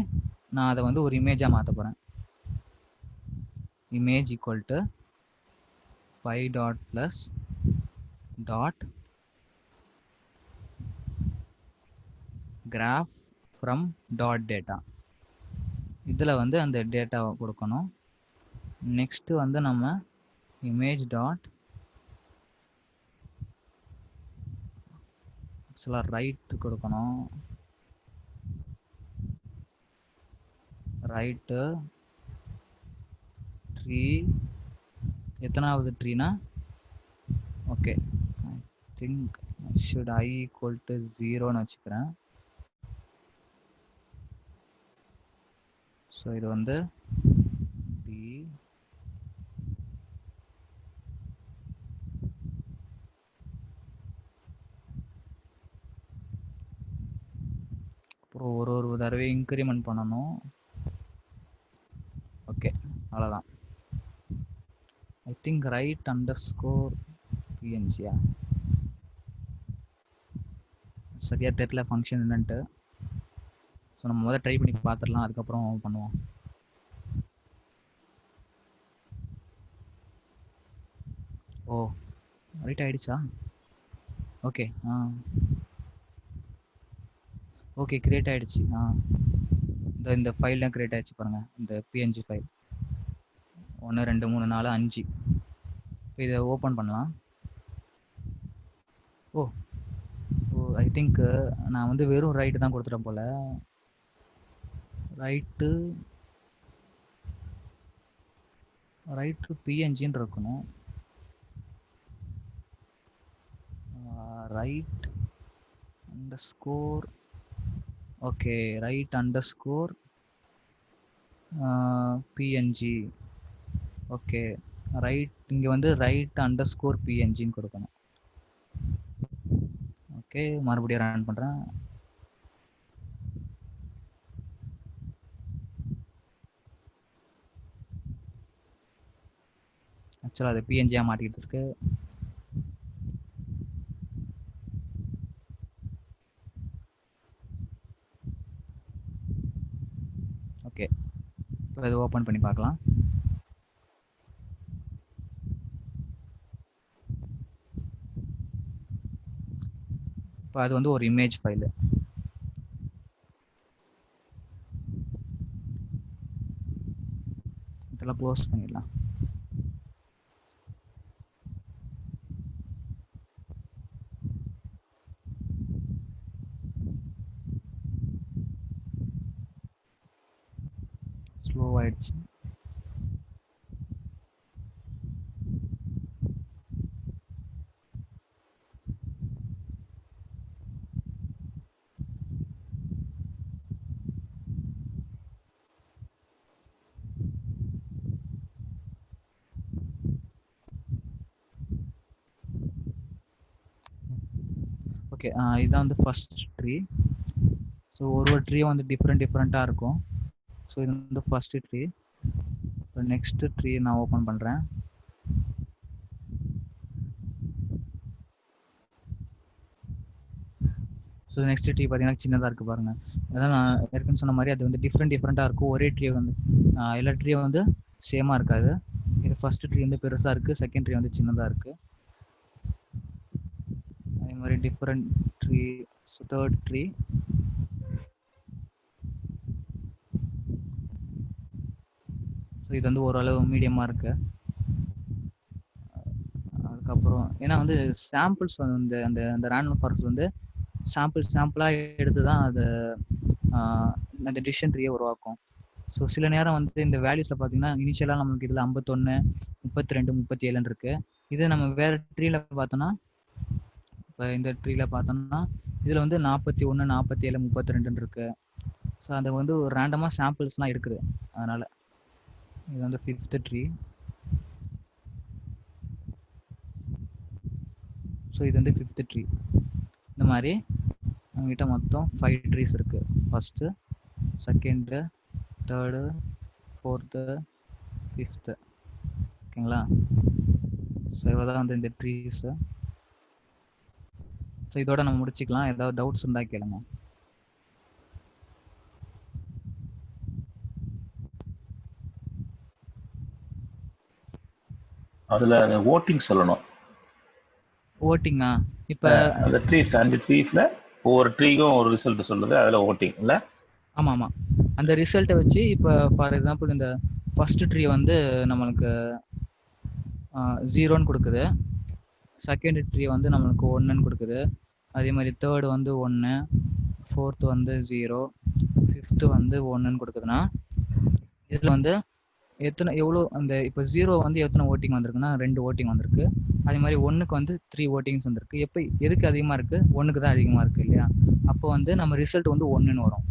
நான் அதை வந்து ஒரு இமேஜாக மாற்ற போகிறேன். image equal to py.plus dot graph from dot data. இதில் வந்து அந்த டேட்டாவை கொடுக்கணும். நெக்ஸ்ட் வந்து நம்ம image dot ஆக்சுவலாக ரைட் கொடுக்கணும். ரைட்டு ட்ரீ எத்தனாவது ட்ரீனா, okay I think should I equal to 0ன்னு வச்சுக்கிறேன். ஸோ இது வந்து பி அப்புறம் ஒரு தடவை இன்க்ரிமெண்ட் பண்ணணும். ஓகே அவ்வளோதான். ஐ திங்க் ரைட் அண்டர்ஸ்கோர் பிஎன்ஜியா, சரியாக தெரியல ஃபங்க்ஷன் என்னன்ட்டு. ஸோ நம்ம முதல்ல ட்ரை பண்ணி பார்த்துடலாம், அதுக்கப்புறம் பண்ணுவோம். ஓ ரைட் ஆகிடுச்சா? ஓகே ஓகே கிரியேட் ஆகிடுச்சு. இந்த ஃபைல்லாம் கிரியேட் ஆகிடுச்சு பாருங்கள், இந்த பிஎன்ஜி ஃபைல் 1 2 3 4 5. இப்போ இதை ஓப்பன் பண்ணலாம். ஓ ஐ திங்க் நான் வந்து வெறும் ரைட்டு தான் கொடுத்துட்டேன் போல். ரைட்டு பிஎன்ஜின்னு இருக்கணும். Right underscore okay right underscore PNG. Okay right, இங்கே வந்து ரைட் அண்டர்ஸ்கோர் பிஎன்ஜின்னு கொடுக்கணும். ஓகே மறுபடியும் ரன் பண்ணுறேன். ஆக்சுவலாக அது பிஎன்ஜியாக மாட்டிக்கிட்டு இருக்கு. ஓகே, இப்போ இதை ஓப்பன் பண்ணி பார்க்கலாம். இப்போ அது வந்து ஒரு இமேஜ் ஃபைலு. இதெல்லாம் க்ளோஸ் பண்ணிடலாம். ஸ்லோ ஆயிடுச்சு. ஓகே, இதுதான் வந்து ஃபர்ஸ்ட் ட்ரீ. ஸோ ஒரு ட்ரீயும் வந்து டிஃப்ரெண்ட்டாக இருக்கும். ஸோ இது வந்து ஃபர்ஸ்ட் ட்ரீ. இப்போ நெக்ஸ்ட் ட்ரீ நான் ஓப்பன் பண்ணுறேன். ஸோ நெக்ஸ்ட் ட்ரீ பார்த்தீங்கன்னா சின்னதாக இருக்குது பாருங்க. அதான் நான் ஏற்கனவே சொன்ன மாதிரி அது வந்து டிஃப்ரெண்ட்டாக இருக்கும். ஒரே ட்ரீ வந்து எல்லா ட்ரீயும் வந்து சேமாக இருக்காது. இது ஃபர்ஸ்ட் ட்ரீ வந்து பெருசாக இருக்குது, செகண்ட் ட்ரீ வந்து சின்னதாக இருக்குது. அதே மாதிரி different tree. So third tree. So இது வந்து ஓரளவு மீடியமாக இருக்கு. அதுக்கப்புறம் ஏன்னா வந்து சாம்பிள்ஸ் வந்து அந்த அந்த ரேண்டம் ஃபாரஸ்ட் வந்து சாம்பிளாக எடுத்து தான் அது அந்த டிசிஷன் ட்ரீயை உருவாக்கும். ஸோ சில நேரம் வந்து இந்த வேல்யூஸில் பார்த்தீங்கன்னா இனிஷியலாக நமக்கு இதில் 51, 32, 37 இருக்கு. இதே நம்ம வேற ட்ரீல பார்த்தோம்னா, இப்போ இந்த ட்ரீல பார்த்தோம்னா இதில் வந்து 41, 47, 32 இருக்கு. ஸோ அது வந்து ஒரு ரேண்டமாக சாம்பிள்ஸ்லாம் எடுக்குது. அதனால இது வந்து ஃபிஃப்த் ட்ரீ. ஸோ இது வந்து ஃபிஃப்த் ட்ரீ. இந்த மாதிரி நம்மகிட்ட மொத்தம் 5 ட்ரீஸ் இருக்கு. First, second, third, fourth, fifth. ஓகேங்களா? ஸோ இவ்வளோதான் வந்து இந்த ட்ரீஸு. ஸோ இதோட நம்ம முடிச்சுக்கலாம். ஏதாவது டவுட்ஸ் இருந்தால் கேளுங்க. அதுல ஓட்டிங் சொல்லணும். ஓட்டிங்கா? இப்போ அந்த ட்ரீஸ், அந்த ட்ரீஸ்ல ஒவ்வொரு ட்ரீக்கும் ஒரு ரிசல்ட் சொல்லுது, அதுல ஓட்டிங் இல்ல? ஆமாம். அந்த ரிசல்ட்டை வச்சு இப்போ ஃபார் எக்ஸாம்பிள் இந்த ஃபர்ஸ்ட் ட்ரீ வந்து நம்மளுக்கு 0ன்னு கொடுக்குது. செகண்ட் ட்ரீ வந்து நம்மளுக்கு 1ன்னு கொடுக்குது. அதே மாதிரி தேர்டு வந்து 1, ஃபோர்த்து வந்து 0, ஃபிஃப்த்து வந்து 1ன்னு கொடுக்குதுன்னா இதில் வந்து எவ்வளோ அந்த இப்போ 0 வந்து எத்தனை ஓட்டிங் வந்திருக்குன்னா 2 ஓட்டிங் வந்திருக்கு. அதே மாதிரி 1க்கு வந்து 3 ஓட்டிங்ஸ் வந்திருக்கு. எதுக்கு அதிகமாக இருக்குது? 1க்கு தான் அதிகமாக இருக்குது இல்லையா? அப்போ வந்து நம்ம ரிசல்ட் வந்து 1ன்னு வரும்.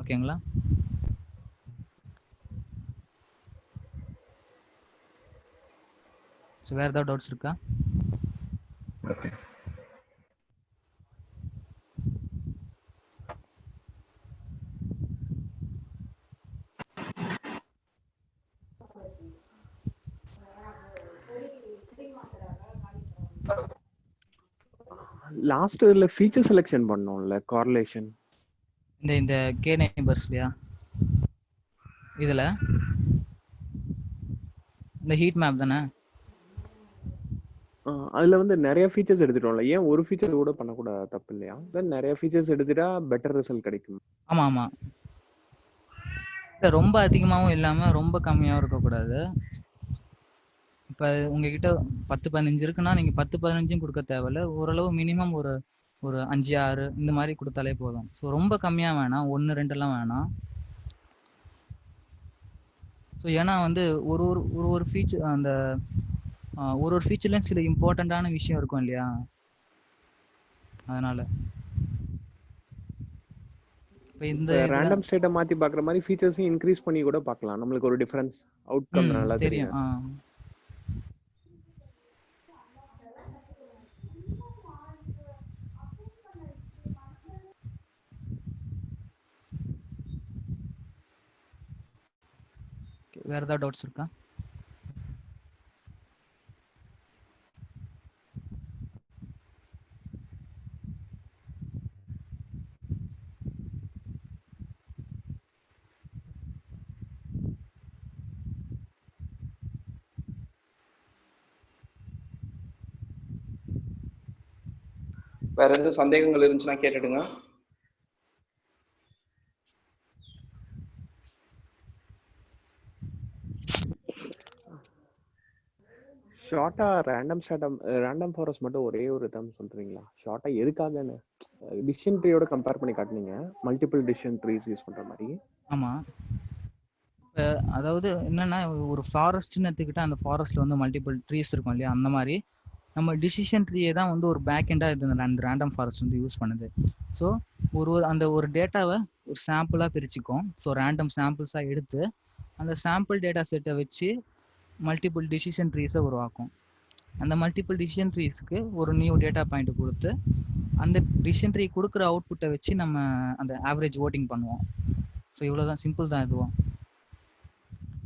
ஓகேங்களா? ஸோ வேறு ஏதாவது டவுட்ஸ் இருக்கா? ஓகே. லாஸ்ட் இதுல ஃபீச்சர் செலக்ஷன் பண்ணோம்ல, கார்லேஷன். இந்த கே நெய்பர்ஸ்லையா? இதுல இந்த ஹீட் மேப் தானே? அதுல வந்து நிறைய ஃபீச்சர்ஸ் எடுத்துட்டோம்ல, ஏன் ஒரு ஃபீச்சர் கூட பண்ணக்கூடாது? தப்பு இல்லையா? தென் நிறைய ஃபீச்சர்ஸ் எடுத்துட்டா பெட்டர் ரிசல்ட் கிடைக்கும். ஆமா. ரொம்ப அதிகமாகவும் இல்லாம ரொம்ப கம்மியாகவும் இருக்கக்கூடாது. இப்போ உங்ககிட்ட 10, 15 இருக்குன்னா நீங்க 10, 15 கொடுக்க தேவையில்ல. ஓரளவு மினிமம் ஒரு 5, 6 இந்த மாதிரி கொடுத்தாலே போதும். ஸோ ரொம்ப கம்மியா வேணாம், 1, 2 வேணாம். ஸோ ஏன்னா வந்து ஒரு ஃபீச்சர் அந்த ஒரு ஃபீச்சர்லயும் சில இம்பார்ட்டண்டான விஷயம் இருக்கும் இல்லையா? அதனால இப்போ இந்த ரேண்டம் ஸ்டேட்டை மாத்தி பார்க்குற மாதிரி ஃபீச்சர்ஸையும் இன்க்ரீஸ் பண்ணி கூட பார்க்கலாம். நம்மளுக்கு ஒரு டிஃபரன்ஸ் அவுட்கம் நல்லா தெரியும். வேற ஏதாவது டவுட்ஸ் இருக்கா? வேற எதுவும் சந்தேகங்கள் இருந்துச்சுன்னா கேட்டுடுங்க. ஷார்ட்டா ரேண்டம் ஃபாரஸ்ட் மட்டும் ஒரே ஒரு டேர்ம் சொல்றீங்களா? ஷார்ட்டா எதுக்காகன்னு டிசிஷன் ட்ரீயோட கம்பேர் பண்ணி காட்டுனீங்க, மல்டிபிள் டிசிஷன் ட்ரீஸ் யூஸ் பண்ற மாதிரி. ஆமா. அதாவது என்னன்னா ஒரு ஃபாரஸ்ட்னு எடுத்துக்கிட்டா அந்த ஃபாரஸ்ட்ல வந்து மல்டிபிள் ட்ரீஸ் இருக்கும் இல்லையா, அந்த மாதிரி நம்ம டிசிஷன் ட்ரீயை தான் வந்து ஒரு பேக் எண்டா இது அந்த ரேண்டம் ஃபாரஸ்ட் வந்து யூஸ் பண்ணுது. ஸோ அந்த ஒரு டேட்டாவை ஒரு சாம்பிளா பிரிச்சுக்கும். ஸோ ரேண்டம் சாம்பிள்ஸா எடுத்து அந்த சாம்பிள் டேட்டா செட்டை வச்சு மல்டிபிள் டிசிஷன் ட்ரீஸை உருவாக்கும். அந்த மல்டிபிள் டிசிஷன் ட்ரீஸ்க்கு ஒரு நியூ டேட்டா பாயிண்ட் கொடுத்து அந்த டிசிஷன் ட்ரீ கொடுக்குற அவுட்புட்டை வச்சு நம்ம அந்த ஆவரேஜ் ஓட்டிங் பண்ணுவோம். ஸோ இவ்வளோதான், சிம்பிள் தான் இதுவும்.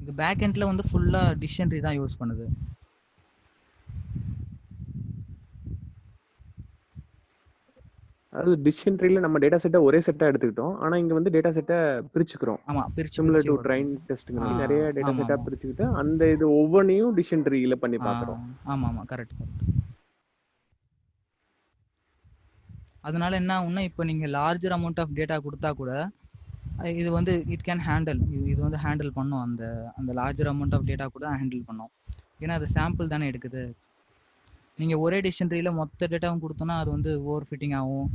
இது பேக் எண்ட்ல வந்து ஃபுல்லா டிசிஷன் ட்ரீ தான் யூஸ் பண்ணுது. அதாவது டிசிஷன் ட்ரீல நம்ம டேட்டா செட்டை ஒரே செட்டா எடுத்துக்கிட்டோம், ஆனா இங்க வந்து டேட்டா செட்டை பிரிச்சுக்கிறோம். ஆமா, பிரிச்சு சிமிலர் டு ட்ரைன் டெஸ்ட்ங்க நிறைய டேட்டா செட்டா பிரிச்சுக்கிட்டு அந்த இது ஒவ்வொன்றையும் டிசிஷன் ட்ரீல பண்ணி பார்க்குறோம். ஆமா கரெக்ட். அதனால என்ன ஆகும்னா, இப்போ நீங்க லார்ஜர் அமௌண்ட் ஆஃப் டேட்டா கொடுத்தா கூட இது வந்து இட் கேன் ஹேண்டில், இது வந்து ஹேண்டில் பண்ணும். அந்த லார்ஜர் அமௌண்ட் ஆஃப் டேட்டா கூட ஹேண்டில் பண்ணும். ஏன்னா அது சாம்பிள் தானே எடுக்குது. நீங்க ஒரே டிசிஷன் ட்ரீல மொத்த டேட்டாவும் கொடுத்தோன்னா அது வந்து ஓவர் ஃபிட்டிங் ஆகும்,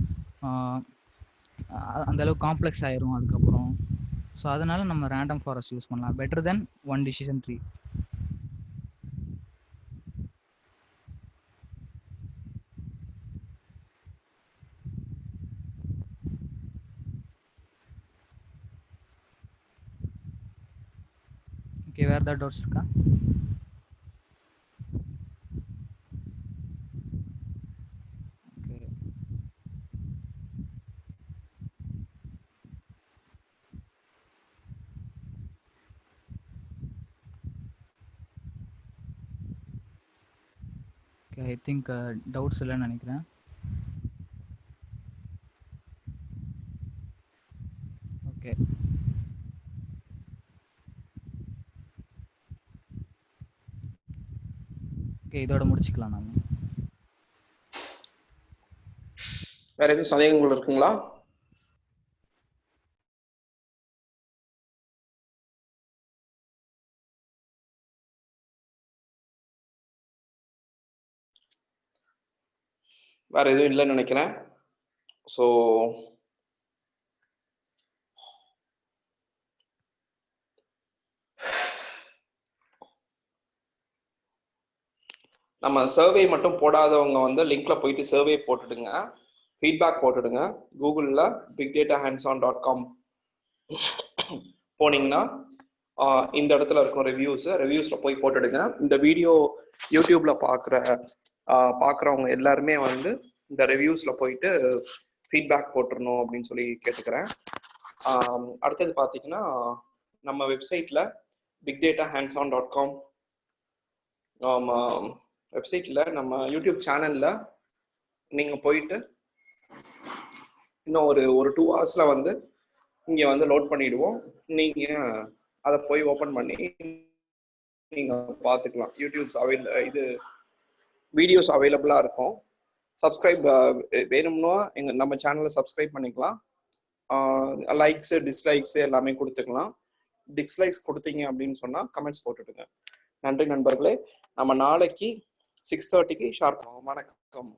அந்த அளவுக்கு காம்ப்ளெக்ஸ் ஆயிரும் அதுக்கப்புறம். ஸோ அதனால நம்ம ரேண்டம் ஃபாரஸ்ட் யூஸ் பண்ணலாம், பெட்டர் தென் ஒன் டிசிஷன் ட்ரீ. ஓகே, வேற ஏதாவது டவுட்ஸ் இருக்கா? ஐ திங்க் டவுட்ஸ் இல்லைன்னு நினைக்கிறேன். ஓகே, இதோட முடிச்சுக்கலாம் நாம. வேற எதுவும் சந்தேகங்கள் இருக்குங்களா? வேற எதுவும் இல்லைன்னு நினைக்கிறேன். ஸோ நம்ம சர்வே மட்டும் போடாதவங்க வந்து லிங்க்ல போயிட்டு சர்வே போட்டுடுங்க, ஃபீட்பேக் போட்டுடுங்க. கூகுளில் bigdatahands-on.com போனீங்கன்னா இந்த இடத்துல இருக்கும் ரிவ்யூஸ்ல போய் போட்டுடுங்க. இந்த வீடியோ யூடியூப்ல பார்க்குறவங்க எல்லாருமே வந்து இந்த ரிவ்யூஸ்ல போயிட்டு ஃபீட்பேக் போட்டுருணும் அப்படின்னு சொல்லி கேட்டுக்கிறேன். அடுத்தது பார்த்தீங்கன்னா நம்ம வெப்சைட்ல bigdatahands-on.com வெப்சைட்ல நம்ம யூடியூப் சேனல்ல நீங்க போயிட்டு இன்னும் ஒரு 2 hours வந்து இங்க வந்து லோட் பண்ணிடுவோம். நீங்க அதை போய் ஓபன் பண்ணி நீங்க பார்த்துக்கலாம். யூடியூப்ஸ் வீடியோஸ் அவைலபிளா இருக்கும். சப்ஸ்கிரைப் வேணும்னா நம்ம சேனலை சப்ஸ்கிரைப் பண்ணிக்கலாம். லைக்ஸ் டிஸ்லைக்ஸ் எல்லாமே கொடுத்துக்கலாம். டிஸ்லைக்ஸ் கொடுத்தீங்க அப்படின்னு சொன்னா கமெண்ட்ஸ் போட்டுடுங்க. நன்றி நண்பர்களே. நம்ம நாளைக்கு 6:30க்கு ஷார்ப். வணக்கம்.